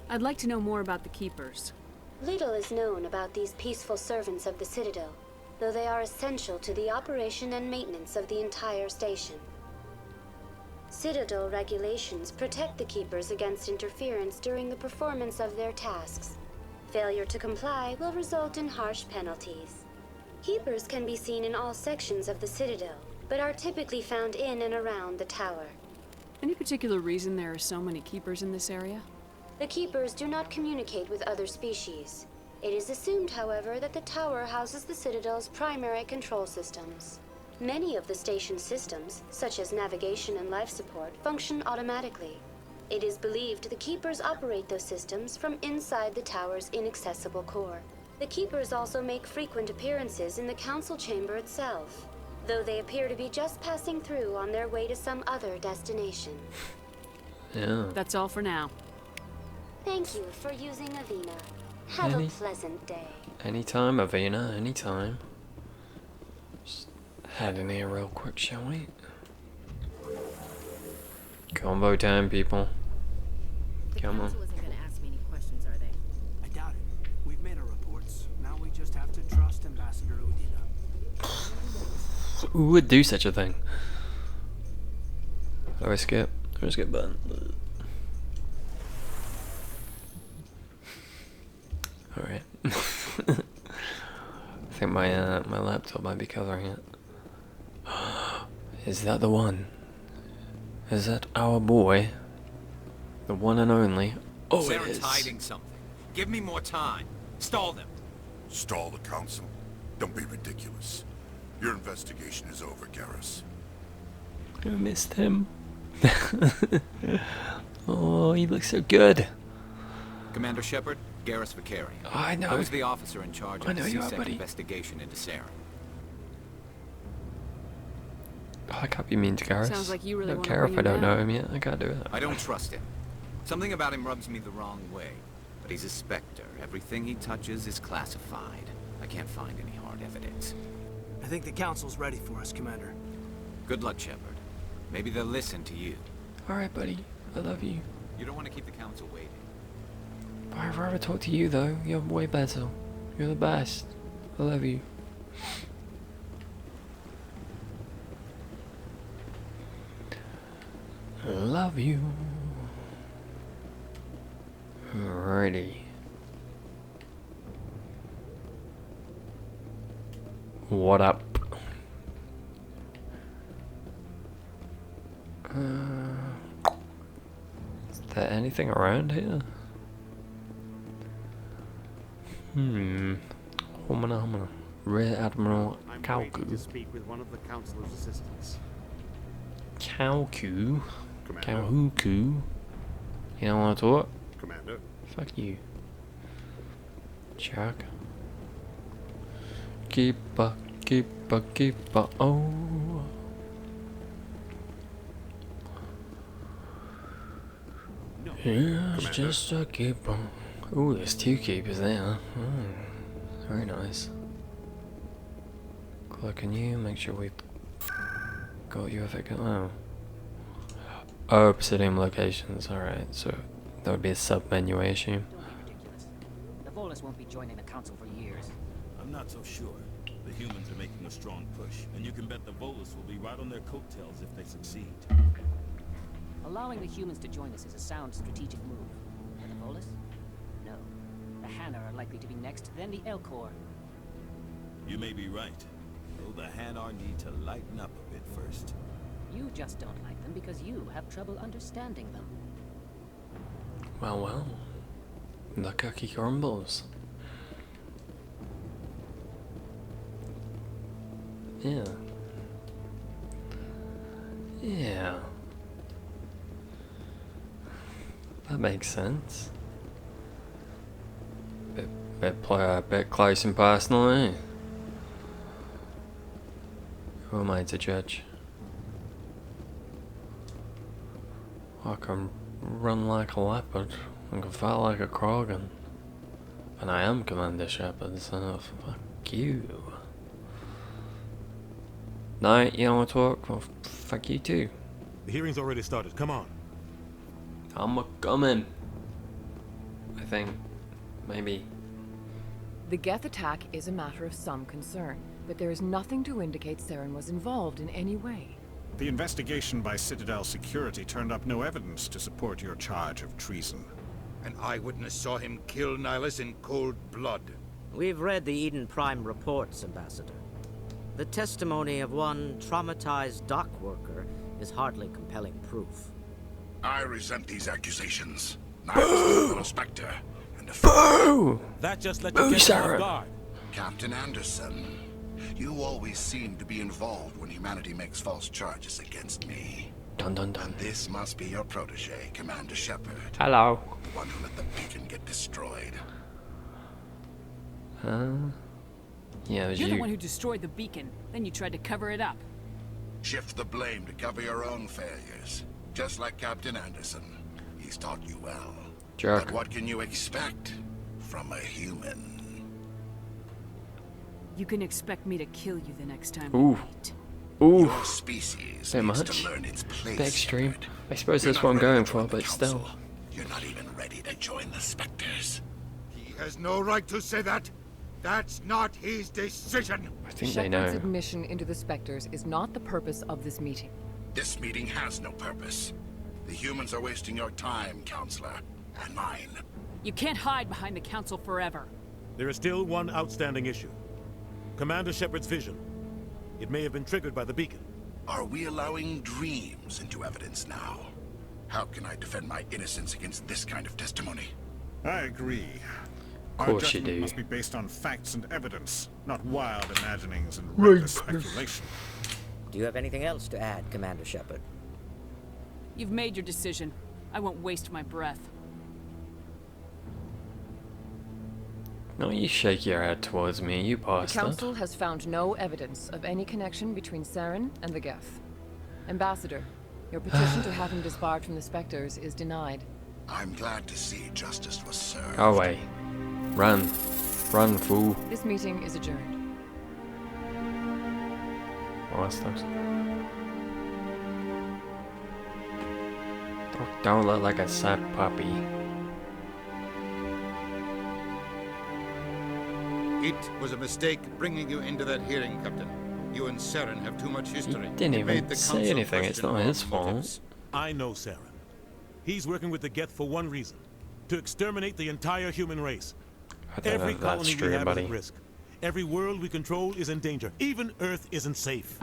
I'd like to know more about the keepers. Little is known about these peaceful servants of the Citadel, though they are essential to the operation and maintenance of the entire station. Citadel regulations protect the keepers against interference during the performance of their tasks. Failure to comply will result in harsh penalties. Keepers can be seen in all sections of the Citadel, but are typically found in and around the tower. Any particular reason there are so many keepers in this area? The keepers do not communicate with other species. It is assumed, however, that the tower houses the Citadel's primary control systems. Many of the station's systems, such as navigation and life support, function automatically. It is believed the keepers operate those systems from inside the tower's inaccessible core. The keepers also make frequent appearances in the council chamber itself, though they appear to be just passing through on their way to some other destination. Yeah. That's all for now. Thank you for using Avina. Have a pleasant day. Anytime, Avina, anytime. Just head in here real quick, shall we? Combo time, people. Come on. Council isn't going to ask me any questions, are they? I doubt it. We've made our reports. Now we just have to trust Ambassador Udina. Who would do such a thing? Do I skip? I skip button. Alright. I think my my laptop might be covering it. Is that the one? Is that our boy? The one and only? Oh, it Saren's is. hiding something. Give me more time. Stall them. Stall the council? Don't be ridiculous. Your investigation is over, Garrus. I missed him. Oh, he looks so good. Commander Shepard, Garrus Vicari. Oh, I know. Who's the officer in charge I of know the you are, CSEC buddy. investigation into Saren? Oh, I can't be mean to Garrus. Sounds like you really I don't wanna care if bring I him don't know down. him yet. I can't do it. I don't trust him. Something about him rubs me the wrong way. But he's a Spectre. Everything he touches is classified. I can't find any hard evidence. I think the council's ready for us, Commander. Good luck, Shepard. Maybe they'll listen to you. Alright, buddy. I love you. You don't want to keep the council waiting. If I ever talk to you, though, you're way better. You're the best. I love you. Love you. Alrighty. What up? Is there anything around here? Homina. Rear Admiral I'm waiting to Kalku. speak with one of the councilor's assistants. Kalku? Commander. Kalhuku? You don't want to talk? Commander. Fuck you. Chuck. Keeper, oh. Here's just a keeper. Ooh, there's two keepers there. Very nice. Click on you, make sure we've got you if it can. Oh. Oh, Obsidian locations, alright, so that would be a sub menu, I assume. The Volus won't be joining the council for years. I'm not so sure. The humans are making a strong push, and you can bet the Volus will be right on their coattails if they succeed. Allowing the humans to join us is a sound strategic move. But the Volus? No. The Hanna are likely to be next, then the Elcor. You may be right. Though the Hanar need to lighten up a bit first. You just don't like them because you have trouble understanding them. Well. The cookie crumbles. Yeah. That makes sense. Bit close and personal, eh? Who am I to judge? I can run like a leopard, I can fight like a Krogan. And I am Commander Shepard, so fuck you. No, you don't want to talk? Well, fuck you too. The hearing's already started. Come on. I'm coming. I think. Maybe. The Geth attack is a matter of some concern, but there is nothing to indicate Saren was involved in any way. The investigation by Citadel Security turned up no evidence to support your charge of treason. An eyewitness saw him kill Nihilus in cold blood. We've read the Eden Prime reports, Ambassador. The testimony of one traumatized dock worker is hardly compelling proof. I resent these accusations. Nihilus was a Spectre, and a That just let you get off guard. Captain Anderson, you always seem to be involved when humanity makes false charges against me. Dun. And this must be your protege, Commander Shepard. Hello. The one who let the beacon get destroyed. Yeah, it was You're you. the one who destroyed the beacon, then you tried to cover it up. Shift the blame to cover your own failures. Just like Captain Anderson. He's taught you well. Jerk. But what can you expect from a human? You can expect me to kill you the next time Ooh. we meet. Ooh, Your species bit needs much. to learn its place. Bit extreme. I suppose You're that's not what I'm ready going to for, join the but still. council. You're not even ready to join the Spectres. He has no right to say that. That's not his decision. I think Shepard's they know. admission into the Spectres is not the purpose of this meeting. This meeting has no purpose. The humans are wasting your time, Counselor, and mine. You can't hide behind the Council forever. There is still one outstanding issue. Commander Shepard's vision. It may have been triggered by the beacon. Are we allowing dreams into evidence now? How can I defend my innocence against this kind of testimony? I agree. Of Our course you judgment do. must be based on facts and evidence, not wild imaginings and Right. reckless speculation. Do you have anything else to add, Commander Shepard? You've made your decision. I won't waste my breath. No, you shake your head towards me, you The bastard. Council has found no evidence of any connection between Saren and the Geth. Ambassador, your petition to have him disbarred from the Spectres is denied. I'm glad to see justice was served. Go away. Run. Run, fool. This meeting is adjourned. Bastards. Don't look like a sad puppy. It was a mistake bringing you into that hearing, Captain. You and Saren have too much history. Didn't It made even the say Council anything, it's question not his our fault. motives. I know Saren. He's working with the Geth for one reason. To exterminate the entire human race. I don't know Every if that's colony true, we have buddy. is at risk. Every world we control is in danger. Even Earth isn't safe.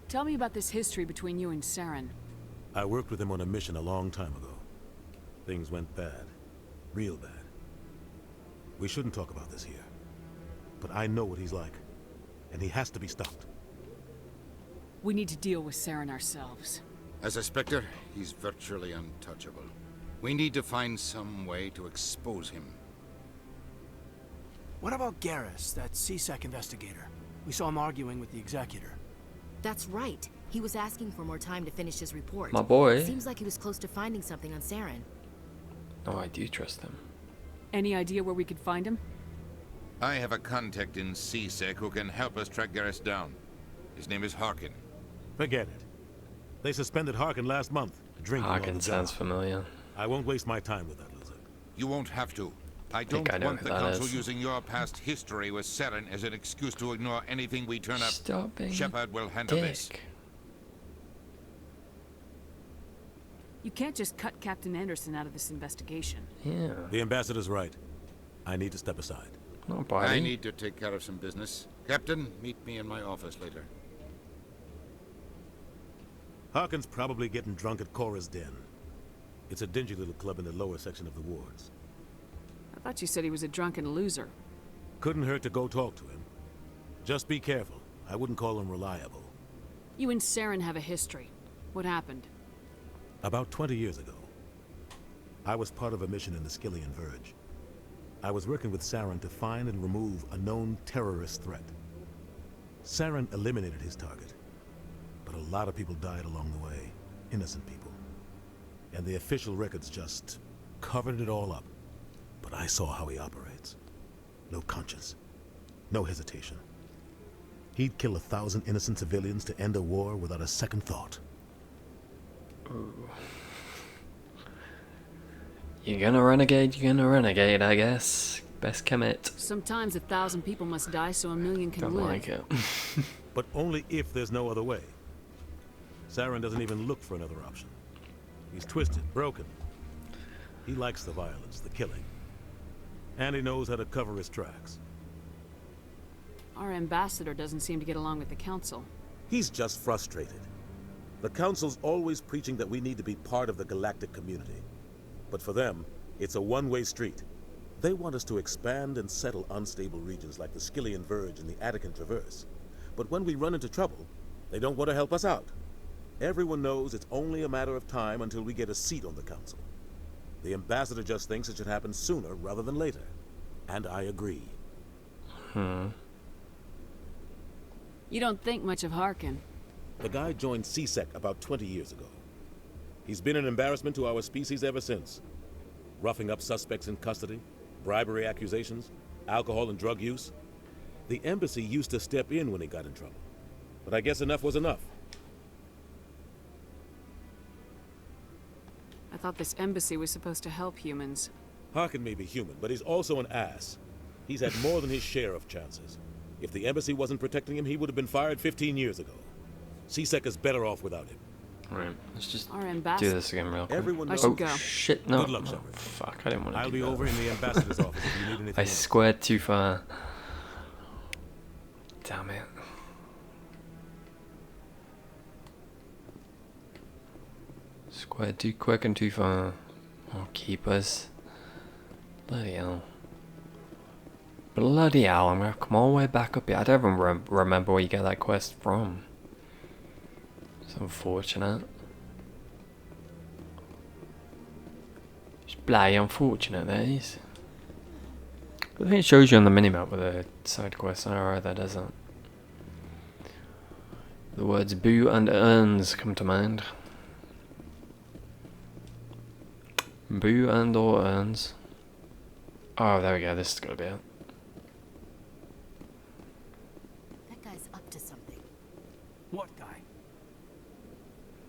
Tell me about this history between you and Saren. I worked with him on a mission a long time ago. Things went bad. Real bad. We shouldn't talk about this here. But I know what he's like. And he has to be stopped. We need to deal with Saren ourselves. As a Spectre, he's virtually untouchable. We need to find some way to expose him. What about Garrus, that CSEC investigator? We saw him arguing with the Executor. That's right. He was asking for more time to finish his report. My boy. Seems like he was close to finding something on Saren. No, I do trust him. Any idea where we could find him? I have a contact in CSEC who can help us track Garrus down. His name is Harkin. Forget it. They suspended Harkin last month. Drinking on Harkin the sounds job. familiar. I won't waste my time with that loser. You won't have to. I think don't I know want who the that Council is. using your past history with Saren as an excuse to ignore anything we turn up. Stop being Shepard will handle this. dick. You can't just cut Captain Anderson out of this investigation. Yeah. The ambassador's right. I need to step aside. No, buddy. I need to take care of some business. Captain, meet me in my office later. Harkin's probably getting drunk at Cora's Den. It's a dingy little club in the lower section of the wards. I thought you said he was a drunken loser. Couldn't hurt to go talk to him. Just be careful. I wouldn't call him reliable. You and Saren have a history. What happened? About 20 years ago, I was part of a mission in the Skillian Verge. I was working with Saren to find and remove a known terrorist threat. Saren eliminated his target, but a lot of people died along the way, innocent people. And the official records just covered it all up. But I saw how he operates. No conscience, no hesitation. He'd kill 1,000 innocent civilians to end a war without a second thought. Ooh. You're gonna renegade, I guess. Best commit. Sometimes 1,000 people must die so 1,000,000 can Don't live. like it. But only if there's no other way. Saren doesn't even look for another option. He's twisted, broken. He likes the violence, the killing. And he knows how to cover his tracks. Our ambassador doesn't seem to get along with the Council. He's just frustrated. The Council's always preaching that we need to be part of the galactic community. But for them, it's a one-way street. They want us to expand and settle unstable regions like the Skillian Verge and the Attican Traverse. But when we run into trouble, they don't want to help us out. Everyone knows it's only a matter of time until we get a seat on the Council. The ambassador just thinks it should happen sooner rather than later. And I agree. You don't think much of Harkin. The guy joined CSEC about 20 years ago. He's been an embarrassment to our species ever since. Roughing up suspects in custody, bribery accusations, alcohol and drug use. The embassy used to step in when he got in trouble. But I guess enough was enough. I thought this embassy was supposed to help humans. Harkin may be human, but he's also an ass. He's had more than his share of chances. If the embassy wasn't protecting him, he would have been fired 15 years ago. C-Sec is better off without him. Right, let's just Our do ambassador. this again real quick. Everyone I knows. should go. Shit, no. Good luck, Oh, Shepard. fuck, I didn't want to I'll do be that. over in the ambassador's office if you need anything I else. squared too far. Damn it. Squared too quick and too far. Oh, keepers. Bloody hell. Bloody hell, I'm gonna come all the way back up here. I don't even remember where you get that quest from. It's unfortunate. It's bloody unfortunate, that is. I think it shows you on the minimap with a side quest. Alright, that doesn't. The words boo and urns come to mind. Boo and or urns. Oh, there we go. This is gonna be it. That guy's up to something. What guy?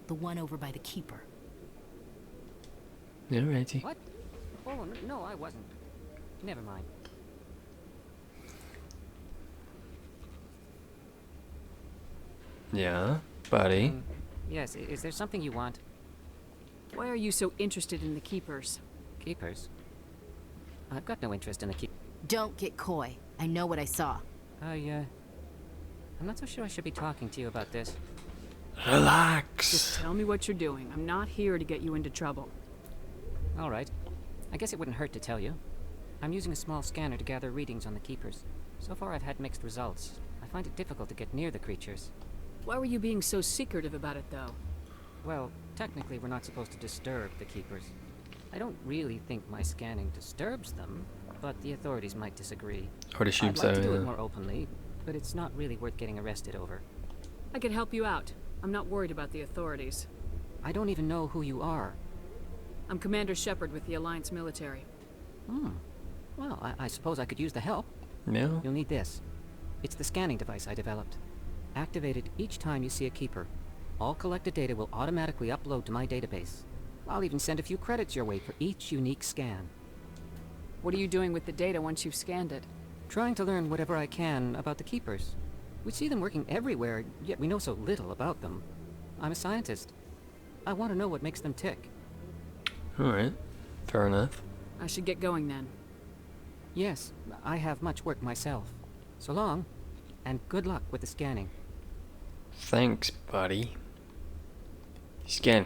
The one over by the keeper. Yeah, righty. What? Oh, no, I wasn't. Never mind. Yeah, buddy. Yes, is there something you want? Why are you so interested in the Keepers? Keepers? I've got no interest in the Don't get coy. I know what I saw. I'm not so sure I should be talking to you about this. Relax. Just tell me what you're doing. I'm not here to get you into trouble. All right. I guess it wouldn't hurt to tell you. I'm using a small scanner to gather readings on the Keepers. So far I've had mixed results. I find it difficult to get near the creatures. Why were you being so secretive about it, though? Well, technically we're not supposed to disturb the Keepers. I don't really think my scanning disturbs them, but the authorities might disagree. I would assume I'd so, like to do yeah. it more openly, but it's not really worth getting arrested over. I can help you out. I'm not worried about the authorities. I don't even know who you are. I'm Commander Shepard with the Alliance military. Well, I suppose I could use the help. Yeah. You'll need this. It's the scanning device I developed. Activate it each time you see a Keeper. All collected data will automatically upload to my database. I'll even send a few credits your way for each unique scan. What are you doing with the data once you've scanned it? Trying to learn whatever I can about the Keepers. We see them working everywhere, yet we know so little about them. I'm a scientist. I want to know what makes them tick. Alright. Fair enough. I should get going then. Yes, I have much work myself. So long, and good luck with the scanning. Thanks, buddy. Scan.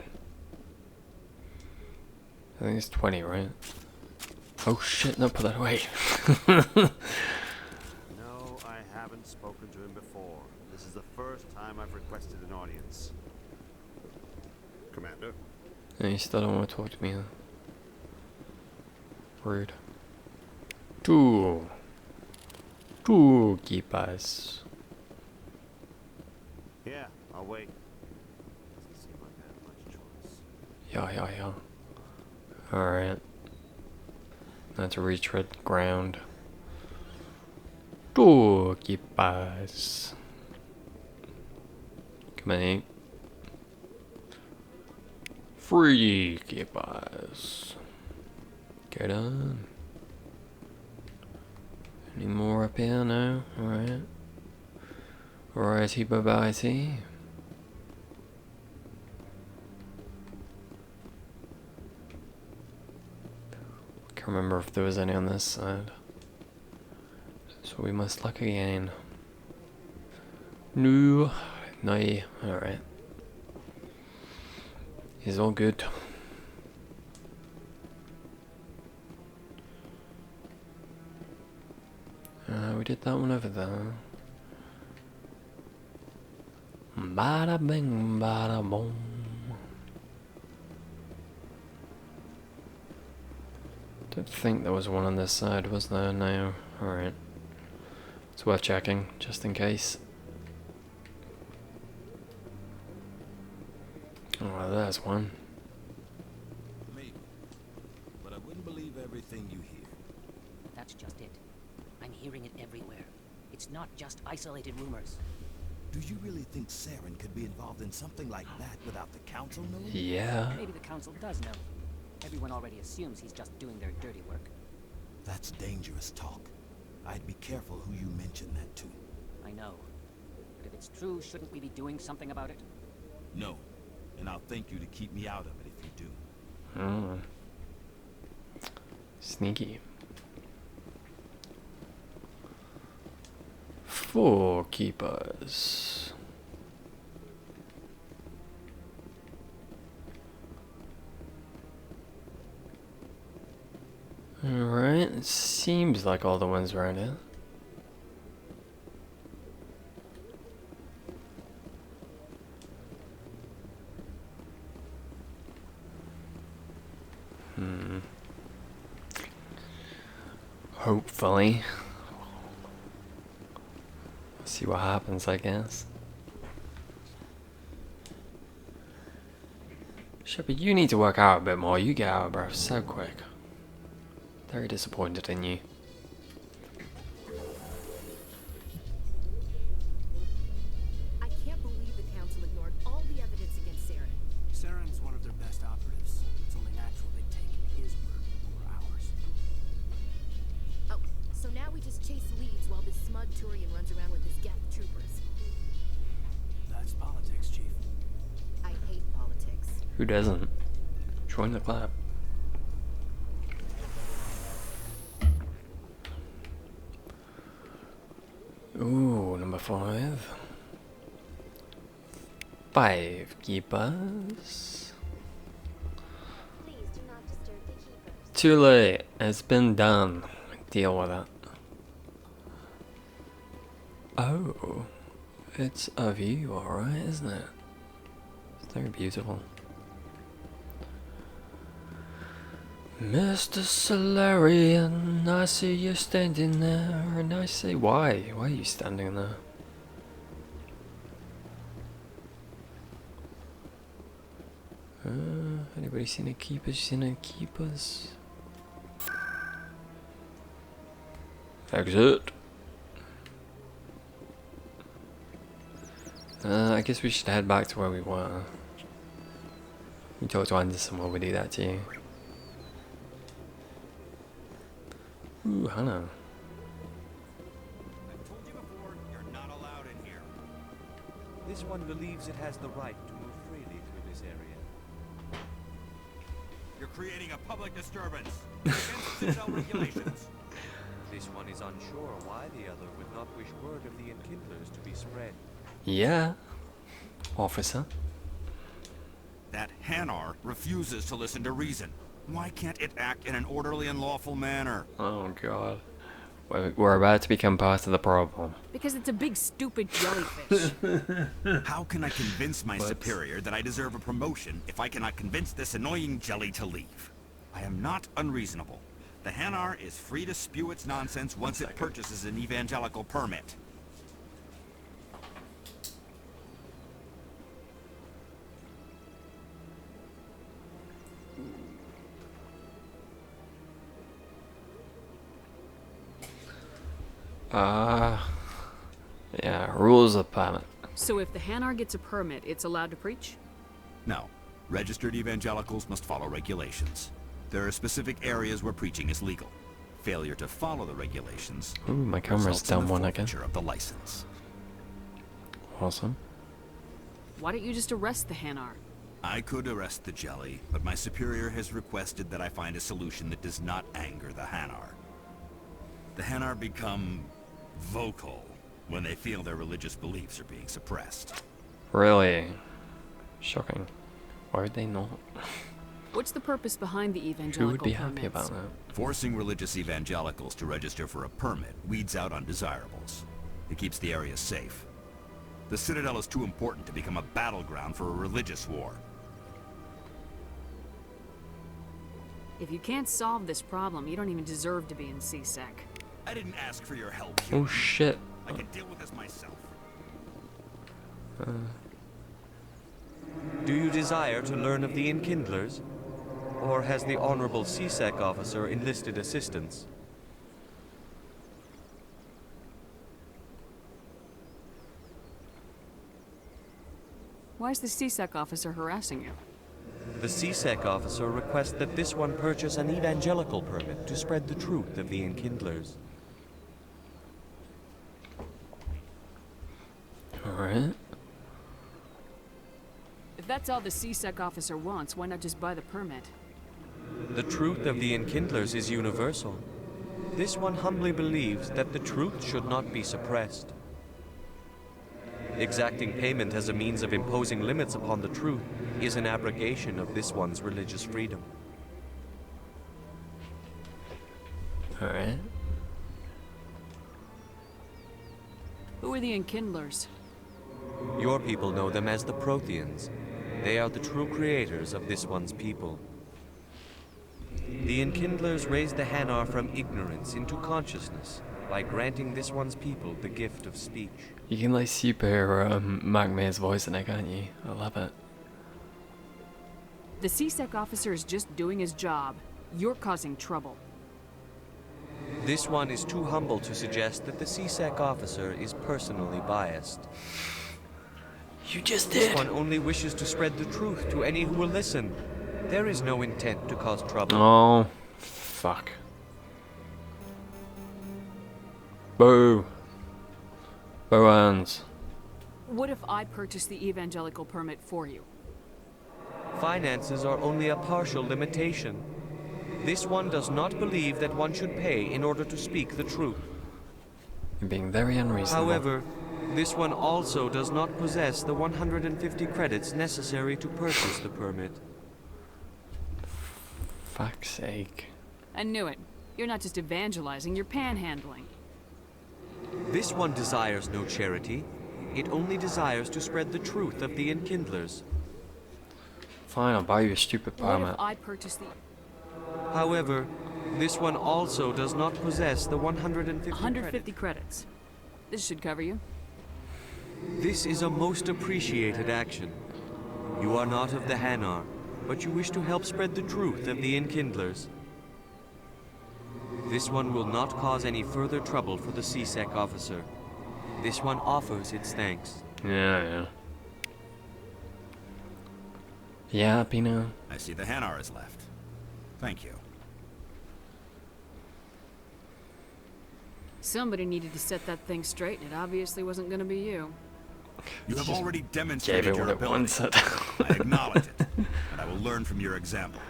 I think it's 20, right? Oh shit, no, put that away. No, I haven't spoken to him before. This is the first time I've requested an audience. Commander? Yeah, you still don't want to talk to me, huh? Rude. Two keepers. Yeah, I'll wait. Doesn't seem like I have much choice. Yeah. Alright. Now to retread ground. Two keepers. Come on. Three keepers. Get on. Any more up here? No? Alright. Righty, bye-bye-ty. Can't remember if there was any on this side. So we must look again. No. Alright. Is all good. We did that one over there. Bada bing, bada boom. Don't think there was one on this side, was there? No. Alright. It's worth checking, just in case. Oh, there's one. Maybe. But I wouldn't believe everything you hear. That's just it. I'm hearing it everywhere. It's not just isolated rumors. Do you really think Saren could be involved in something like that without the Council knowing? Yeah. Maybe the Council does know. Everyone already assumes he's just doing their dirty work. That's dangerous talk. I'd be careful who you mention that to. I know. But if it's true, shouldn't we be doing something about it? No. And I'll thank you to keep me out of it if you do. Hmm. Sneaky. 4 keepers. Alright, it seems like all the ones around here. Hopefully. See what happens, I guess. Shepard, you need to work out a bit more. You get out of breath so quick. Very disappointed in you. I can't believe the Council ignored all the evidence against Saren. Saren's one of their best operatives. It's only natural they'd take his word over ours. Oh, so now we just chase leads while this smug Turian runs around with his Geth troopers. That's politics, Chief. I hate politics. Who doesn't? Join the club. Ooh, number 5. 5 keepers. Please do not disturb the keepers. Too late. It's been done. Deal with it. Oh, it's a view, alright, isn't it? It's very beautiful. Mr. Solarian, I see you standing there, and I say, why? Why are you standing there? Anybody seen a keepers? Seen any keepers? Exit. I guess we should head back to where we were. We talked to Anderson while we do that too. Ooh, Hannah. I've told you before, you're not allowed in here. This one believes it has the right to move freely through this area. You're creating a public disturbance against Citadel regulations. This one is unsure why the other would not wish word of the enkindlers to be spread. Yeah, officer. That Hanar refuses to listen to reason. Why can't it act in an orderly and lawful manner? Oh god. We're about to become part of the problem. Because it's a big stupid jellyfish. How can I convince my superior that I deserve a promotion if I cannot convince this annoying jelly to leave? I am not unreasonable. The Hanar is free to spew its nonsense once it purchases an evangelical permit. Yeah, rules of planet. So if the Hanar gets a permit, it's allowed to preach? No. Registered evangelicals must follow regulations. There are specific areas where preaching is legal. Failure to follow the regulations Ooh, my camera's results in down the one again. forfeiture of the license. Awesome. Why don't you just arrest the Hanar? I could arrest the jelly, but my superior has requested that I find a solution that does not anger the Hanar. The Hanar become vocal when they feel their religious beliefs are being suppressed. Really? Shocking. Why would they not? What's the purpose behind the evangelical Who would be happy permits? about that? Forcing religious evangelicals to register for a permit weeds out undesirables. It keeps the area safe. The Citadel is too important to become a battleground for a religious war. If you can't solve this problem, you don't even deserve to be in CSEC. I didn't ask for your help. Oh shit. I can deal with this myself. Do you desire to learn of the enkindlers? Or has the Honorable CSEC officer enlisted assistance? Why is the CSEC officer harassing you? The CSEC officer requests that this one purchase an evangelical permit to spread the truth of the Enkindlers. Alright. If that's all the CSEC officer wants, why not just buy the permit? The truth of the Enkindlers is universal. This one humbly believes that the truth should not be suppressed. Exacting payment as a means of imposing limits upon the truth is an abrogation of this one's religious freedom. Alright. Who are the Enkindlers? Your people know them as the Protheans. They are the true creators of this one's people. The Enkindlers raised the Hanar from ignorance into consciousness by granting this one's people the gift of speech. You can like super Mark Mayer's voice in it, can't you? I love it. The CSEC officer is just doing his job. You're causing trouble. This one is too humble to suggest that the CSEC officer is personally biased. You just did. This one only wishes to spread the truth to any who will listen. There is no intent to cause trouble. Oh, fuck. Boo. Boo hands. What if I purchase the evangelical permit for you? Finances are only a partial limitation. This one does not believe that one should pay in order to speak the truth. You're being very unreasonable. However, this one also does not possess the 150 credits necessary to purchase the permit. Fuck's sake. I knew it. You're not just evangelizing, you're panhandling. This one desires no charity. It only desires to spread the truth of the Enkindlers. Fine, I'll buy you a stupid What permit. if I purchase the... However, this one also does not possess the 150 credits. This should cover you. This is a most appreciated action. You are not of the Hanar, but you wish to help spread the truth of the Enkindlers. This one will not cause any further trouble for the CSEC officer. This one offers its thanks. Yeah. Yeah, Pino. I see the Hanar is left. Thank you. Somebody needed to set that thing straight, and it obviously wasn't going to be you. You have already demonstrated your ability. I acknowledge it, and I will learn from your example.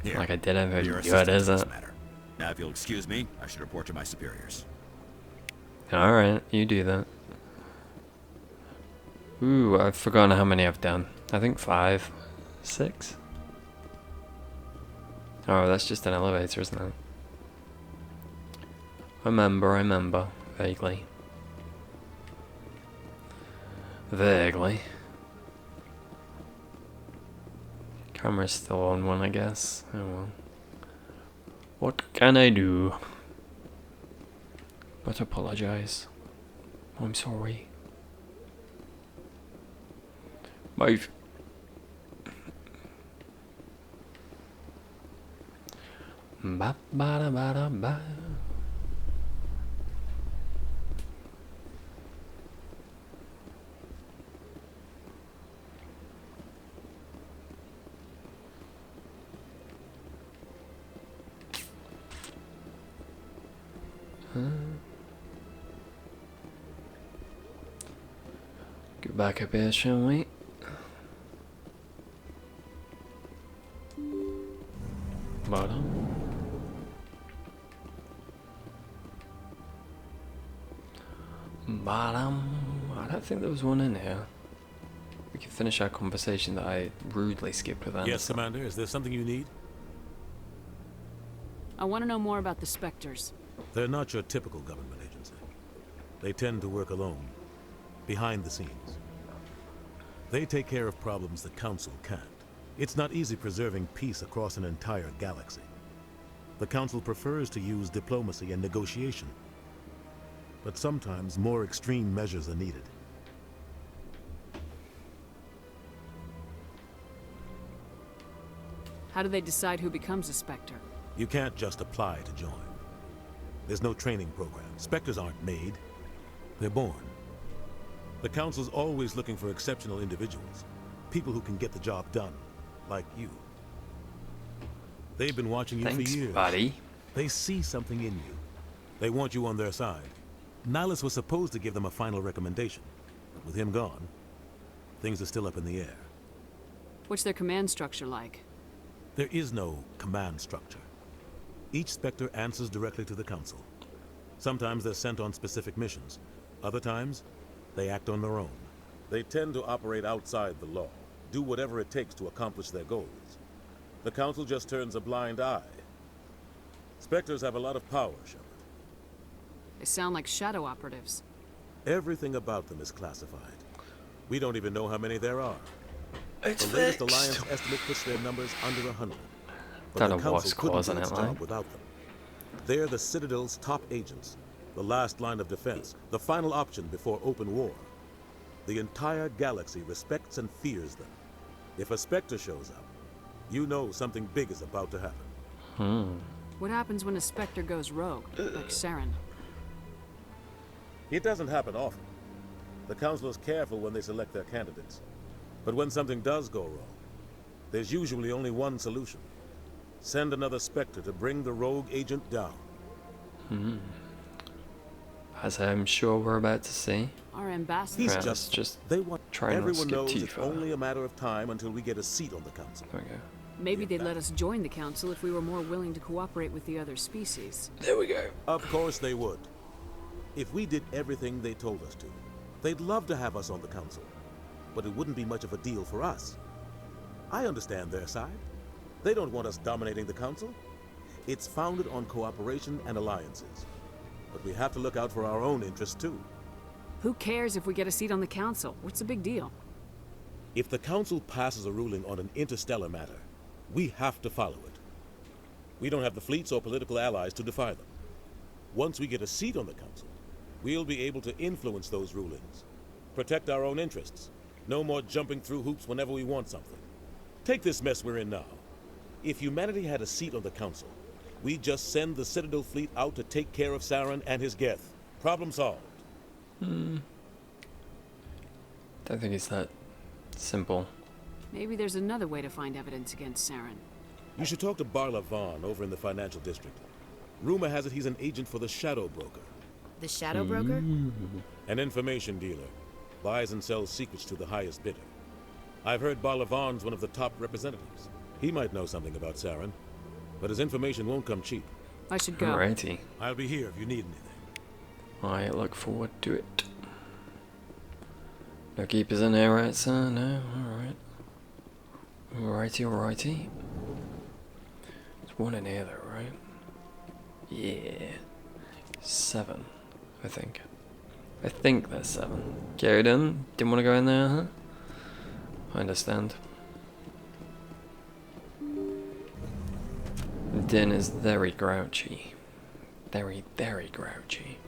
Here, Like I did have your a good, assistance in is this it? matter. Now, if you'll excuse me, I should report to my superiors. Alright, you do that. Ooh, I've forgotten how many I've done. I think 5. 6? Oh, that's just an elevator, isn't it? I remember. Vaguely. Camera's still on one, I guess. Oh well. What can I do? But apologize. I'm sorry. Move. Ba ba da ba da ba. Get back up here, shall we? Bottom. I don't think there was one in here. We can finish our conversation that I rudely skipped with Anderson. Yes, Commander. Is there something you need? I want to know more about the Spectres. They're not your typical government agency. They tend to work alone, behind the scenes. They take care of problems the Council can't. It's not easy preserving peace across an entire galaxy. The Council prefers to use diplomacy and negotiation. But sometimes more extreme measures are needed. How do they decide who becomes a Spectre? You can't just apply to join. There's no training program. Spectres aren't made. They're born. The Council's always looking for exceptional individuals. People who can get the job done. Like you. They've been watching you Thanks, for years. buddy. They see something in you. They want you on their side. Nihilus was supposed to give them a final recommendation. But with him gone, things are still up in the air. What's their command structure like? There is no command structure. Each Spectre answers directly to the Council. Sometimes they're sent on specific missions. Other times, they act on their own. They tend to operate outside the law, do whatever it takes to accomplish their goals. The Council just turns a blind eye. Spectres have a lot of power, Shepard. They sound like shadow operatives. Everything about them is classified. We don't even know how many there are. It's the latest fixed. Alliance estimate puts their numbers under 100. But Don't the know Council what's couldn't causing do it, its like. job without them. They're the Citadel's top agents, the last line of defense, the final option before open war. The entire galaxy respects and fears them. If a Spectre shows up, you know something big is about to happen. What happens when a Spectre goes rogue, like Saren? It doesn't happen often. The Council is careful when they select their candidates. But when something does go wrong, there's usually only one solution. Send another Spectre to bring the rogue agent down. As I'm sure we're about to see. Our ambassador. He's Yeah, just they want try not to everyone skip knows too it's far. only a matter of time until we get a seat on the Council. There we go. Maybe they'd let us join the Council if we were more willing to cooperate with the other species. There we go. Of course they would. If we did everything they told us to, they'd love to have us on the Council. But it wouldn't be much of a deal for us. I understand their side. They don't want us dominating the Council. It's founded on cooperation and alliances. But we have to look out for our own interests too. Who cares if we get a seat on the Council? What's the big deal? If the Council passes a ruling on an interstellar matter, we have to follow it. We don't have the fleets or political allies to defy them. Once we get a seat on the Council, we'll be able to influence those rulings. Protect our own interests. No more jumping through hoops whenever we want something. Take this mess we're in now. If humanity had a seat on the Council, we'd just send the Citadel fleet out to take care of Saren and his Geth. Problem solved. Don't think it's that simple. Maybe there's another way to find evidence against Saren. You should talk to Barla Vaughn over in the financial district. Rumor has it he's an agent for the Shadow Broker. The Shadow Broker? An information dealer. Buys and sells secrets to the highest bidder. I've heard Barla Vaughn's one of the top representatives. He might know something about Saren, but his information won't come cheap. I should go. Alrighty. I'll be here if you need anything. I look forward to it. No keepers in here, right, sir? No? Alright. Alrighty, alrighty. There's one in here, though, right? Yeah. 7, I think. I think there's 7. Carried in? Didn't want to go in there, huh? I understand. Din is very grouchy. Very, very grouchy.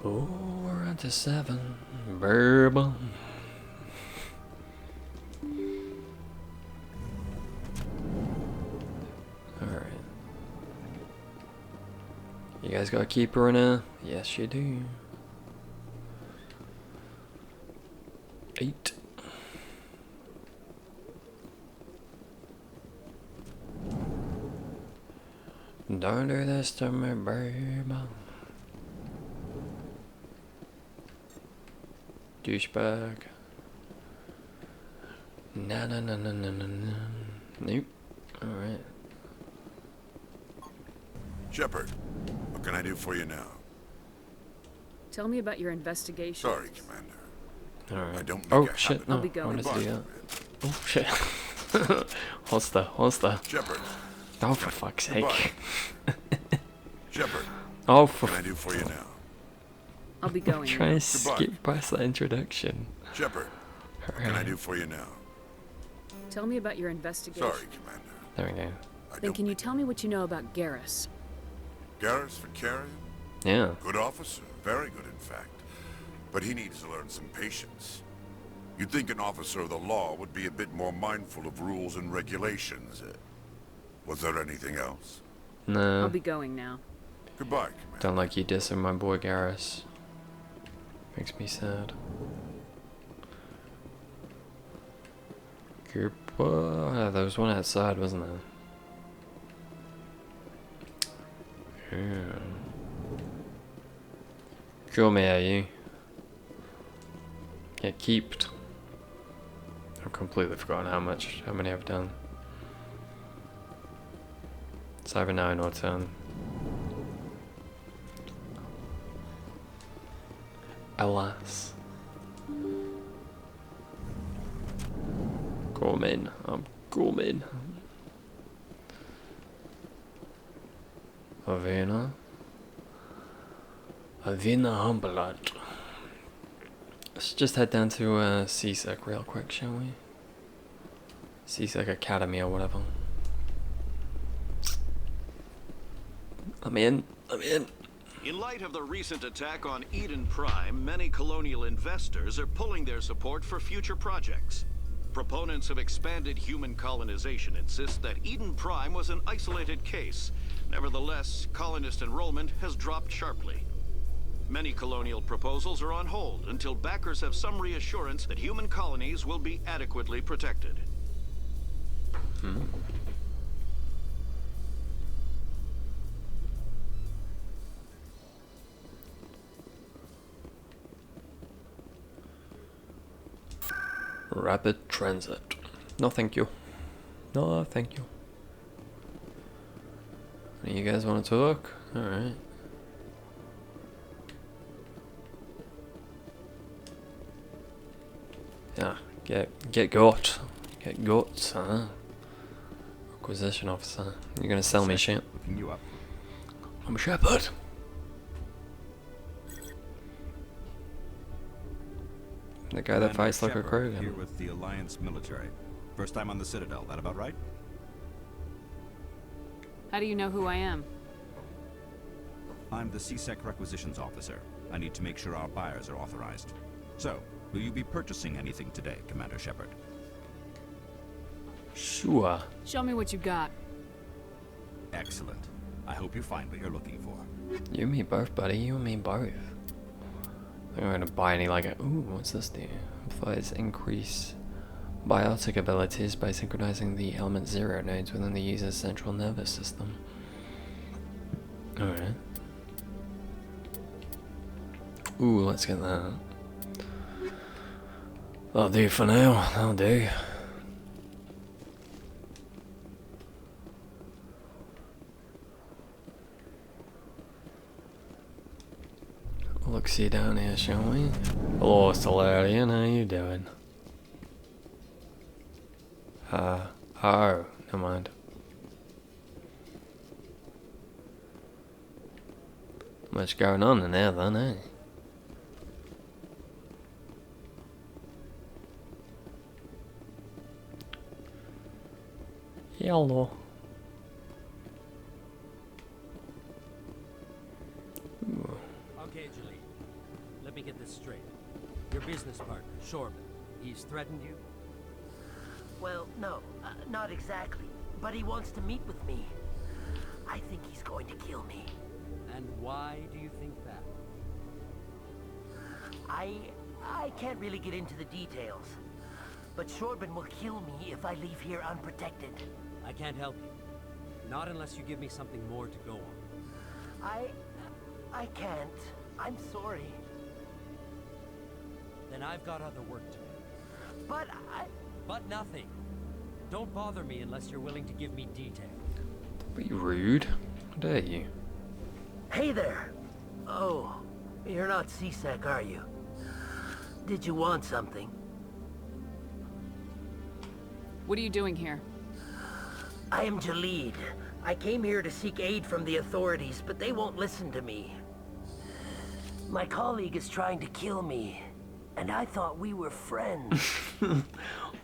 Oh, we're on to 7. Bourbon. Alright. You guys got a keeper in there? Yes, you do. 8. Don't do this to me, baby. Douchebag. Nah, nah, nah, nah, nah, nah, nah. Nope. Alright. Shepard, what can I do for you now? Tell me about your investigation. Sorry, Commander. Alright. I don't make Oh a shit, habit no. I'll be going. I wanted to do that. Oh shit. Holster. Shepard. Oh, for fuck's sake. Shepard. Oh, What for can I do for you now? I'll be going. Try and Goodbye. skip past that introduction. Shepard. What can I do for you now? Tell me about your investigation. Sorry, Commander. There we go. Then can you tell me what you know about Garrus? Garrus Vicarian? Yeah. Good officer. Very good, in fact. But he needs to learn some patience. You'd think an officer of the law would be a bit more mindful of rules and regulations. Was there anything else? No. I'll be going now. Goodbye, Commander. Don't like you dissing my boy Garrus. Makes me sad. Group, there was one outside, wasn't there? Yeah. Kill me, are you? Get keeped. I've completely forgotten how many I've done. It's either 9 or 10. Alas. Gorman, I'm Gorman. Avena Humboldt. Let's just head down to CSEC real quick, shall we? CSEC Academy or whatever. I'm in. In light of the recent attack on Eden Prime, many colonial investors are pulling their support for future projects. Proponents of expanded human colonization insist that Eden Prime was an isolated case. Nevertheless, colonist enrollment has dropped sharply. Many colonial proposals are on hold until backers have some reassurance that human colonies will be adequately protected. Rapid transit. No, thank you. No, thank you. You guys want to talk? Alright. Yeah, get got. Get guts, huh? Acquisition officer. You're gonna sell me shit. Looking you up. I'm a shepherd. The guy that fights like a Krogan. Here with the Alliance military. First time on the Citadel, that about right? How do you know who I am? I'm the CSEC requisitions officer. I need to make sure our buyers are authorized. So, will you be purchasing anything today, Commander Shepard? Sure. Show me what you got. Excellent. I hope you find what you're looking for. You and me both, buddy. You and me both. I'm going to buy any like a... Ooh, what's this do? Applies increase biotic abilities by synchronizing the element 0 nodes within the user's central nervous system. Alright. Ooh, let's get that. That'll do for now. That'll do. Look, see down here, shall we? Hello, Solarian, how you doing? Oh, never mind. Much going on in there then, eh? Hello. Okay, Julie. Let me get this straight. Your business partner, Shorman, he's threatened you? Well, no, not exactly. But he wants to meet with me. I think he's going to kill me. And why do you think that? I can't really get into the details. But Shorban will kill me if I leave here unprotected. I can't help you. Not unless you give me something more to go on. I can't. I'm sorry. Then I've got other work to do. But But nothing. Don't bother me unless you're willing to give me details. Be rude. How dare you? Hey there. Oh, you're not CSEC, are you? Did you want something? What are you doing here? I am Jalid. I came here to seek aid from the authorities, but they won't listen to me. My colleague is trying to kill me, and I thought we were friends.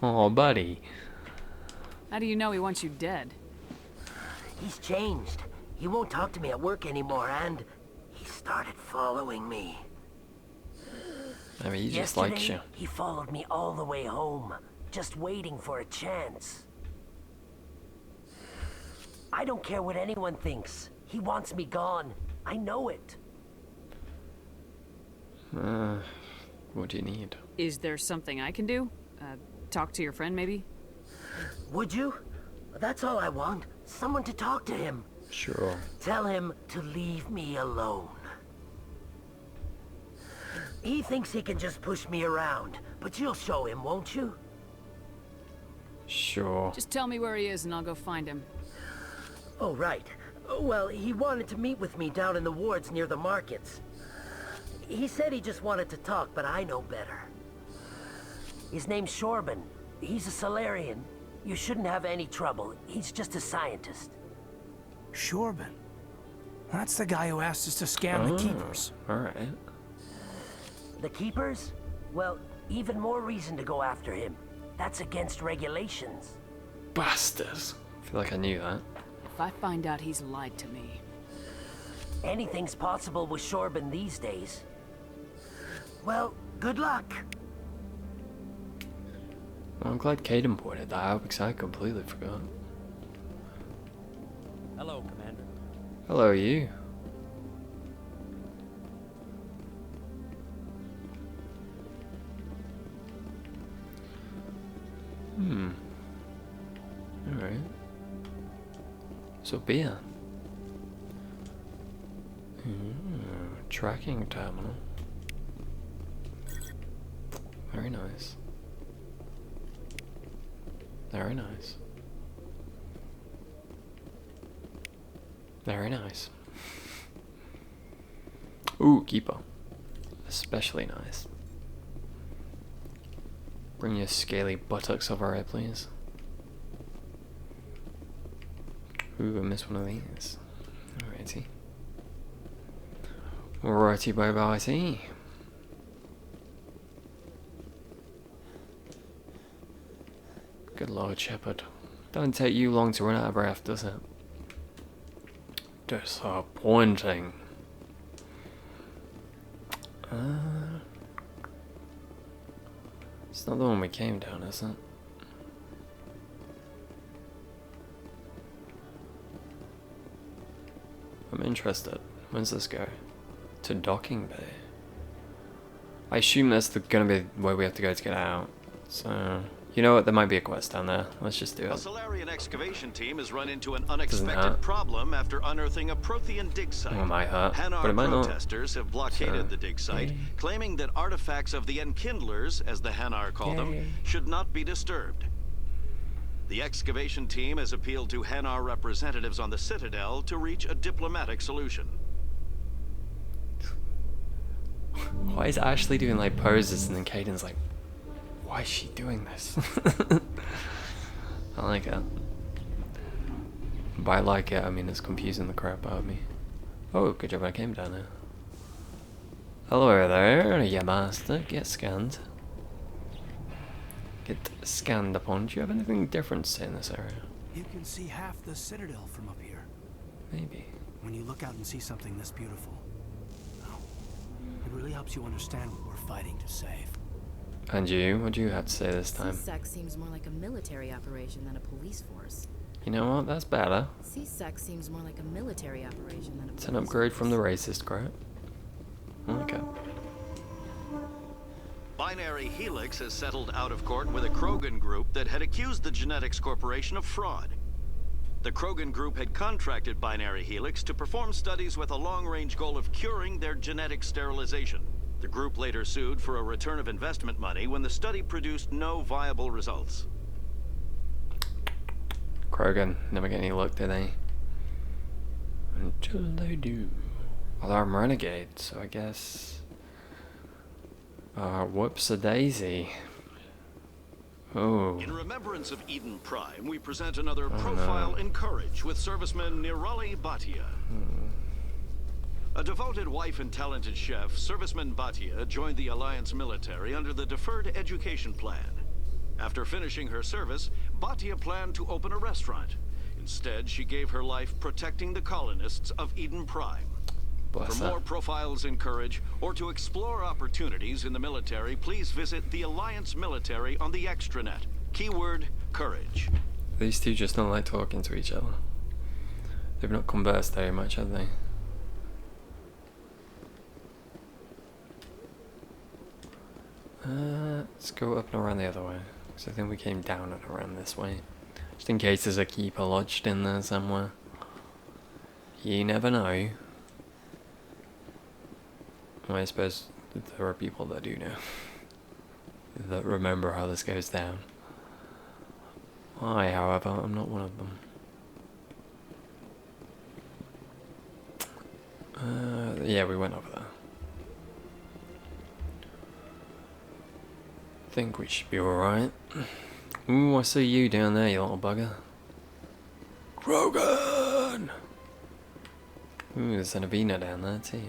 Oh, buddy. How do you know he wants you dead? He's changed. He won't talk to me at work anymore, and he started following me. I mean, he just Yesterday, likes you. He followed me all the way home, just waiting for a chance. I don't care what anyone thinks. He wants me gone. I know it. What do you need? Is there something I can do? Talk to your friend, maybe? Would you? That's all I want. Someone to talk to him. Sure. Tell him to leave me alone. He thinks he can just push me around, but you'll show him, won't you? Sure. Just tell me where he is and I'll go find him. Oh, right. Well, he wanted to meet with me down in the wards near the markets. He said he just wanted to talk, but I know better. His name's Shorban. He's a Solarian. You shouldn't have any trouble. He's just a scientist. Shorban? That's the guy who asked us to scan the Keepers. Alright. The Keepers? Well, even more reason to go after him. That's against regulations. Bastards. I feel like I knew that. If I find out he's lied to me... Anything's possible with Shorban these days. Well, good luck. Well, I'm glad Caden pointed that out because I completely forgot. Hello, Commander. Hello, you. Alright. So beer. Tracking terminal. Very nice. Very nice. Very nice. Ooh, keeper. Especially nice. Bring your scaly buttocks over here, please. Ooh, I missed one of these. Alrighty. Alrighty, bye-bye. Good Lord, Shepard. Don't take you long to run out of breath, does it? Disappointing. It's not the one we came down, is it? I'm interested. Where's this go? To docking bay. I assume that's gonna be where we have to go to get out. So, you know what? There might be a quest down there. Let's just do it. A Solarian excavation team has run into an unexpected problem after unearthing a Prothean dig site. Oh, it might hurt, Hanar but it might not. protesters have blockaded the dig site, claiming that artifacts of the Enkindlers, as the Hanar call them, should not be disturbed. The excavation team has appealed to Hanar representatives on the Citadel to reach a diplomatic solution. Why is Ashley doing like poses and then Caden's like, why is she doing this? I like it. By like it, I mean it's confusing the crap out of me. Oh, good job I came down there. Hello there, yeah master. Get scanned. Get scanned upon. Do you have anything different to say in this area? You can see half the Citadel from up here. Maybe. When you look out and see something this beautiful, it really helps you understand what we're fighting to save. And you? What do you have to say this time? CSEC seems more like a military operation than a police force. You know what? That's better. CSEC seems more like a military operation than a It's an upgrade from the racist crap. Okay. Binary Helix has settled out of court with a Krogan group that had accused the Genetics Corporation of fraud. The Krogan group had contracted Binary Helix to perform studies with a long-range goal of curing their genetic sterilization. The group later sued for a return of investment money when the study produced no viable results. Krogan never get any luck, do they? Until they do. Although I'm renegade, so I guess... whoops-a-daisy. Oh. In remembrance of Eden Prime, we present another profile in courage with serviceman Nirali Bhatia. A devoted wife and talented chef, serviceman Bhatia joined the Alliance military under the Deferred Education Plan. After finishing her service, Bhatia planned to open a restaurant. Instead, she gave her life protecting the colonists of Eden Prime. Bless For her. more profiles in courage, or to explore opportunities in the military, please visit the Alliance Military on the extranet. Keyword, courage. These two just don't like talking to each other. They've not conversed very much, have they? Let's go up and around the other way. Because I think we came down and around this way. Just in case there's a keeper lodged in there somewhere. You never know. Well, I suppose there are people that do know. That remember how this goes down. I, however, I'm not one of them. Yeah, we went over there. Think we should be alright. Ooh, I see you down there, you little bugger. Krogan! Ooh, there's an Avena down there too.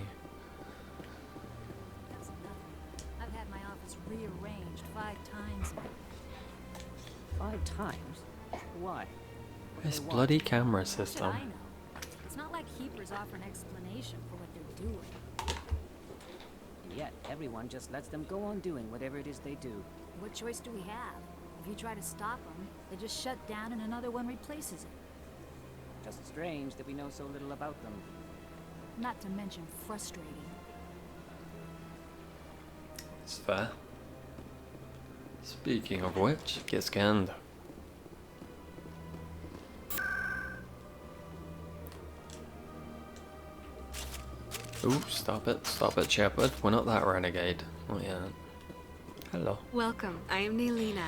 I've had my office rearranged 5 times now. 5 times? Why? This bloody camera How should system. I know? It's not like keepers offer an explanation for what they're doing. And yet, everyone just lets them go on doing whatever it is they do. What choice do we have? If you try to stop them, they just shut down and another one replaces it. Just strange that we know so little about them. Not to mention frustrating. It's fair. Speaking of which, get scanned. Ooh, stop it, Shepard. We're not that renegade. Not yet. Hello. Welcome. I am Nelina.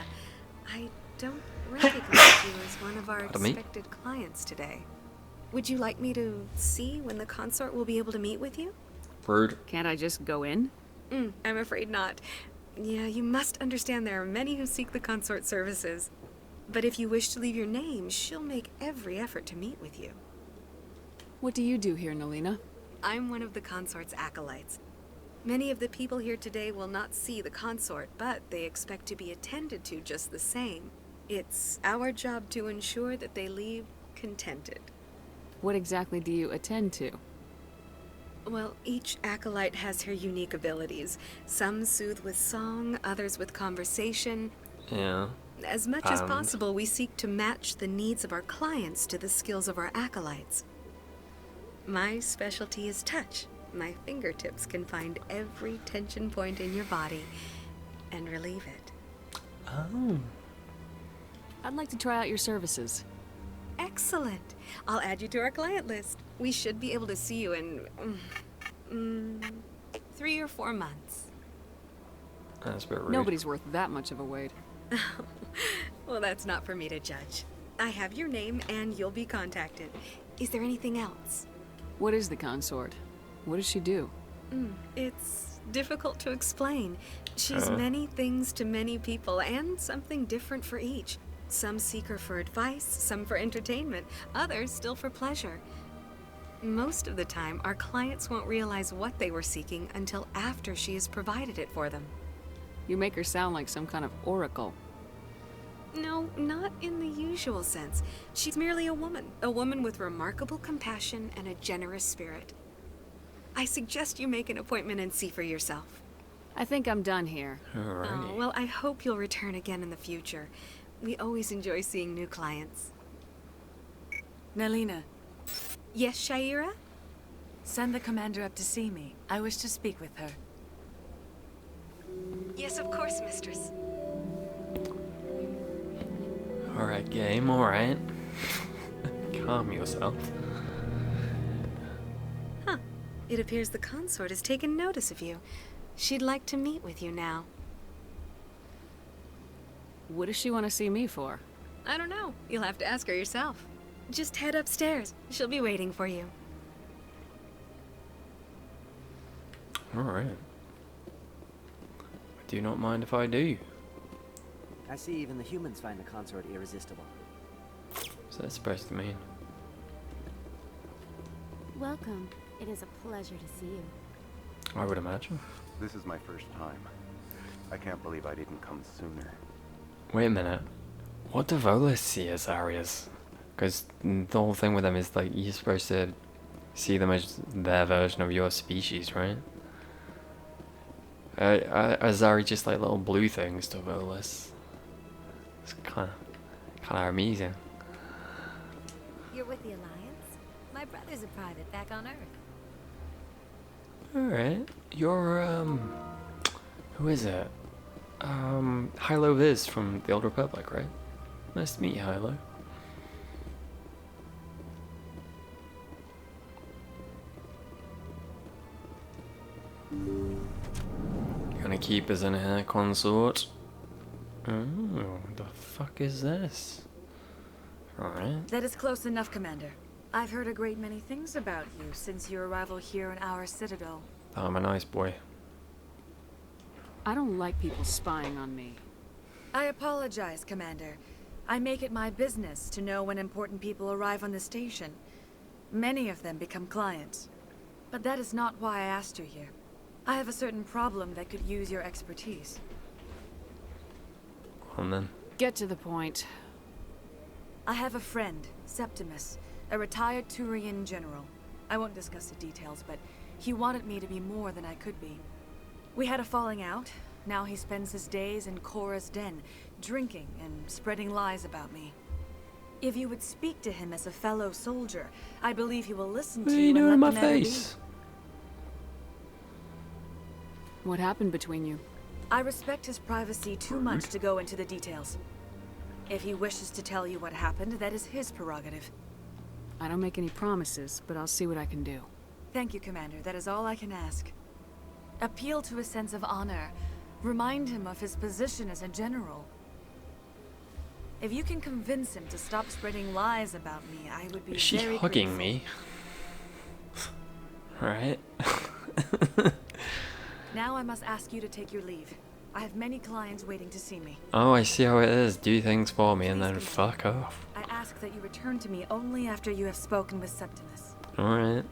I don't recognize you as one of our Pardon me? expected clients today. Would you like me to see when the consort will be able to meet with you? Rude. Can't I just go in? I'm afraid not. Yeah, you must understand there are many who seek the consort services. But if you wish to leave your name, she'll make every effort to meet with you. What do you do here, Nelina? I'm one of the consort's acolytes. Many of the people here today will not see the consort, but they expect to be attended to just the same. It's our job to ensure that they leave contented. What exactly do you attend to? Well, each acolyte has her unique abilities. Some soothe with song, others with conversation. Yeah. As much as possible, we seek to match the needs of our clients to the skills of our acolytes. My specialty is touch. My fingertips can find every tension point in your body and relieve it. Oh. I'd like to try out your services. Excellent. I'll add you to our client list. We should be able to see you in 3 or 4 months. That's a bit rude. Nobody's worth that much of a wait. Well, that's not for me to judge. I have your name and you'll be contacted. Is there anything else? What is the consort? What does she do? It's difficult to explain. She's many things to many people and something different for each. Some seek her for advice, some for entertainment, others still for pleasure. Most of the time, our clients won't realize what they were seeking until after she has provided it for them. You make her sound like some kind of oracle. No, not in the usual sense. She's merely a woman with remarkable compassion and a generous spirit. I suggest you make an appointment and see for yourself. I think I'm done here. Oh, well, I hope you'll return again in the future. We always enjoy seeing new clients. Nelina. Yes, Shaira? Send the commander up to see me. I wish to speak with her. Yes, of course, mistress. Alright, game, alright. Calm yourself. Huh. It appears the consort has taken notice of you. She'd like to meet with you now. What does she want to see me for? I don't know. You'll have to ask her yourself. Just head upstairs. She'll be waiting for you. Alright. I do not mind if I do. I see even the humans find the consort irresistible. What's that supposed to mean? Welcome. It is a pleasure to see you. I would imagine. This is my first time. I can't believe I didn't come sooner. Wait a minute. What do Volus see as Arias? Because the whole thing with them is like you're supposed to see them as their version of your species, right? Are Zari just like little blue things to Volus? It's kind of amazing. You're with the Alliance? My brother's a private back on Earth. Alright. You're, who is it? Hilo Viz from the Old Republic, right? Nice to meet you, Hilo. Gonna keep us in here, consort. Oh, the fuck is this? Alright. That is close enough, Commander. I've heard a great many things about you since your arrival here in our citadel. I'm a nice boy. I don't like people spying on me. I apologize, Commander. I make it my business to know when important people arrive on the station. Many of them become clients. But that is not why I asked you here. I have a certain problem that could use your expertise. And then Get to the point. I have a friend, Septimus, a retired Turian general. I won't discuss the details, but he wanted me to be more than I could be. We had a falling out. Now he spends his days in Cora's den, drinking and spreading lies about me. If you would speak to him as a fellow soldier, I believe he will listen to you and let the matter be. What happened between you? I respect his privacy too much to go into the details. If he wishes to tell you what happened, that is his prerogative. I don't make any promises, but I'll see what I can do. Thank you, Commander. That is all I can ask. Appeal to his sense of honor. Remind him of his position as a general. If you can convince him to stop spreading lies about me, I would be is she very hugging grateful. me? Alright. Now I must ask you to take your leave. I have many clients waiting to see me. Oh, I see how it is. Do things for me and then fuck off. I ask that you return to me only after you have spoken with Septimus. Alright.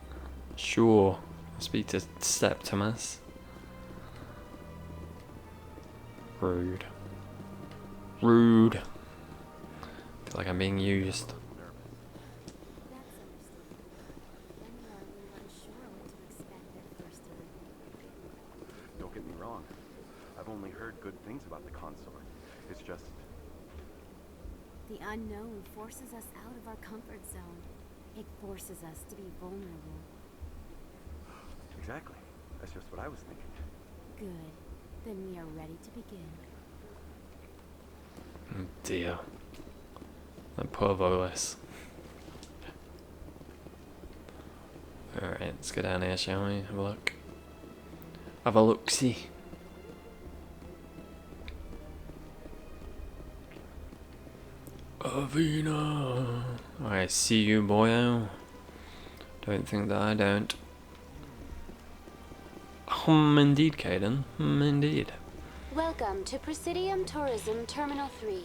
Sure. I'll speak to Septimus. Rude. Rude. Feel like I'm being used. Don't get me wrong. I've only heard good things about the consort. It's just... The unknown forces us out of our comfort zone. It forces us to be vulnerable. Exactly. That's just what I was thinking. Good. Then we are ready to begin. Oh dear. That poor Volus. Alright, let's go down here, shall we? Have a look. Have a look-see. Avina! I see you, boyo. Don't think that I don't. Indeed, Caden. Indeed. Welcome to Presidium Tourism Terminal 3.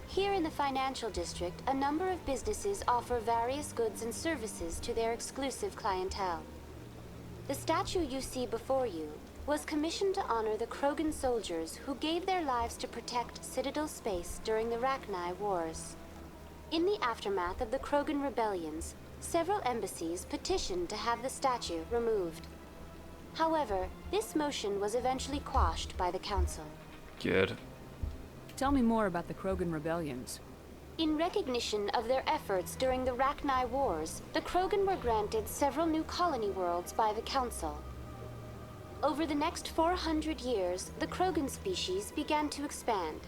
Here in the financial district, a number of businesses offer various goods and services to their exclusive clientele. The statue you see before you was commissioned to honor the Krogan soldiers who gave their lives to protect Citadel space during the Rachni Wars. In the aftermath of the Krogan rebellions, several embassies petitioned to have the statue removed. However, this motion was eventually quashed by the Council. Good. Tell me more about the Krogan rebellions. In recognition of their efforts during the Rachni Wars, the Krogan were granted several new colony worlds by the Council. Over the next 400 years, the Krogan species began to expand.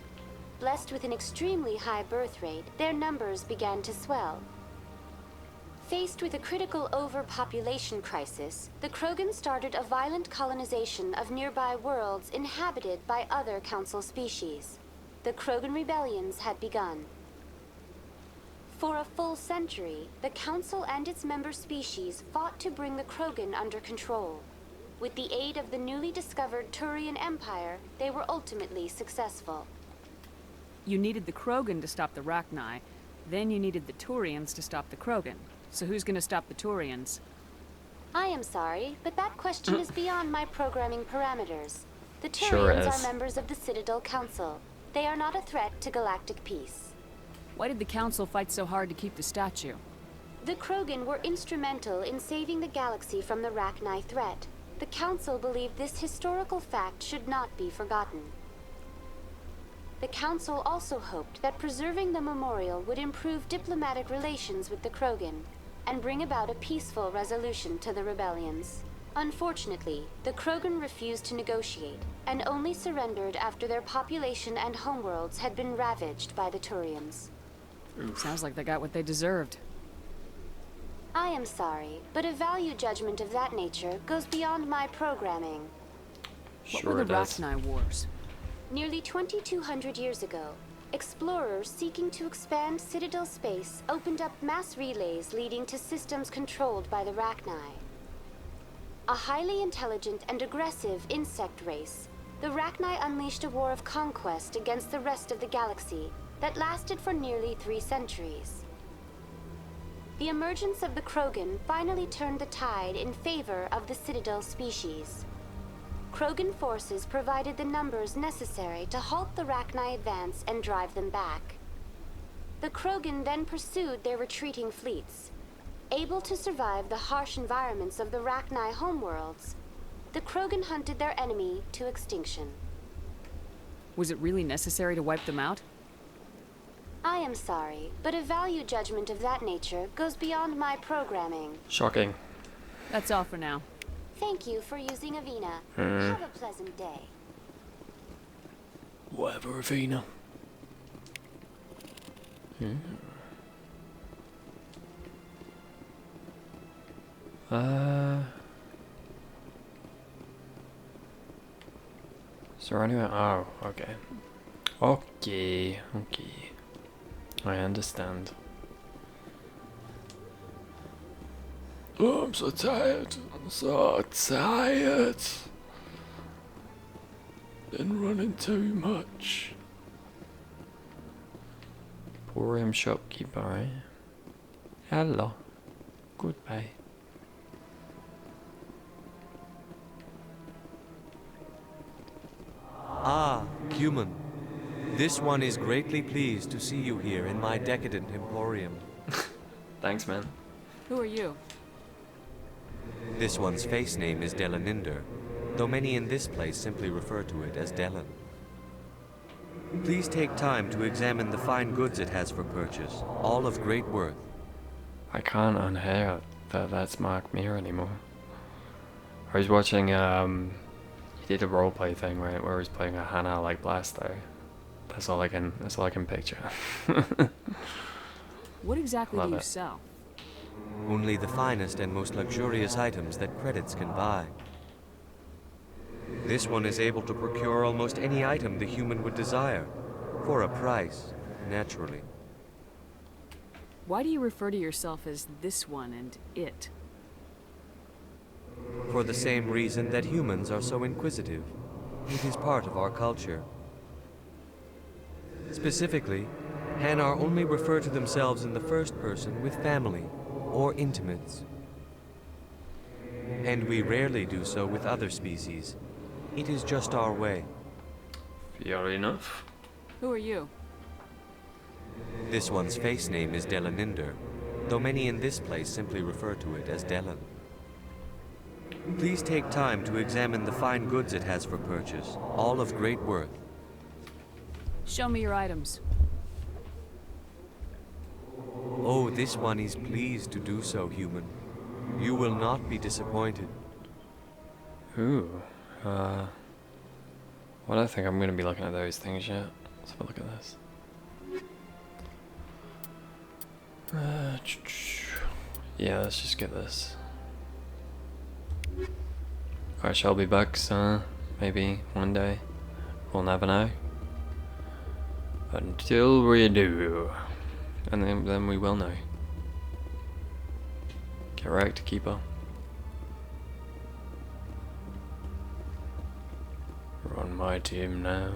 Blessed with an extremely high birth rate, their numbers began to swell. Faced with a critical overpopulation crisis, the Krogan started a violent colonization of nearby worlds inhabited by other Council species. The Krogan rebellions had begun. For a full century, the Council and its member species fought to bring the Krogan under control. With the aid of the newly discovered Turian Empire, they were ultimately successful. You needed the Krogan to stop the Rachni, then you needed the Turians to stop the Krogan. So who's gonna stop the Turians? I am sorry, but that question is beyond my programming parameters. The Sure Turians is. are members of the Citadel Council. They are not a threat to galactic peace. Why did the Council fight so hard to keep the statue? The Krogan were instrumental in saving the galaxy from the Rachni threat. The Council believed this historical fact should not be forgotten. The Council also hoped that preserving the memorial would improve diplomatic relations with the Krogan and bring about a peaceful resolution to the rebellions. Unfortunately, the Krogan refused to negotiate, and only surrendered after their population and homeworlds had been ravaged by the Turians. Sounds like they got what they deserved. I am sorry, but a value judgment of that nature goes beyond my programming. What were the Rachni Wars? Nearly 2,200 years ago, explorers seeking to expand Citadel space opened up mass relays leading to systems controlled by the Rachni. A highly intelligent and aggressive insect race, the Rachni unleashed a war of conquest against the rest of the galaxy that lasted for nearly 3 centuries. The emergence of the Krogan finally turned the tide in favor of the Citadel species. Krogan forces provided the numbers necessary to halt the Rachni advance and drive them back. The Krogan then pursued their retreating fleets. Able to survive the harsh environments of the Rachni homeworlds, the Krogan hunted their enemy to extinction. Was it really necessary to wipe them out? I am sorry, but a value judgment of that nature goes beyond my programming. Shocking. That's all for now. Thank you for using Avina. Have a pleasant day. Whatever, Avina. Is there anyone? Oh, okay. Okay. I understand. Oh, I'm so tired. Been running too much. Poor shopkeeper, eh? Hello. Goodbye. Ah, human. This one is greatly pleased to see you here in my decadent emporium. Thanks, man. Who are you? This one's face name is Delaninder, though many in this place simply refer to it as Delan. Please take time to examine the fine goods it has for purchase, all of great worth. I can't unhear that's Mark Mir anymore. I was watching, he did a roleplay thing, right, where he's playing a Hana like Blasto. That's all I can picture. What exactly do you it. sell? Only the finest and most luxurious items that credits can buy. This one is able to procure almost any item the human would desire, for a price, naturally. Why do you refer to yourself as this one and it? For the same reason that humans are so inquisitive. It is part of our culture. Specifically, Hanar only refer to themselves in the first person with family or intimates. And we rarely do so with other species. It is just our way. Fair enough. Who are you? This one's face name is Delaninder, though many in this place simply refer to it as Delan. Please take time to examine the fine goods it has for purchase, all of great worth. Show me your items. Oh, this one is pleased to do so, human. You will not be disappointed. Ooh. Well, I don't think I'm going to be looking at those things yet. Let's have a look at this. Yeah, let's just get this. I shall be back, maybe one day. We'll never know. Until we do. And then we will know. Correct, keeper. We're on my team now.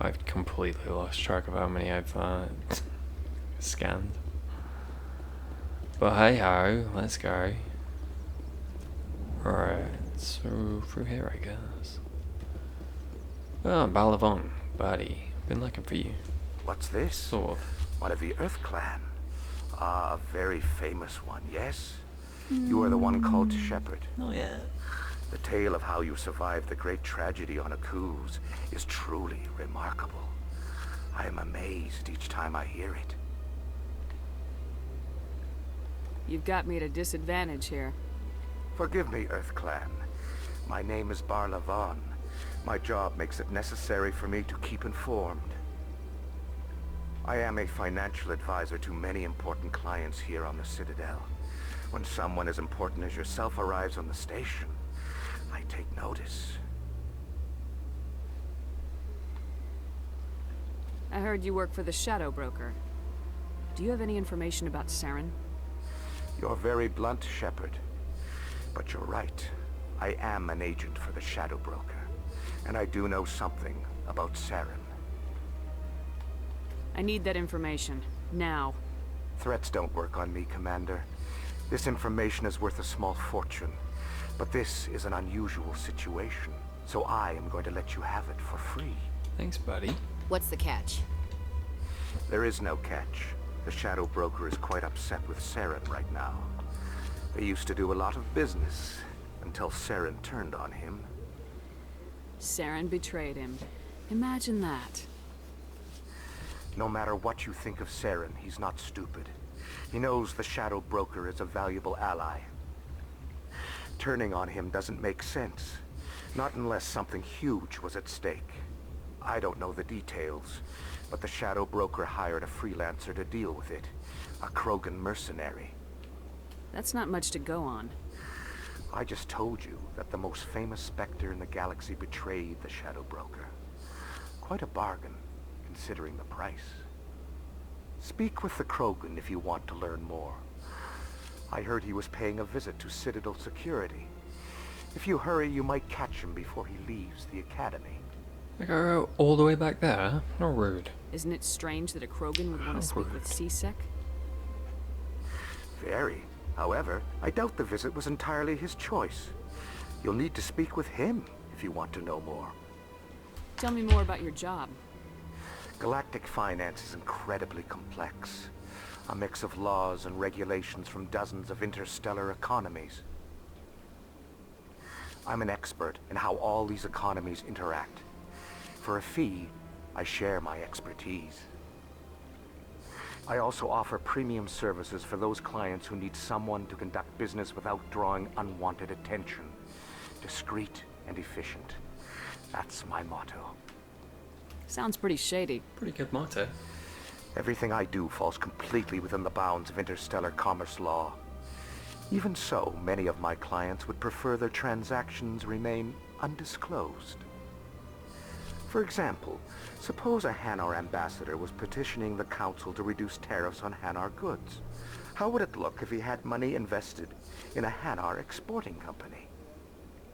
I've completely lost track of how many I've scanned. But hey ho, let's go. Alright, so through here I guess. Oh, Balavon, buddy. Been looking for you. What's this? Sort of. One of the Earth Clan. Ah, a very famous one, yes? You are the one called Shepherd. Oh yeah. The tale of how you survived the great tragedy on Akuz is truly remarkable. I am amazed each time I hear it. You've got me at a disadvantage here. Forgive me, Earth Clan. My name is Barla Vaughn. My job makes it necessary for me to keep informed. I am a financial advisor to many important clients here on the Citadel. When someone as important as yourself arrives on the station, I take notice. I heard you work for the Shadow Broker. Do you have any information about Saren? You're very blunt, Shepard. But you're right. I am an agent for the Shadow Broker. And I do know something about Saren. I need that information. Now. Threats don't work on me, Commander. This information is worth a small fortune. But this is an unusual situation. So I am going to let you have it for free. Thanks, buddy. What's the catch? There is no catch. The Shadow Broker is quite upset with Saren right now. They used to do a lot of business until Saren turned on him. Saren betrayed him. Imagine that. No matter what you think of Saren, he's not stupid. He knows the Shadow Broker is a valuable ally. Turning on him doesn't make sense. Not unless something huge was at stake. I don't know the details, but the Shadow Broker hired a freelancer to deal with it. A Krogan mercenary. That's not much to go on. I just told you that the most famous Spectre in the galaxy betrayed the Shadow Broker. Quite a bargain, considering the price. Speak with the Krogan if you want to learn more. I heard he was paying a visit to Citadel security. If you hurry, you might catch him before he leaves the Academy. I gotta go all the way back there? How rude. Isn't it strange that a Krogan would want to speak with C-Sec? Very. However, I doubt the visit was entirely his choice. You'll need to speak with him if you want to know more. Tell me more about your job. Galactic finance is incredibly complex. A mix of laws and regulations from dozens of interstellar economies. I'm an expert in how all these economies interact. For a fee, I share my expertise. I also offer premium services for those clients who need someone to conduct business without drawing unwanted attention. Discreet and efficient. That's my motto. Sounds pretty shady. Pretty good motto. Everything I do falls completely within the bounds of interstellar commerce law. Even so, many of my clients would prefer their transactions remain undisclosed. For example, suppose a Hanar ambassador was petitioning the Council to reduce tariffs on Hanar goods. How would it look if he had money invested in a Hanar exporting company?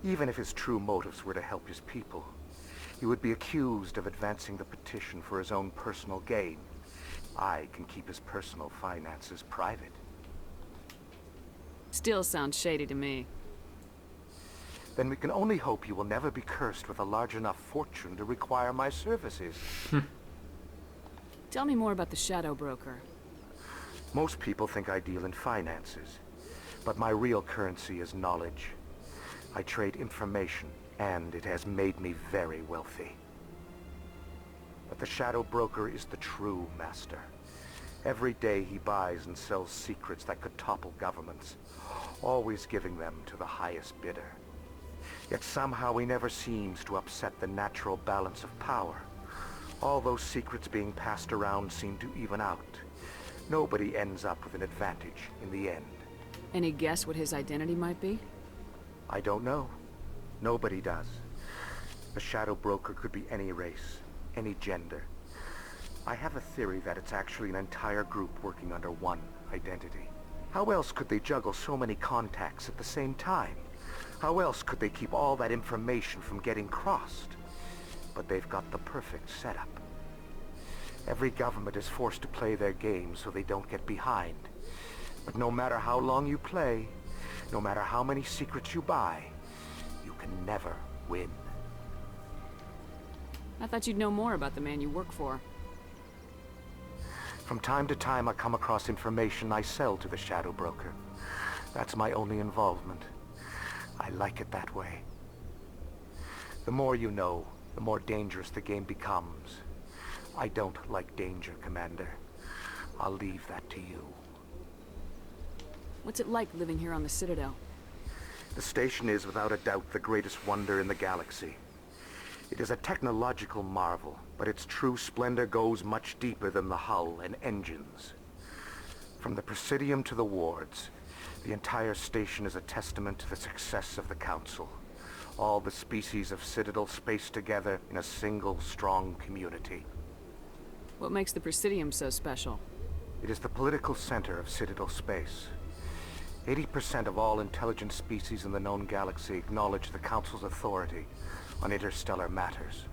Even if his true motives were to help his people, he would be accused of advancing the petition for his own personal gain. I can keep his personal finances private. Still sounds shady to me. Then we can only hope you will never be cursed with a large enough fortune to require my services. Tell me more about the Shadow Broker. Most people think I deal in finances, but my real currency is knowledge. I trade information, and it has made me very wealthy. But the Shadow Broker is the true master. Every day he buys and sells secrets that could topple governments, always giving them to the highest bidder. Yet somehow he never seems to upset the natural balance of power. All those secrets being passed around seem to even out. Nobody ends up with an advantage in the end. Any guess what his identity might be? I don't know. Nobody does. The Shadow Broker could be any race, any gender. I have a theory that it's actually an entire group working under one identity. How else could they juggle so many contacts at the same time? How else could they keep all that information from getting crossed? But they've got the perfect setup. Every government is forced to play their game so they don't get behind. But no matter how long you play, no matter how many secrets you buy, you can never win. I thought you'd know more about the man you work for. From time to time I come across information I sell to the Shadow Broker. That's my only involvement. I like it that way. The more you know, the more dangerous the game becomes. I don't like danger, Commander. I'll leave that to you. What's it like living here on the Citadel? The station is without a doubt the greatest wonder in the galaxy. It is a technological marvel, but its true splendor goes much deeper than the hull and engines. From the Presidium to the wards, the entire station is a testament to the success of the Council. All the species of Citadel spaced together in a single, strong community. What makes the Presidium so special? It is the political center of Citadel space. 80% of all intelligent species in the known galaxy acknowledge the Council's authority on interstellar matters.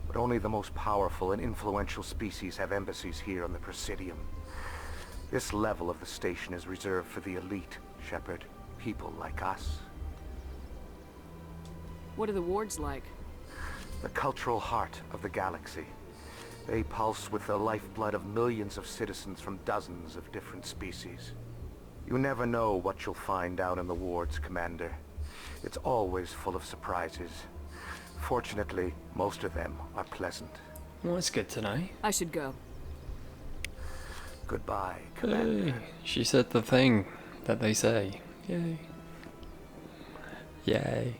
But only the most powerful and influential species have embassies here on the Presidium. This level of the station is reserved for the elite, Shepard. People like us. What are the wards like? The cultural heart of the galaxy. They pulse with the lifeblood of millions of citizens from dozens of different species. You never know what you'll find down in the wards, Commander. It's always full of surprises. Fortunately, most of them are pleasant. Well, it's good to know. I should go. Goodbye, Commander. Hey, she said the thing that they say. Yay. Yay.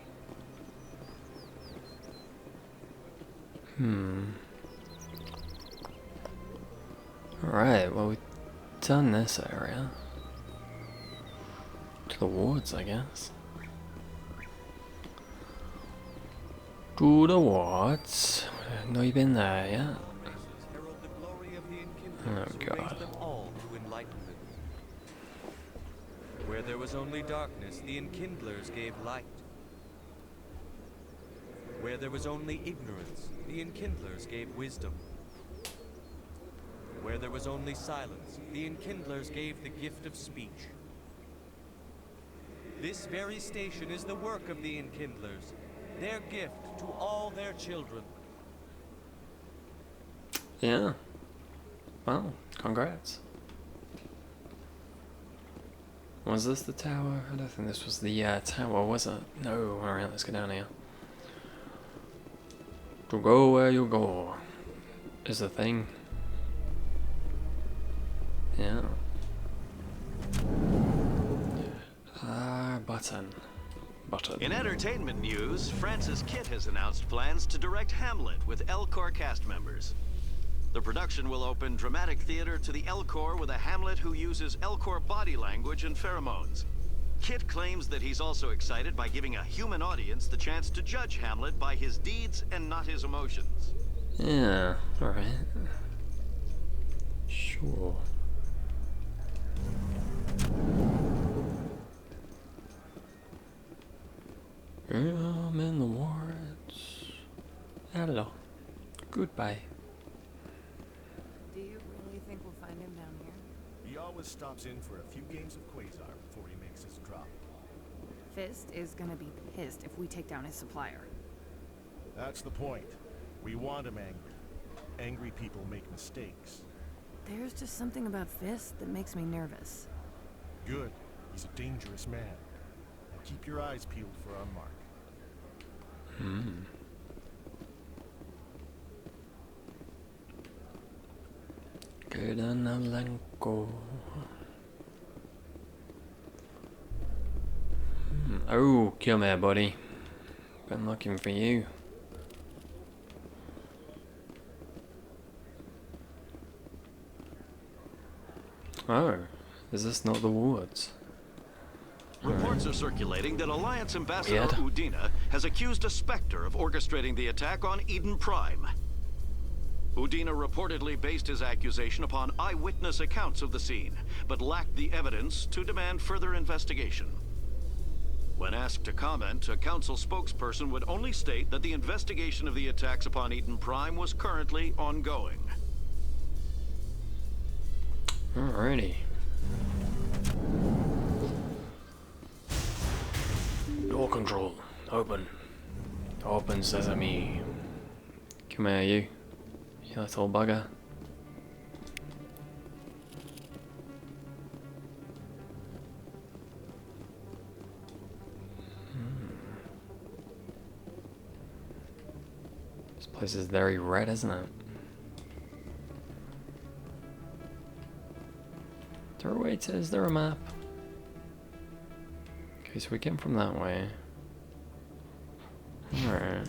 Alright, well, we've done this area. To the wards, I guess. To the wards. No, you've been there yet. Oh god. Where there was only darkness, the Enkindlers gave light. Where there was only ignorance, the Enkindlers gave wisdom. Where there was only silence, the Enkindlers gave the gift of speech. This very station is the work of the Enkindlers, their gift to all their children. Yeah. Well, congrats. Was this the tower? I don't think this was the tower, was it? No. Alright, let's go down here. To go where you go is the thing. Yeah. Button. In entertainment news, Francis Kitt has announced plans to direct Hamlet with Elcor cast members. The production will open dramatic theater to the Elcor with a Hamlet who uses Elcor body language and pheromones. Kitt claims that he's also excited by giving a human audience the chance to judge Hamlet by his deeds and not his emotions. Yeah, alright. Sure. I'm in the wards. Hello. Goodbye. Do you really think we'll find him down here? He always stops in for a few games of Quasar before he makes his drop. Fist is gonna be pissed if we take down his supplier. That's the point. We want him angry. Angry people make mistakes. There's just something about Fist that makes me nervous. Good. He's a dangerous man. Now keep your eyes peeled for our mark. Blanco. Oh, come here, buddy. Been looking for you. Oh, is this not the wards? Reports are circulating that Alliance Ambassador Weird. Udina has accused a Spectre of orchestrating the attack on Eden Prime. Udina reportedly based his accusation upon eyewitness accounts of the scene, but lacked the evidence to demand further investigation. When asked to comment, a council spokesperson would only state that the investigation of the attacks upon Eden Prime was currently ongoing. Alrighty. Door control. Open. Open sesame. Come here, you. You little bugger. This place is very red, isn't it? Is there a map? Okay, Okay, so we came from that way. Alright.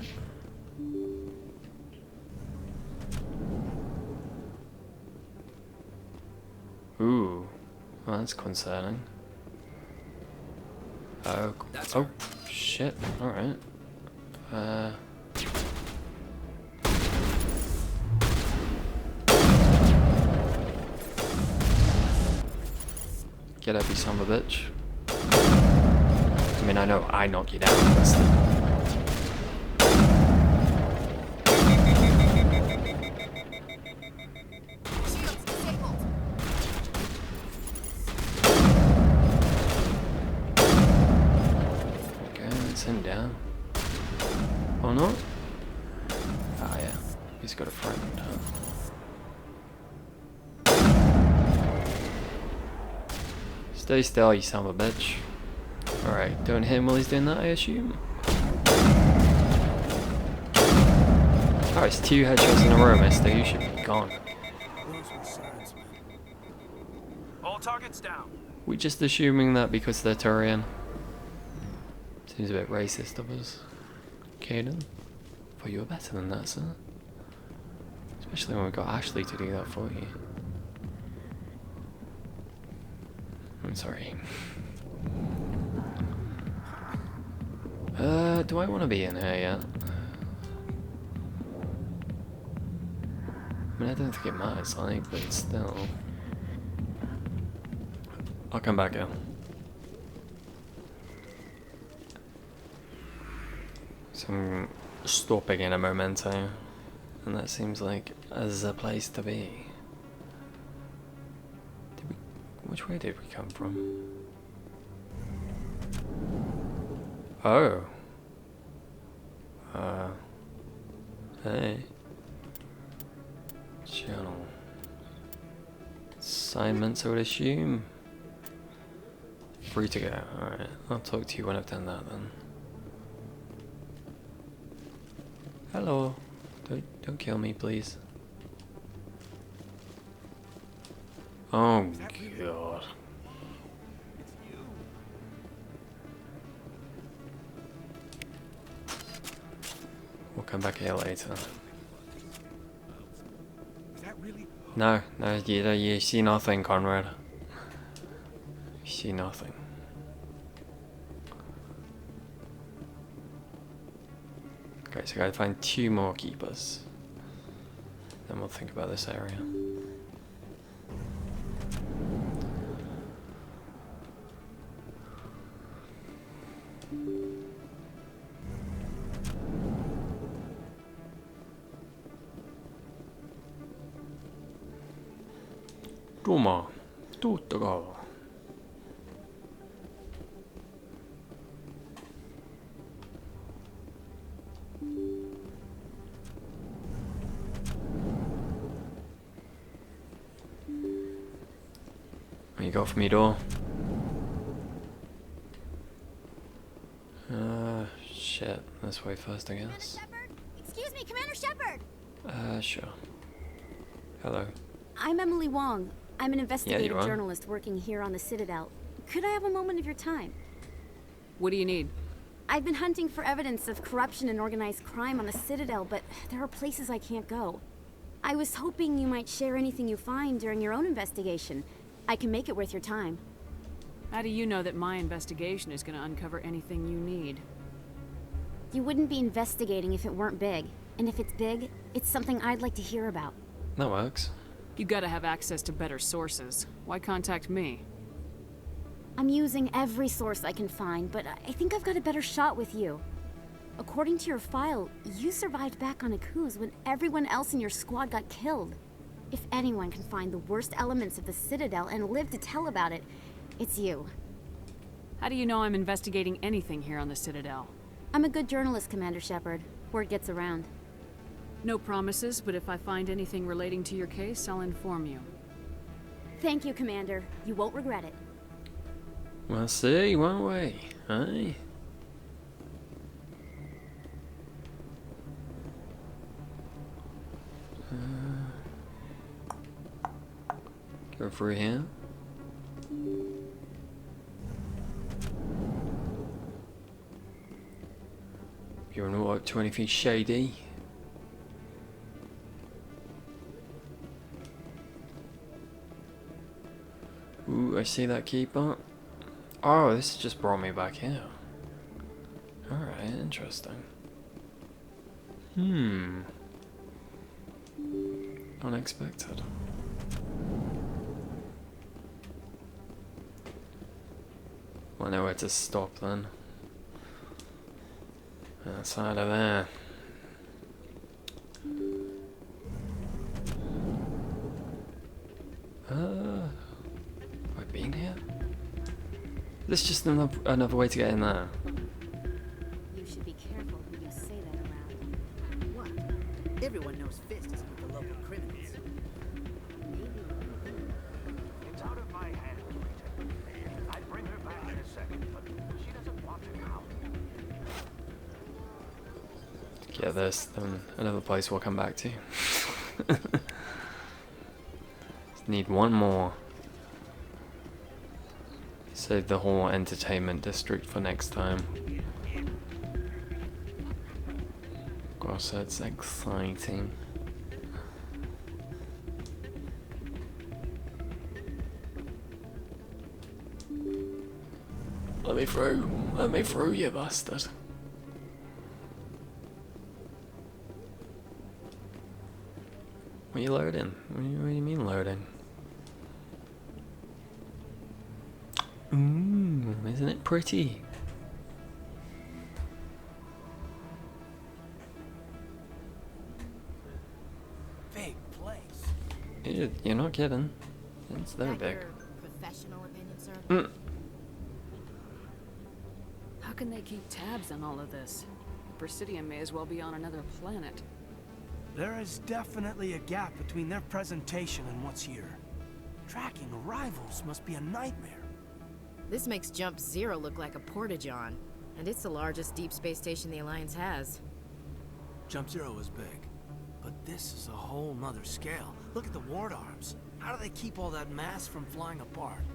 Ooh. Well, that's concerning. Oh, oh, shit. Alright. Get up, you son of a bitch. I mean, I know I knock you down, but still. Him down. Or not? Ah, yeah. He's got a friend, huh? Stay still, you son of a bitch. Alright, don't hit him while he's doing that, I assume. Oh, it's 2 headshots in a row, mister. You should be gone. All targets down. We're just assuming that because they're Turian. Seems a bit racist of us. Caden, thought you were better than that, sir. Especially when we got Ashley to do that for you. I'm sorry. Do I want to be in here yet? I mean, I don't think it matters, like, but still. I'll come back here. So I'm stopping in a memento, and that seems like as a place to be. Which way did we come from? Oh. Hey. Channel. Assignments, I would assume. Free to go. Alright, I'll talk to you when I've done that then. Hello. Don't kill me, please. Oh god. We'll come back here later. No, you see nothing, Conrad. You see nothing. Okay, so I gotta find 2 more keepers. Then we'll think about this area. Toma, tutto go. What you got for me, door? Shit. This way first, I guess. Excuse me, Commander Shepard! Sure. Hello. I'm Emily Wong. I'm an investigative are. journalist working here on the Citadel. Could I have a moment of your time? What do you need? I've been hunting for evidence of corruption and organized crime on the Citadel, but there are places I can't go. I was hoping you might share anything you find during your own investigation. I can make it worth your time. How do you know that my investigation is going to uncover anything you need? You wouldn't be investigating if it weren't big. And if it's big, it's something I'd like to hear about. That works. You gotta have access to better sources. Why contact me? I'm using every source I can find, but I think I've got a better shot with you. According to your file, you survived back on Akuz when everyone else in your squad got killed. If anyone can find the worst elements of the Citadel and live to tell about it, it's you. How do you know I'm investigating anything here on the Citadel? I'm a good journalist, Commander Shepard. Word gets around. No promises, but if I find anything relating to your case, I'll inform you. Thank you, Commander. You won't regret it. We'll see, won't we? Hey? Go through here. You're not up to anything shady. Ooh, I see that keeper. Oh, this just brought me back here. Alright, interesting. Unexpected. I know where to stop then. Outside of there. Have I been here? This is just another way to get in there. You should be careful who you say that around. What? Everyone knows Fist is with the local criminals. It's out of my hands, Rita. I'd bring her back in a second, but she doesn't want to now. Get this, then another place we'll come back to. Just need one more. Save the whole entertainment district for next time. Gosh, that's exciting. Let me through. Let me through, you bastard. What are you loading? What do you mean loading? Ooh, isn't it pretty? Big place. You're not kidding. It's very big. Professional opinion, sir? How can they keep tabs on all of this? Presidium may as well be on another planet. There is definitely a gap between their presentation and what's here. Tracking arrivals must be a nightmare. This makes Jump Zero look like a porta-john, and it's the largest deep space station the Alliance has. Jump Zero is big, but this is a whole nother scale. Look at the ward arms. How do they keep all that mass from flying apart?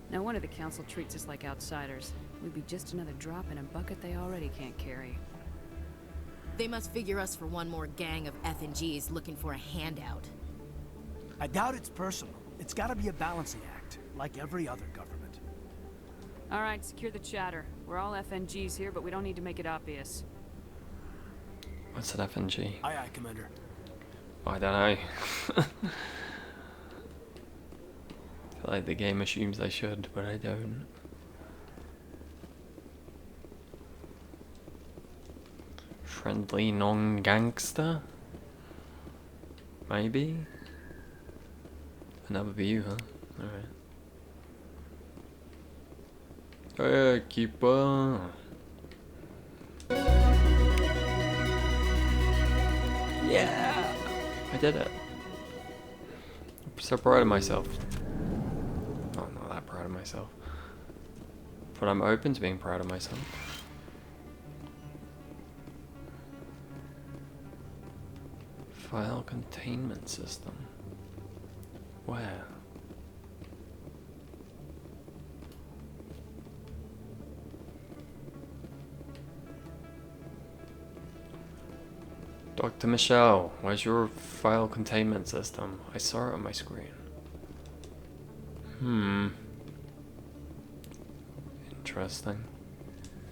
No wonder the council treats us like outsiders. We'd be just another drop in a bucket they already can't carry. They must figure us for one more gang of F&Gs looking for a handout. I doubt it's personal. It's gotta be a balancing act, like every other government. Alright, secure the chatter. We're all FNGs here, but we don't need to make it obvious. What's an FNG? Aye, aye, Commander. I don't know. I feel like the game assumes I should, but I don't. Friendly non-gangster? Maybe? Another view, huh? Alright. Hey, keeper! Yeah! I did it. I'm so proud of myself. Oh, I'm not that proud of myself. But I'm open to being proud of myself. File containment system. Where? Dr. Michelle, where's your file containment system? I saw it on my screen. Interesting.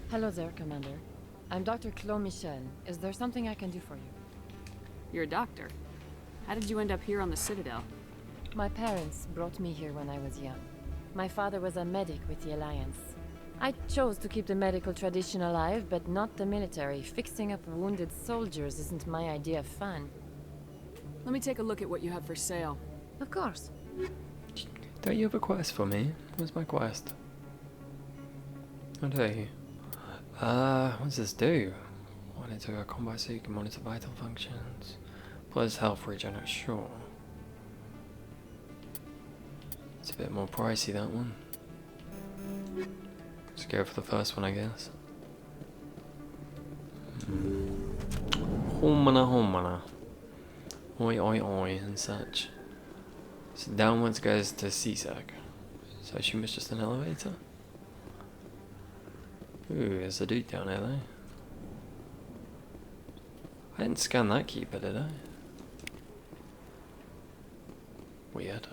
Hello there, Commander. I'm Dr. Claude Michel. Is there something I can do for you? You're a doctor. How did you end up here on the Citadel? My parents brought me here when I was young. My father was a medic with the Alliance. I chose to keep the medical tradition alive, but not the military. Fixing up wounded soldiers isn't my idea of fun. Let me take a look at what you have for sale. Of course. Don't you have a quest for me? Where's my quest? What do you? What does this do? Monitor combat so you can monitor vital functions. Plus health regenerate, sure. It's a bit more pricey, that one. Let's go for the first one, I guess. Homana homana. Oi oi oi and such. So downwards goes to CSAC. So I assume it's just an elevator. Ooh, there's a dude down there though. I didn't scan that keeper, did I? Weird.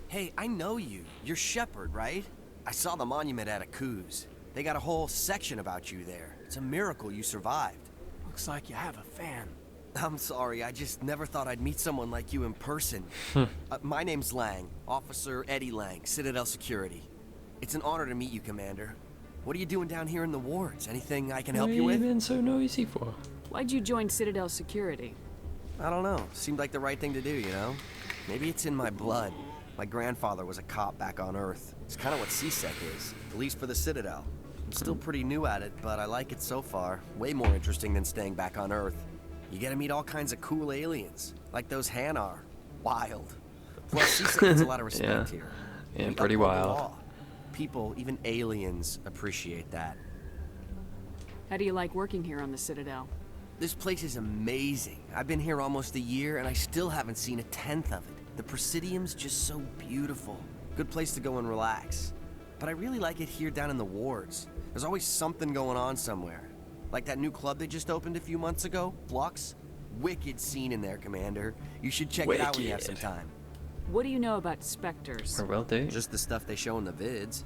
Hey, I know you. You're Shepard, right? I saw the monument at Aku's. They got a whole section about you there. It's a miracle you survived. Looks like you have a fan. I'm sorry, I just never thought I'd meet someone like you in person. My name's Lang, Officer Eddie Lang, Citadel Security. It's an honor to meet you, Commander. What are you doing down here in the wards? Anything I can help you with? What have you been so noisy for? Why'd you join Citadel Security? I don't know. Seemed like the right thing to do, you know? Maybe it's in my blood. My grandfather was a cop back on Earth. It's kind of what CSEC is, at least for the Citadel. I'm still pretty new at it, but I like it so far. Way more interesting than staying back on Earth. You get to meet all kinds of cool aliens, like those Hanar. Wild. Plus, CSEC gets a lot of respect here. Yeah, We pretty uphold the wild. law. People, even aliens, appreciate that. How do you like working here on the Citadel? This place is amazing. I've been here almost a year, and I still haven't seen a tenth of it. The Presidium's just so beautiful. Good place to go and relax. But I really like it here down in the wards. There's always something going on somewhere. Like that new club they just opened a few months ago, Flux. Wicked scene in there, Commander. You should check it out when you have some time. What do you know about Spectres? I will do. Just the stuff they show in the vids.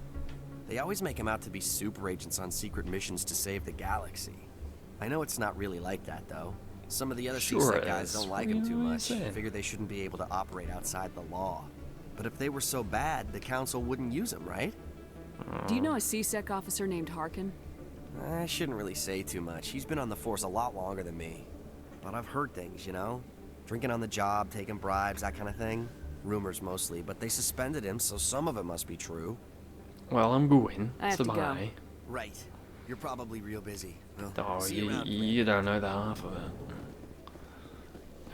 They always make them out to be super agents on secret missions to save the galaxy. I know it's not really like that, though. Some of the other Sure CSEC it guys is. don't like What them do too you much. say? Figure they shouldn't be able to operate outside the law. But if they were so bad, the Council wouldn't use them, right? Do you know a CSEC officer named Harkin? I shouldn't really say too much. He's been on the force a lot longer than me. But I've heard things, you know? Drinking on the job, taking bribes, that kind of thing. Rumors mostly, but they suspended him, so some of it must be true. Well, I'm going. I have to so go. bye. Right. You're probably real busy. Well, Oh, see you around, you don't know the half of it.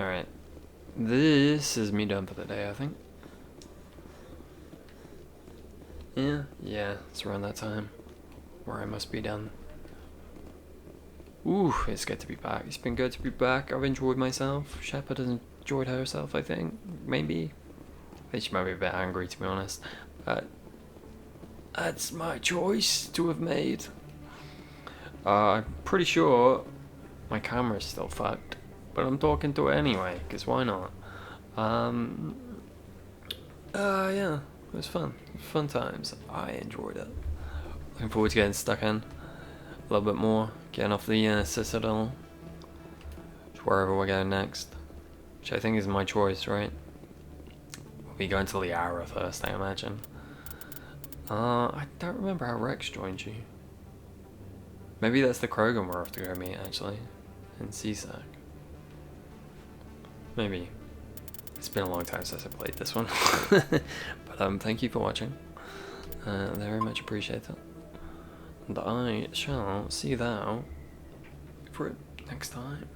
Alright. This is me done for the day, I think. Yeah, it's around that time where I must be done. Ooh, it's good to be back. It's been good to be back. I've enjoyed myself. Shepard has enjoyed herself, I think. Maybe. I think she might be a bit angry, to be honest. But that's my choice to have made. I'm pretty sure my camera's still fucked, but I'm talking to it anyway, because why not? Yeah, it was fun. Fun times. I enjoyed it. Looking forward to getting stuck in a little bit more, getting off the Citadel, to wherever we're going next, which I think is my choice, right? We'll be going to Liara first, I imagine. I don't remember how Rex joined you. Maybe that's the Krogan we're off to go meet, actually, in CSAC. Maybe. It's been a long time since I played this one. But thank you for watching. Very much appreciate it. And I shall see thou for it next time.